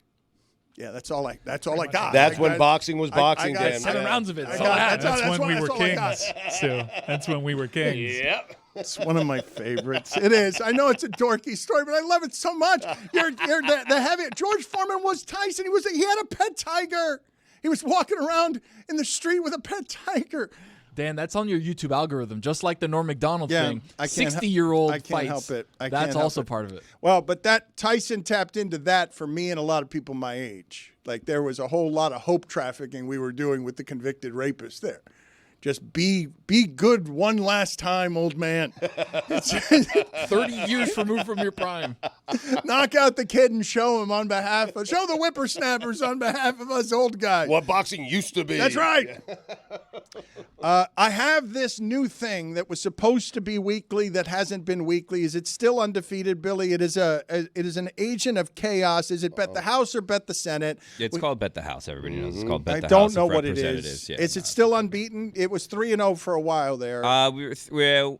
Yeah, that's all I got. That's when boxing was boxing, Dan. 7 rounds of it. That's when we were kings, Stu. That's when we were kings. Yep. It's one of my favorites. It is. I know it's a dorky story, but I love it so much. You're the heavy. George Foreman was Tyson. He had a pet tiger. He was walking around in the street with a pet tiger. Dan, that's on your YouTube algorithm, just like the Norm Macdonald thing. I can't 60-year-old I fights. can't help it. That's also part of it. Well, but that Tyson tapped into that for me and a lot of people my age. Like there was a whole lot of hope trafficking we were doing with the convicted rapist there. Just be good one last time, old man. 30 years removed from your prime. Knock out the kid and show him show the whippersnappers on behalf of us old guys. What boxing used to be. That's right. I have this new thing that was supposed to be weekly that hasn't been weekly. Is it still undefeated, Billy? It is an agent of chaos. Is it Bet the House or Bet the Senate? It's called Bet the House. Everybody knows it's called Bet the House. I don't know of what it Representatives. is. Yeah, Is it still unbeaten? It was 3-0 for a while there. I believe we're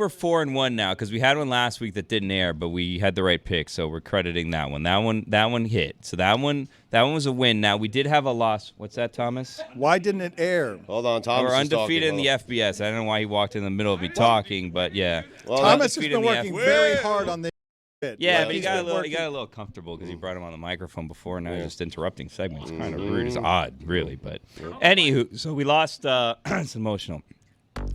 4-1 now because we had one last week that didn't air, but we had the right pick, so we're crediting that one. That one hit. So that one was a win. Now we did have a loss. What's that, Thomas? Why didn't it air? Hold on, Thomas. We're undefeated in the FBS. I don't know why he walked in the middle of me talking, but yeah. Well, Thomas has been working very hard on this. Yeah, but he got a little comfortable because he brought him on the microphone before, and now he's just interrupting segments. Kind of rude. It's odd, really. But anywho, so we lost. It's emotional.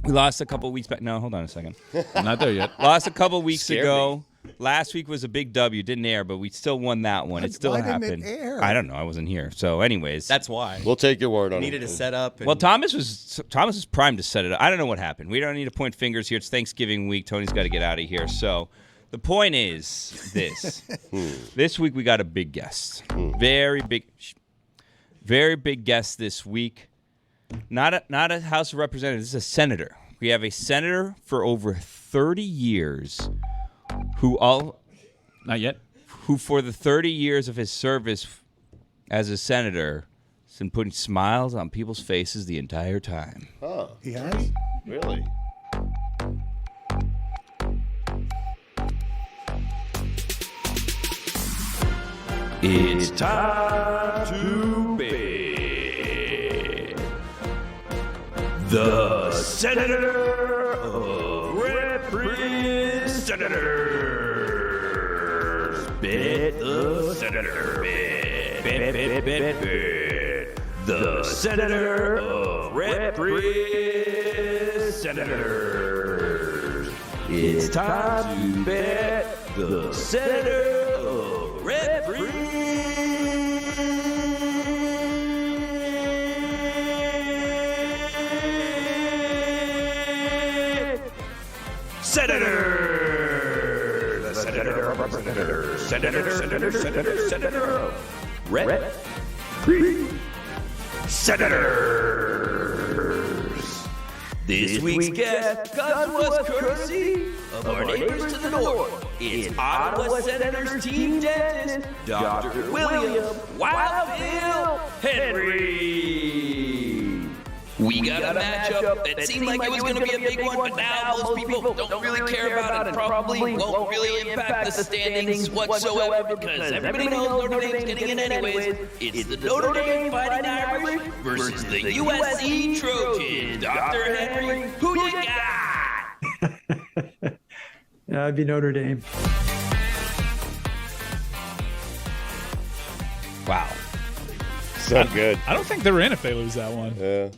We lost a couple weeks back. No, hold on a second. I'm not there yet. Lost a couple weeks ago. Last week was a big W. Didn't air, but we still won that one. It still happened. Didn't it air? I don't know. I wasn't here. So, anyways, that's why. We'll take your word on it. Needed to set up. Well, Thomas was primed to set it up. I don't know what happened. We don't need to point fingers here. It's Thanksgiving week. Tony's got to get out of here. So. The point is this. This week we got a big guest. Very big guest this week. Not a House of Representatives. This is a senator. We have a senator for over 30 years Not yet. Who for the 30 years of his service as a senator has been putting smiles on people's faces the entire time. Huh. He has? Really? It's time to bet. The Senator of Representatives. Bet the Senator. Bet. The Senator of Representatives. It's time to bet the Senator of Representatives. Senator! The Senator of Representatives. Senator. Senators. This week's guest comes to us courtesy of our neighbors to the north. It's Ottawa Senators team dentist, Dr. William Wild Bill Henry. We got a matchup that seemed like it was going to be a big one, but now most people don't really care about it and probably won't really impact the standings whatsoever because everybody knows Notre Dame's getting in anyways. It's the Notre Dame Fighting Irish versus the USC Trojans. Dr. Henry, who you got? I'd be Notre Dame. Wow. So good. I don't think they're in if they lose that one.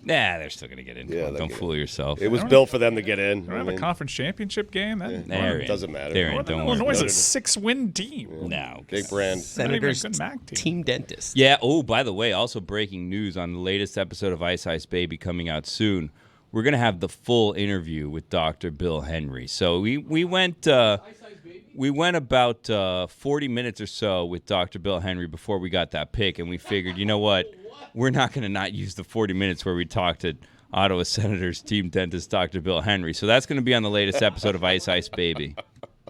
Nah, they're still going to get in. Yeah, Don't fool yourself. It was built for them to get in. They don't have a conference championship game. They're in. Doesn't matter. They're in. Don't Illinois worry. is a 6-win team. No. Big brand. Senators Not even a good MAC team. team dentist. Yeah. Oh, by the way, also breaking news on the latest episode of Ice Ice Baby coming out soon. We're going to have the full interview with Dr. Bill Henry. So we went about 40 minutes or so with Dr. Bill Henry before we got that pick, and we figured, you know what? we're not going to not use the 40 minutes where we talked to Ottawa Senators team dentist Dr. Bill Henry. So that's going to be on the latest episode of Ice Ice Baby.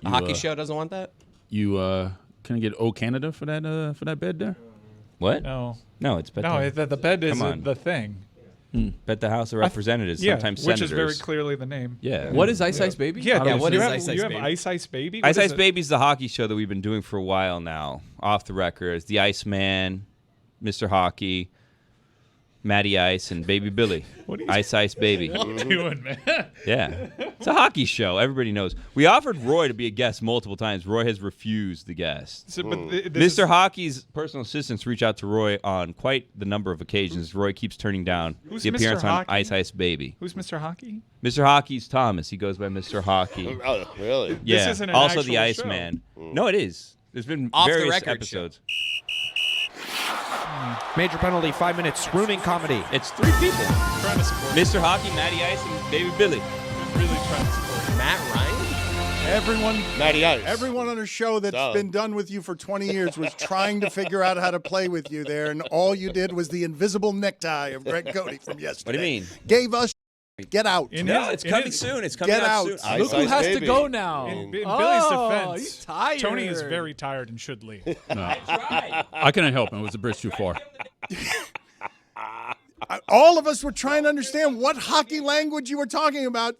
The hockey show doesn't want that? You can I get O Canada for that bed there? What? No, it's bet no. The bed is Come on. the thing. Bet the House of Representatives, sometimes which senators. is very clearly the name. Yeah. What is Ice Ice Baby? Yeah, what you is have, Ice Ice you have Baby? Ice Ice Baby? Ice What Ice is it? Baby is the hockey show that we've been doing for a while now, off the record. It's the Iceman, Mr. Hockey, Matty Ice, and Baby Billy. What are you Ice Ice Baby. What are you doing, man? Yeah. It's a hockey show. Everybody knows. We offered Roy to be a guest multiple times. Roy has refused the guest. So, but this Mr. Hockey's personal assistants reach out to Roy on quite the number of occasions. Roy keeps turning down Who's the appearance Mr. on Hockey? Ice Ice Baby. Who's Mr. Hockey? Mr. Hockey's Thomas. He goes by Mr. Hockey. Oh, really? Yeah. This isn't an also the actual Iceman. show. No, it is. There's been Off the various record episodes. Major penalty, 5 minutes, swooning comedy. It's 3 people. Trying to support. Mr. Hockey, Matty Ice, and Baby Billy. Really trying to support. Matt Ryan? Everyone on a show that's been done with you for 20 years was trying to figure out how to play with you there, and all you did was the invisible necktie of Greg Cody from yesterday. What do you mean? Gave us get out. It's coming soon. It's coming Get out out. soon. Ice Look who Ice has to Baby. go now. In Billy's Oh, defense, he's tired. Tony is very tired and should leave. No. I couldn't help him. It was a bridge too far. All of us were trying to understand what hockey language you were talking about.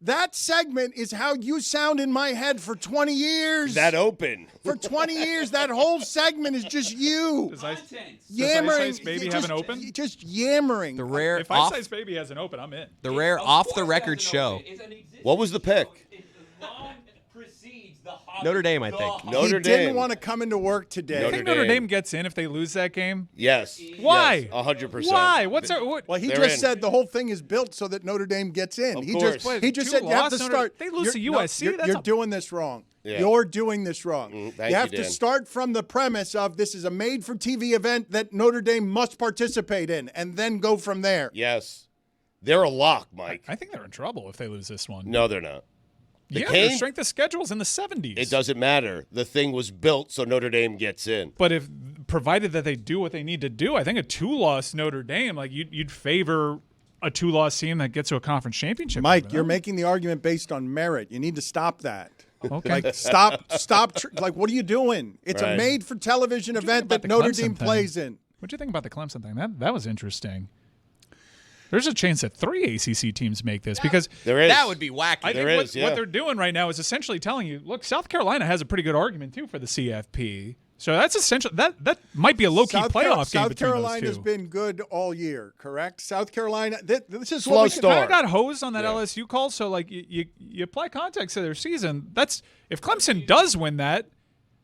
That segment is how you sound in my head for 20 years. That open. For 20 years, that whole segment is just you. Does Ice Yammering. Ice Baby You have just- an open? Just yammering. The rare If off Ice Ice Baby has an open, I'm in. the rare off the record show. What was the pick? Notre Dame, I think. He Notre didn't Dame. want to come into work today. I think Notre Dame gets in if they lose that game. Yes. Why? Yes, 100%. Why? What's our what? Well, he They're just in. said the whole thing is built so that Notre Dame gets in. Of He course. just he just Two said you have to loss, start. They lose to you're- no, USC? you're That's a- doing this wrong. Yeah. You're doing this wrong. thank You have you, to Dan. start from the premise of this is a made-for-TV event that Notre Dame must participate in, and then go from there. Yes. They're a lock, Mike. I think they're in trouble if they lose this one. No, they're not. The Yeah, their Cane? strength of schedule's in the 70s. It doesn't matter. The thing was built so Notre Dame gets in. But if provided that they do what they need to do, I think a 2-loss Notre Dame, like you'd favor a 2-loss team that gets to a conference championship. Mike, over you're them. making the argument based on merit. You need to stop that. Okay. Like stop. Like what are you doing? It's a Right. made-for-television What'd you think event about that the Notre Clemson Dame thing? plays in. What'd you think about the Clemson thing? That was interesting. There's a chance that 3 ACC teams make this because There is. That would be wacky. I think There what, is, yeah. what they're doing right now is essentially telling you, look, South Carolina has a pretty good argument too for the CFP. So that's essential. That might be a low-key playoff game South between Carolina's those two. been good all year, correct? South Carolina. This is Slow what we start. Kind of got hosed on that Yeah. LSU call. So like you apply context to their season. That's if Clemson does win that,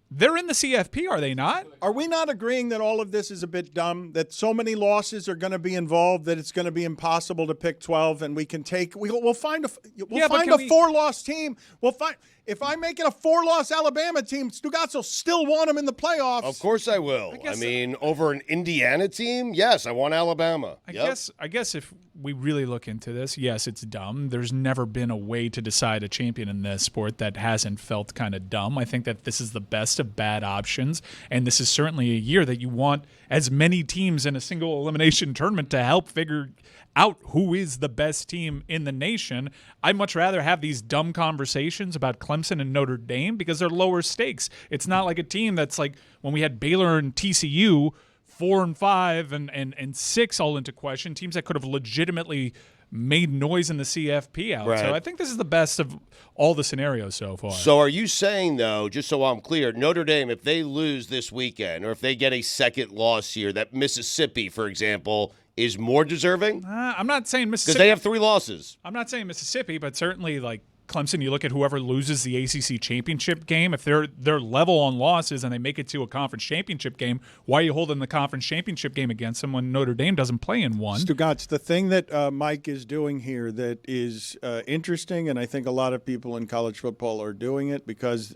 they're in the CFP, are they not? Are we not agreeing that all of this is a bit dumb? That so many losses are going to be involved that it's going to be impossible to pick 12, and we can take we'll find a Yeah, but find can a we- 4-loss team. We'll find if I make it a 4-loss Alabama team, Stugotz will still want them in the playoffs. Of course I will. I mean, over an Indiana team, yes, I want Alabama. I guess if we really look into this, yes, it's dumb. There's never been a way to decide a champion in this sport that hasn't felt kind of dumb. I think that this is the best of bad options, and this is certainly a year that you want as many teams in a single elimination tournament to help figure out who is the best team in the nation. I'd much rather have these dumb conversations about Clemson and Notre Dame because they're lower stakes. It's not like a team that's like when we had Baylor and TCU, 4 and 5 and 6 all into question, teams that could have legitimately made noise in the CFP out. Right. So I think this is the best of all the scenarios so far. So are you saying, though, just so I'm clear, Notre Dame, if they lose this weekend or if they get a second loss here, that Mississippi, for example, is more deserving? I'm not saying Mississippi. Because they have 3 losses. I'm not saying Mississippi, but certainly like Clemson, you look at whoever loses the ACC championship game, if they're level on losses and they make it to a conference championship game, why are you holding the conference championship game against them when Notre Dame doesn't play in one? Stugotz, the thing that Mike is doing here that is interesting, and I think a lot of people in college football are doing it because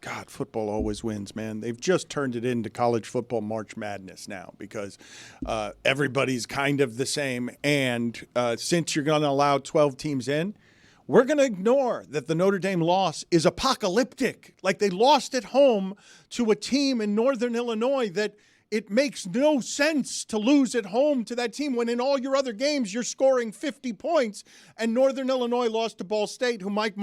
God, football always wins, man. They've just turned it into college football March Madness now because everybody's kind of the same. And since you're going to allow 12 teams in, we're going to ignore that the Notre Dame loss is apocalyptic. Like they lost at home to a team in Northern Illinois that it makes no sense to lose at home to that team when in all your other games you're scoring 50 points. And Northern Illinois lost to Ball State, who Mike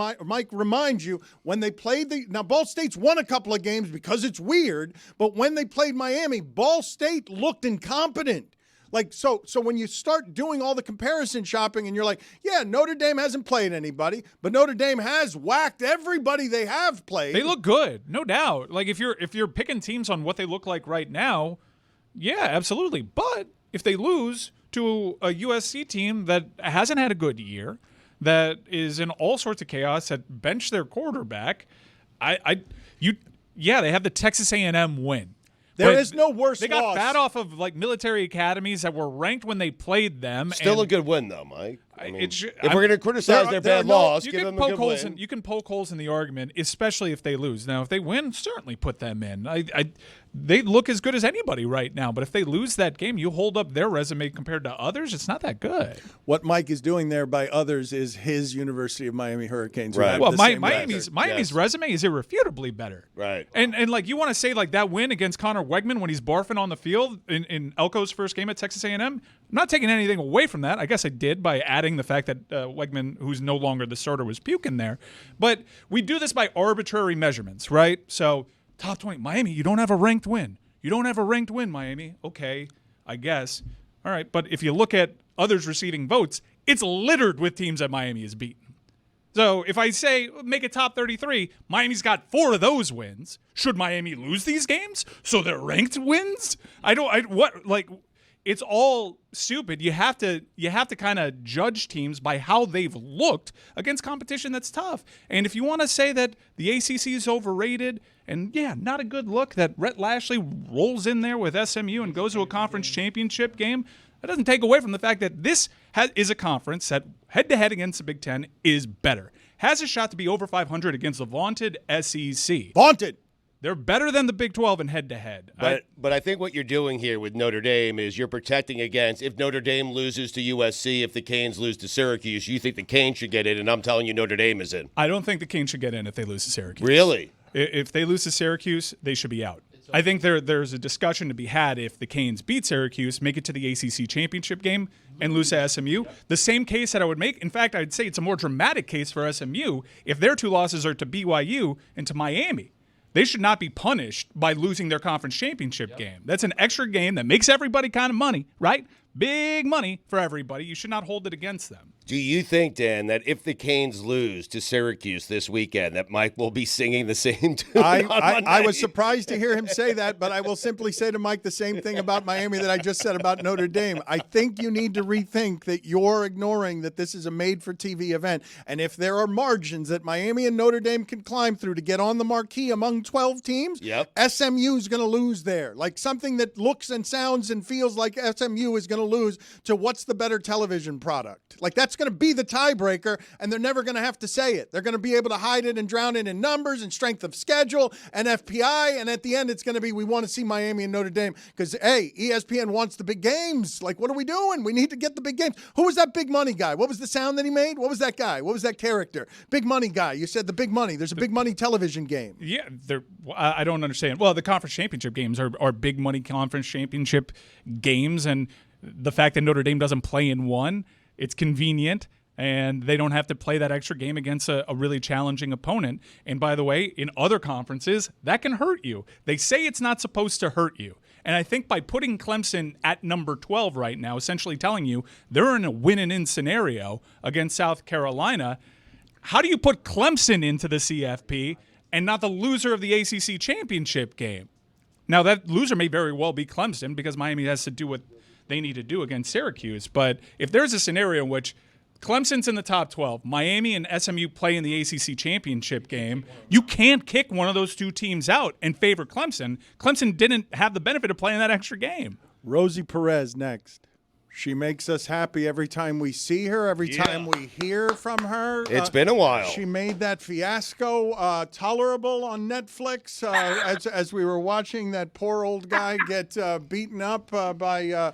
reminds you, when they played now Ball State's won a couple of games because it's weird, but when they played Miami, Ball State looked incompetent. Like, so when you start doing all the comparison shopping and you're like, yeah, Notre Dame hasn't played anybody, but Notre Dame has whacked everybody they have played. They look good, no doubt. Like, if you're picking teams on what they look like right now, yeah, absolutely. But if they lose to a USC team that hasn't had a good year, that is in all sorts of chaos, that benched their quarterback, they have the Texas A&M win. There is no worse They loss. got fat off of like military academies that were ranked when they played them. Still a good win, though, Mike. I mean, if we're going to criticize their bad loss, give them a good win. You can poke holes in the argument, especially if they lose. Now, if they win, certainly put them in. They look as good as anybody right now, but if they lose that game, you hold up their resume compared to others, it's not that good. What Mike is doing there by others is his University of Miami Hurricanes. Right. Well, Miami's resume is irrefutably better. Right. And like you want to say like that win against Connor Wegman when he's barfing on the field in Elko's first game at Texas A&M, I'm not taking anything away from that. I guess I did by adding the fact that Wegman, who's no longer the starter, was puking there. But we do this by arbitrary measurements, right? So top 20, Miami, you don't have a ranked win. You don't have a ranked win, Miami. Okay, I guess. All right, but if you look at others receiving votes, it's littered with teams that Miami has beaten. So if I say make it top 33, Miami's got 4 of those wins. Should Miami lose these games so they're ranked wins? It's all stupid. You have to kind of judge teams by how they've looked against competition that's tough. And if you want to say that the ACC is overrated, and yeah, not a good look that Rhett Lashley rolls in there with SMU and goes to a conference championship game, that doesn't take away from the fact that this is a conference that head-to-head against the Big Ten is better. Has a shot to be over 500 against the vaunted SEC. Vaunted! They're better than the Big 12 in head-to-head. But I think what you're doing here with Notre Dame is you're protecting against if Notre Dame loses to USC, if the Canes lose to Syracuse, you think the Canes should get in, and I'm telling you Notre Dame is in. I don't think the Canes should get in if they lose to Syracuse. Really? If they lose to Syracuse, they should be out. I think there's a discussion to be had if the Canes beat Syracuse, make it to the ACC championship game, and lose to SMU. The same case that I would make, in fact, I'd say it's a more dramatic case for SMU if their 2 losses are to BYU and to Miami. They should not be punished by losing their conference championship game. That's an extra game that makes everybody kind of money, right? Big money for everybody. You should not hold it against them. Do you think, Dan, that if the Canes lose to Syracuse this weekend, that Mike will be singing the same tune? I was surprised to hear him say that, but I will simply say to Mike the same thing about Miami that I just said about Notre Dame. I think you need to rethink that you're ignoring that this is a made-for-TV event. And if there are margins that Miami and Notre Dame can climb through to get on the marquee among 12 teams, SMU is going to lose there. Like something that looks and sounds and feels like SMU is going to lose to what's the better television product. Like that's going to be the tiebreaker, and they're never going to have to say it. They're going to be able to hide it and drown it in numbers and strength of schedule and FPI, and at the end it's going to be we want to see Miami and Notre Dame because, hey, ESPN wants the big games. Like, what are we doing? We need to get the big games. Who was that big money guy? What was the sound that he made? What was that guy? What was that character? Big money guy. You said the big money. There's a big money television game. Yeah, I don't understand. Well, the conference championship games are big money conference championship games, and the fact that Notre Dame doesn't play in one, it's convenient, and they don't have to play that extra game against a really challenging opponent. And by the way, in other conferences, that can hurt you. They say it's not supposed to hurt you. And I think by putting Clemson at number 12 right now, essentially telling you they're in a win-and-in scenario against South Carolina, how do you put Clemson into the CFP and not the loser of the ACC championship game? Now, that loser may very well be Clemson because Miami has to do what they need to do against Syracuse. But if there's a scenario in which Clemson's in the top 12, Miami and SMU play in the ACC championship game, you can't kick one of those 2 teams out and favor Clemson. Clemson didn't have the benefit of playing that extra game. Rosie Perez next. She makes us happy every time we see her, every time we hear from her. It's been a while. She made that fiasco tolerable on Netflix as we were watching that poor old guy get beaten up by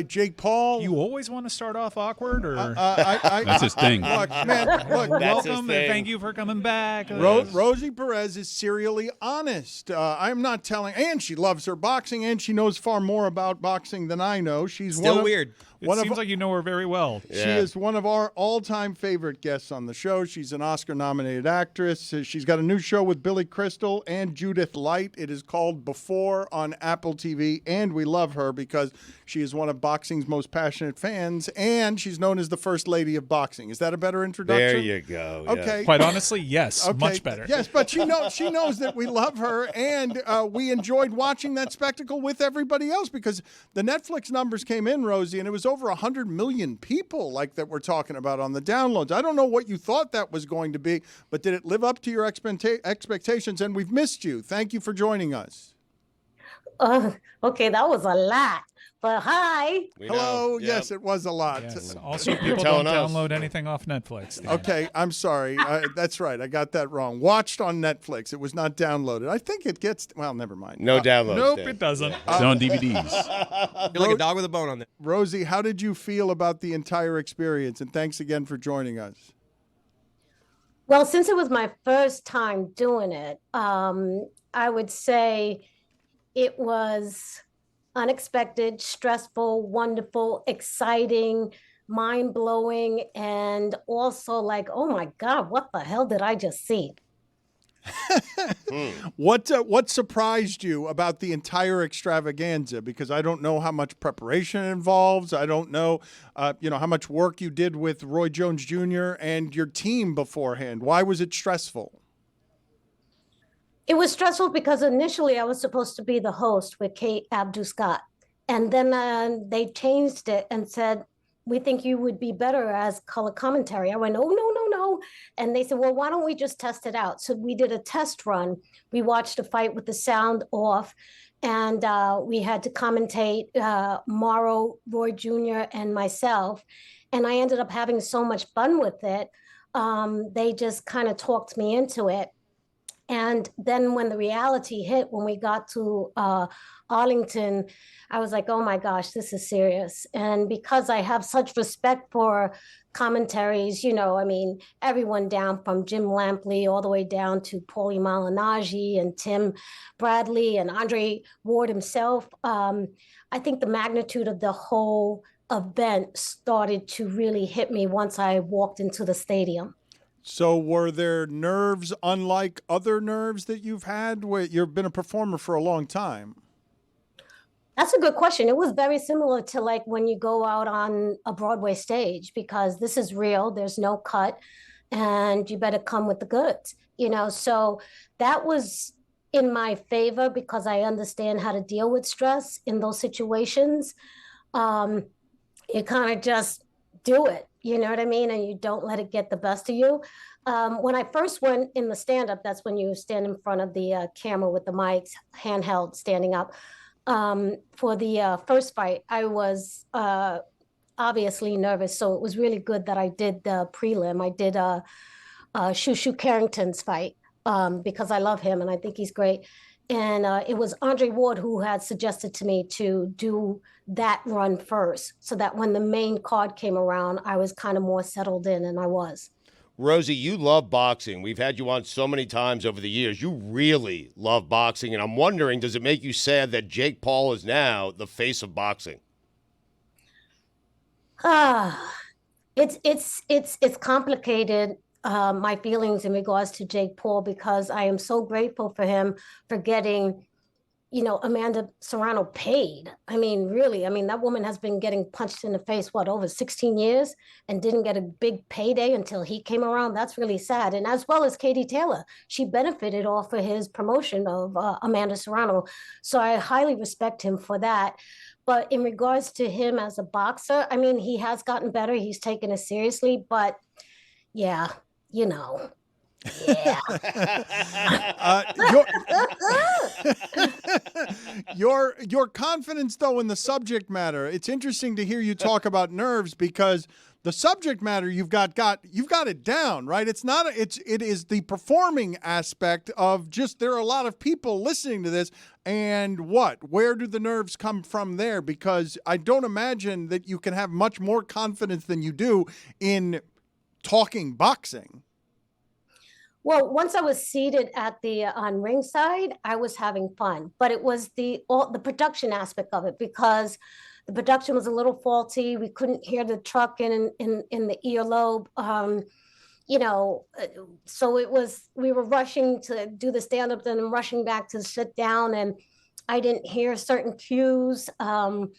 Jake Paul. You always want to start off awkward, or That's his thing. Look, man, look, welcome and thank you for coming back. Rosie Perez is serially honest. I'm not telling, and she loves her boxing, and she knows far more about boxing than I know. She's Still weird. It seems like you know her very well. She is one of our all-time favorite guests on the show. She's an Oscar-nominated actress. She's got a new show with Billy Crystal and Judith Light. It is called Before on Apple TV, and we love her because she is one of boxing's most passionate fans, and she's known as the First Lady of Boxing. Is that a better introduction? There you go. Okay. Quite honestly, yes. Okay. Much better. Yes, but she knows that we love her, and we enjoyed watching that spectacle with everybody else because the Netflix numbers came in, Rosie, and it was over 100 million people like that we're talking about on the downloads. I don't know what you thought that was going to be, but did it live up to your expectations? And we've missed you. Thank you for joining us. Okay, that was a lot. But hi. Hello. Yes, it was a lot. Yes. Also, people don't download anything off Netflix. Okay, I'm sorry. That's right. I got that wrong. Watched on Netflix. It was not downloaded. I think it gets, well, never mind. No downloads. Nope, Dan. it doesn't. It's on DVDs. You're like a dog with a bone on there. Rosie, how did you feel about the entire experience? And thanks again for joining us. Well, since it was my first time doing it, I would say it was unexpected, stressful, wonderful, exciting, mind-blowing, and also like, oh my God, what the hell did I just see? What surprised you about the entire extravaganza? Because I don't know how much preparation it involves. I don't know, how much work you did with Roy Jones Jr. and your team beforehand. Why was it stressful? It was stressful because initially I was supposed to be the host with Kate Abdu-Scott. And then they changed it and said, we think you would be better as color commentary. I went, oh, no. And they said, well, why don't we just test it out? So we did a test run. We watched a fight with the sound off. And we had to commentate Morrow, Roy Jr., and myself. And I ended up having so much fun with it. They just kind of talked me into it. And then when the reality hit, when we got to Arlington, I was like, oh my gosh, this is serious. And because I have such respect for commentaries, everyone down from Jim Lampley all the way down to Paulie Malignaggi and Tim Bradley and Andre Ward himself, I think the magnitude of the whole event started to really hit me once I walked into the stadium. So were there nerves unlike other nerves that you've had? You've been a performer for a long time. That's a good question. It was very similar to like when you go out on a Broadway stage, because this is real. There's no cut and you better come with the goods, So that was in my favor because I understand how to deal with stress in those situations. You kind of just do it. You know what I mean? And you don't let it get the best of you. When I first went in the stand-up, that's when you stand in front of the camera with the mics, handheld, standing up. For the first fight, I was obviously nervous. So it was really good that I did the prelim. I did Shushu Carrington's fight because I love him and I think he's great. And it was Andre Ward who had suggested to me to do that run first so that when the main card came around, I was kind of more settled in, and I was. Rosie, you love boxing. We've had you on so many times over the years. You really love boxing, and I'm wondering, does it make you sad that Jake Paul is now the face of boxing? It's complicated. My feelings in regards to Jake Paul, because I am so grateful for him for getting, Amanda Serrano paid. I mean, really, that woman has been getting punched in the face, over 16 years and didn't get a big payday until he came around. That's really sad. And as well as Katie Taylor, she benefited off of his promotion of Amanda Serrano. So I highly respect him for that. But in regards to him as a boxer, he has gotten better. He's taken it seriously, but yeah, Yeah. Your confidence, though, in the subject matter. It's interesting to hear you talk about nerves because the subject matter you've got it down, right? It is the performing aspect of just there are a lot of people listening to this, and where do the nerves come from there? Because I don't imagine that you can have much more confidence than you do in talking boxing. Well, once I was seated at the on ringside, I was having fun, but it was the production aspect of it because the production was a little faulty. We couldn't hear the truck in the earlobe, so we were rushing to do the stand up, then rushing back to sit down, and I didn't hear certain cues. And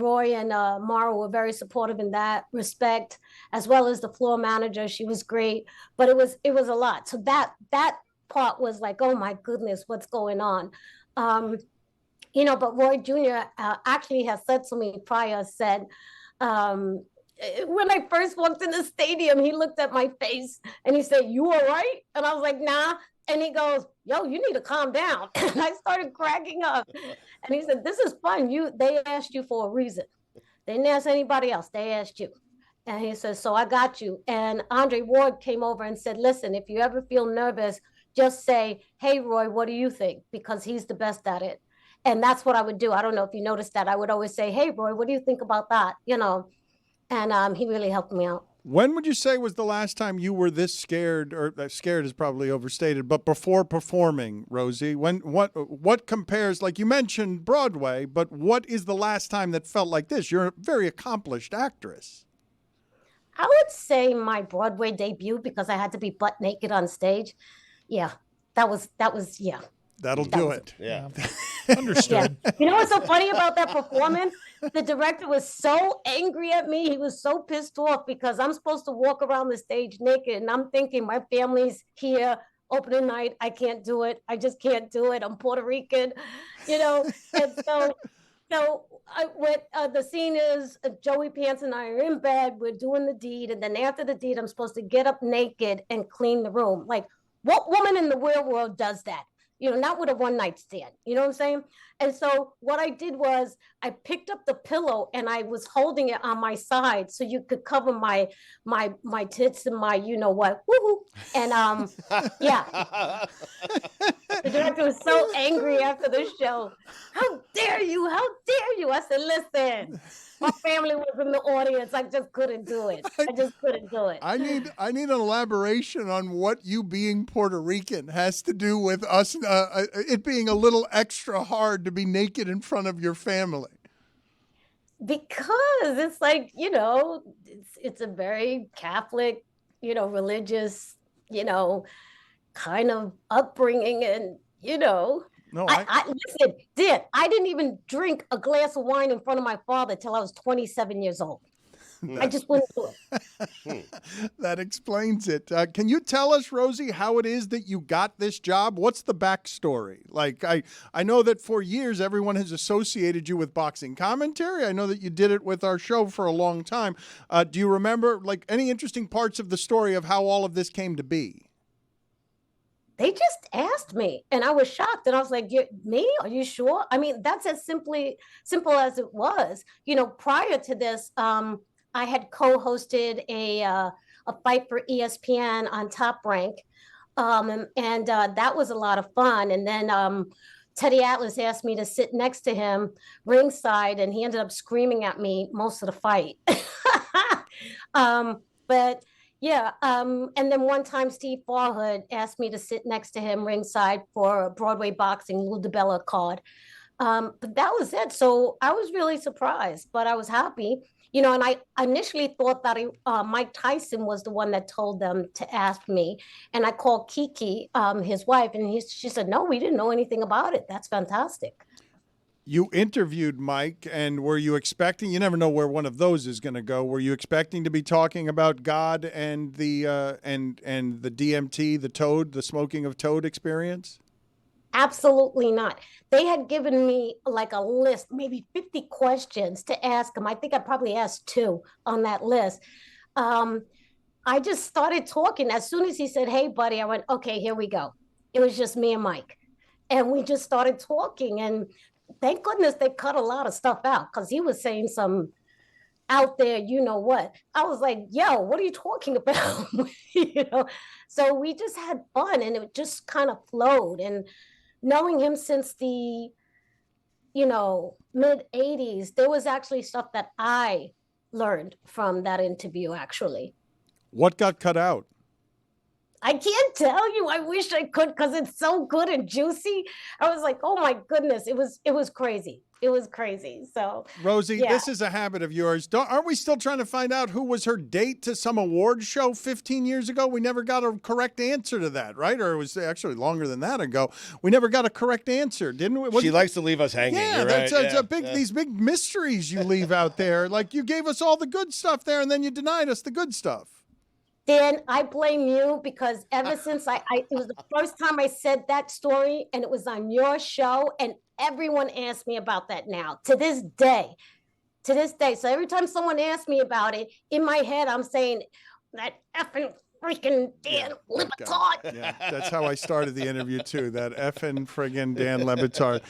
Roy and Mara were very supportive in that respect, as well as the floor manager. She was great, but it was a lot. So that part was like, oh my goodness, what's going on? But Roy Jr. Actually has said to me prior, said, when I first walked in the stadium, he looked at my face and he said, "You all right?" And I was like, "Nah." And he goes, "Yo, you need to calm down." And I started cracking up. And he said, "This is fun. They asked you for a reason. They didn't ask anybody else. They asked you." And he says, "So I got you." And Andre Ward came over and said, "Listen, if you ever feel nervous, just say, 'Hey, Roy, what do you think?' Because he's the best at it." And that's what I would do. I don't know if you noticed that. I would always say, "Hey, Roy, what do you think about that?" And he really helped me out. When would you say was the last time you were this scared, or scared is probably overstated, but before performing, Rosie? What compares, like you mentioned Broadway, but what is the last time that felt like this? You're a very accomplished actress. I would say my Broadway debut, because I had to be butt naked on stage. Yeah, that was yeah. That'll do it. Yeah. Understood. Yeah. You know what's so funny about that performance? The director was so angry at me. He was so pissed off because I'm supposed to walk around the stage naked. And I'm thinking my family's here, opening night. I can't do it. I just can't do it. I'm Puerto Rican, And so the scene is Joey Pants and I are in bed. We're doing the deed. And then after the deed, I'm supposed to get up naked and clean the room. Like, what woman in the real world does that? Not with a one-night stand. You know what I'm saying? And so what I did was I picked up the pillow and I was holding it on my side so you could cover my tits and my what. Woo-hoo. And yeah. The director was so angry after the show. "How dare you? How dare you?" I said, "Listen, my family was in the audience. I just couldn't do it. I need an elaboration on what you being Puerto Rican has to do with us, it being a little extra hard to be naked in front of your family. Because it's like, it's a very Catholic, religious, kind of upbringing, and No, I listen, I didn't even drink a glass of wine in front of my father till I was 27 years old. I just wouldn't do it. That explains it. Can you tell us, Rosie, how it is that you got this job? What's the backstory? Like, I know that for years everyone has associated you with boxing commentary. I know that you did it with our show for a long time. Do you remember, like, any interesting parts of the story of how all of this came to be? They just asked me, and I was shocked. And I was like, "Me? Are you sure?" I mean, that's as simple as it was. Prior to this, I had co-hosted a fight for ESPN on Top Rank, and that was a lot of fun. And then Teddy Atlas asked me to sit next to him ringside, and he ended up screaming at me most of the fight. But yeah, and then one time Steve Farhood asked me to sit next to him ringside for a Broadway boxing Lou DiBella card. But that was it. So I was really surprised, but I was happy. And I initially thought that Mike Tyson was the one that told them to ask me. And I called Kiki, his wife, and she said, "No, we didn't know anything about it. That's fantastic." You interviewed Mike, and were you expecting, you never know where one of those is going to go, were you expecting to be talking about God and the and the DMT, the toad, the smoking of toad experience? Absolutely not. They had given me like a list, maybe 50 questions to ask him. I think I probably asked 2 on that list. I just started talking. As soon as he said, "Hey, buddy," I went, "Okay, here we go." It was just me and Mike. And we just started talking. And thank goodness they cut a lot of stuff out because he was saying some out there, you know what. I was like, yo, what are you talking about? So we just had fun and it just kind of flowed. And knowing him since the, mid 80s, there was actually stuff that I learned from that interview, actually. What got cut out? I can't tell you. I wish I could because it's so good and juicy. I was like, oh my goodness, it was crazy. It was crazy. So Rosie, yeah. This is a habit of yours. Aren't we still trying to find out who was her date to some award show 15 years ago? We never got a correct answer to that, right? Or it was actually longer than that ago. We never got a correct answer, didn't we? She likes to leave us hanging. Yeah, You're that's right. these big mysteries you leave out there. Like you gave us all the good stuff there, and then you denied us the good stuff. Dan, I blame you because ever since it was the first time I said that story and it was on your show and everyone asked me about that now to this day. So every time someone asks me about it, in my head, I'm saying that effing freaking Dan Le Batard. Yeah, that's how I started the interview too. That effing friggin' Dan Le Batard.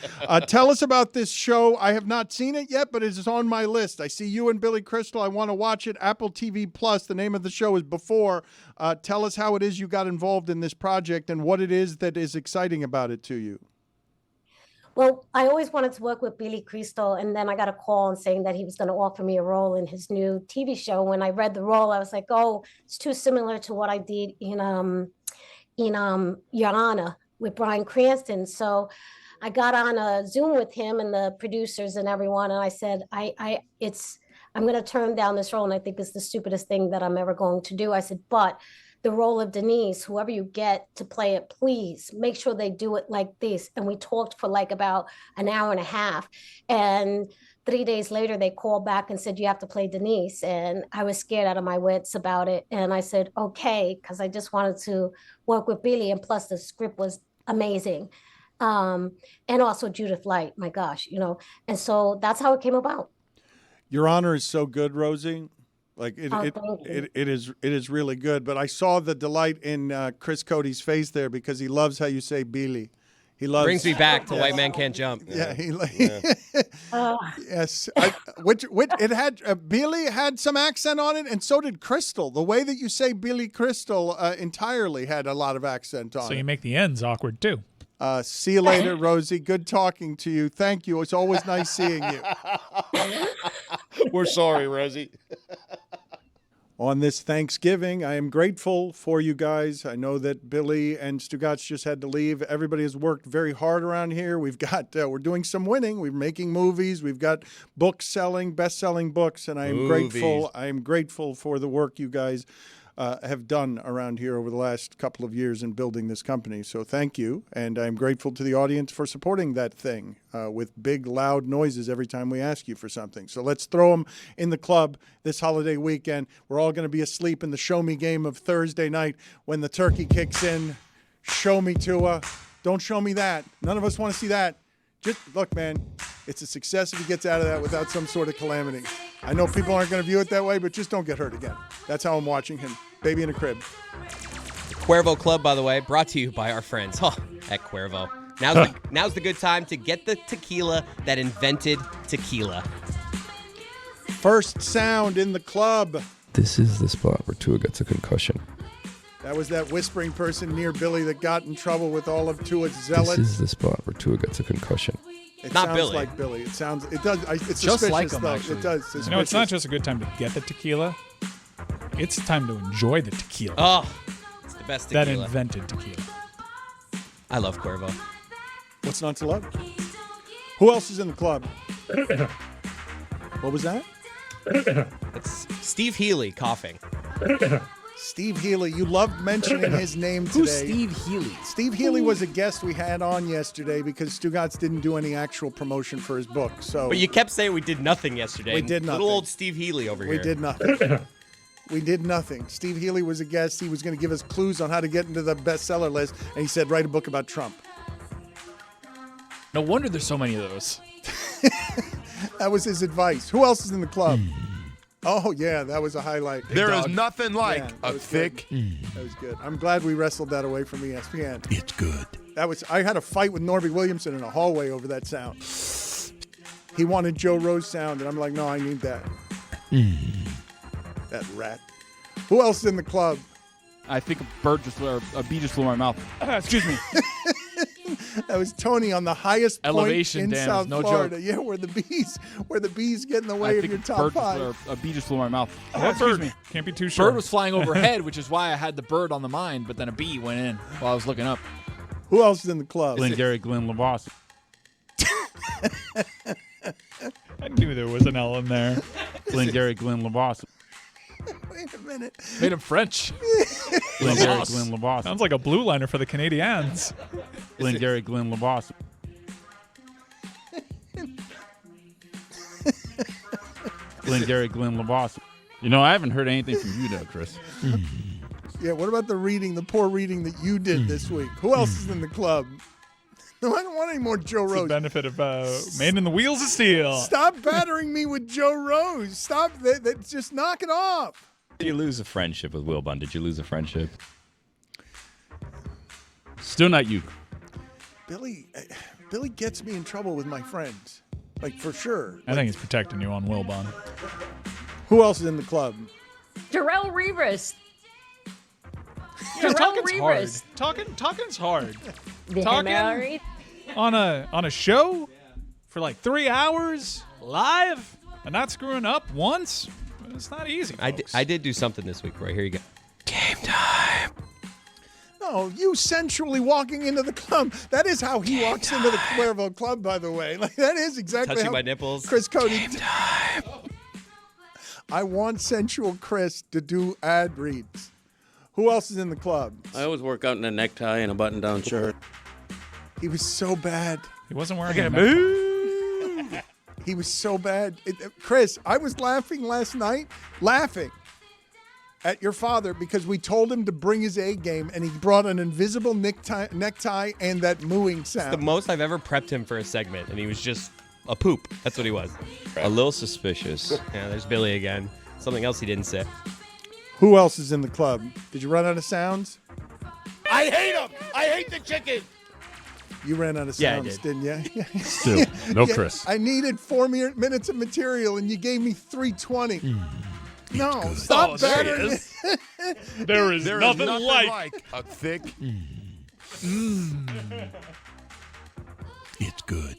Tell us about this show. I have not seen it yet, but it is on my list. I see you and Billy Crystal. I want to watch it. Apple TV Plus. The name of the show is Before. Tell us how it is you got involved in this project and what it is that is exciting about it to you. Well, I always wanted to work with Billy Crystal, and then I got a call saying that he was going to offer me a role in his new TV show. When I read the role, I was like, "Oh, it's too similar to what I did in Your Honor with Bryan Cranston." So I got on a Zoom with him and the producers and everyone, and I said, I'm going to turn down this role, and I think it's the stupidest thing that I'm ever going to do. I said, but the role of Denise, whoever you get to play it, please make sure they do it like this. And we talked for like about an hour and a half. And 3 days later, they called back and said, you have to play Denise. And I was scared out of my wits about it. And I said, okay, because I just wanted to work with Billy. And plus the script was amazing. And also Judith Light, my gosh, And so that's how it came about. Your Honor is so good, Rosie. Like it is really good. But I saw the delight in Chris Cody's face there because he loves how you say Billy. He loves brings me back to White Man Can't Jump. Yeah, yes. It had Billy had some accent on it, and so did Crystal. The way that you say Billy Crystal entirely had a lot of accent on it. So you make the ends awkward too. See you later, Rosie. Good talking to you. Thank you. It's always nice seeing you. We're sorry, Rosie. On this Thanksgiving, I am grateful for you guys. I know that Billy and Stugotz just had to leave. Everybody has worked very hard around here. We've got, we're doing some winning. We're making movies. We've got books selling, best-selling books, and I am grateful. I am grateful for the work you guys have done around here over the last couple of years in building this company. So thank you, and I'm grateful to the audience for supporting that thing with big, loud noises every time we ask you for something. So let's throw them in the club this holiday weekend. We're all going to be asleep in the show me game of Thursday night when the turkey kicks in. Show me, Tua. Don't show me that. None of us want to see that. Just look, man, it's a success if he gets out of that without some sort of calamity. I know people aren't going to view it that way, but just don't get hurt again. That's how I'm watching him. Baby in a crib. Cuervo Club, by the way, brought to you by our friends at Cuervo. Now's the good time to get the tequila that invented tequila. First sound in the club. This is the spot where Tua gets a concussion. That was that whispering person near Billy that got in trouble with all of Tua's zealots. This is the spot where Tua gets a concussion. It Not sounds Billy. like Billy. It does. It's just suspicious, like him, though. actually. It does. Suspicious. It's not just a good time to get the tequila. It's time to enjoy the tequila. Oh, it's the best tequila. That invented tequila. I love Cuervo. What's not to love? Who else is in the club? What was that? It's Steve Healy coughing. Steve Healy. You loved mentioning his name today. Who's Steve Healy? Steve Healy was a guest we had on yesterday because Stugotz didn't do any actual promotion for his book. So, But you kept saying we did nothing yesterday. We did nothing. Little old Steve Healy over here. We did nothing. We did nothing. Steve Healy was a guest. He was going to give us clues on how to get into the bestseller list, and he said, write a book about Trump. No wonder there's so many of those. That was his advice. Who else is in the club? Oh, yeah, that was a highlight. There is nothing like a was thick. good. That was good. I'm glad we wrestled that away from ESPN. It's good. I had a fight with Norby Williamson in a hallway over that sound. He wanted Joe Rose sound, and I'm like, no, I need that. That rat. Who else is in the club? I think a bee just flew in my mouth. Excuse me. That was Tony on the highest Elevation, point in Dan, South no Florida. joke. Yeah, where the bees get in the way of your top five. A bee just flew in my mouth. What Excuse bird? me. Can't be too sure. Bird was flying overhead, which is why I had the bird on the mind, but then a bee went in while I was looking up. Who else is in the club? Glengarry Glenn LeBoss. I knew there was an L in there. Glengarry Glenn LeBoss. Wait a minute. Made him French. Glengarry Glenn LeBoss. Sounds like a blue liner for the Canadiens. Glengarry Glenn LeBoss. Glengarry Glenn LeBoss. You know, I haven't heard anything from you, though, Chris. Yeah, what about the poor reading that you did this week? Who else is in the club? No, I don't want any more Joe It's Rose. the benefit of Man in the Wheels of Steel. Stop battering me with Joe Rose. Stop. Just knock it off. Did you lose a friendship with Wilbon? Did you lose a friendship? Still not you. Billy gets me in trouble with my friends. Like, for sure. I think he's protecting you on Wilbon. Who else is in the club? Darrell Revis. Yeah, Darrell talking's hard. Revis. Talking's hard. The Talking Mary. on a show for like 3 hours live and not screwing up once. It's not easy. I did do something this week, right? Here you go. Game time. No, you sensually walking into the club. That is how he walks into the Cuervo Club, by the way. Like, that is exactly Touching how my nipples. Chris Cody. Game time. I want sensual Chris to do ad reads. Who else is in the club? I always work out in a necktie and a button-down shirt. He was so bad. He wasn't wearing a necktie. He was so bad. Chris, I was laughing last night, at your father because we told him to bring his A game, and he brought an invisible necktie and that mooing sound. It's the most I've ever prepped him for a segment, and he was just a poop. That's what he was. A little suspicious. Yeah, there's Billy again. Something else he didn't say. Who else is in the club? Did you run out of sounds? I hate him. I hate the chicken. You ran out of Yeah, I sounds, did. didn't you? Still, no Chris. I needed 4 minutes of material, and you gave me 3:20. No, good. stop battering. There is nothing like a thick. It's good.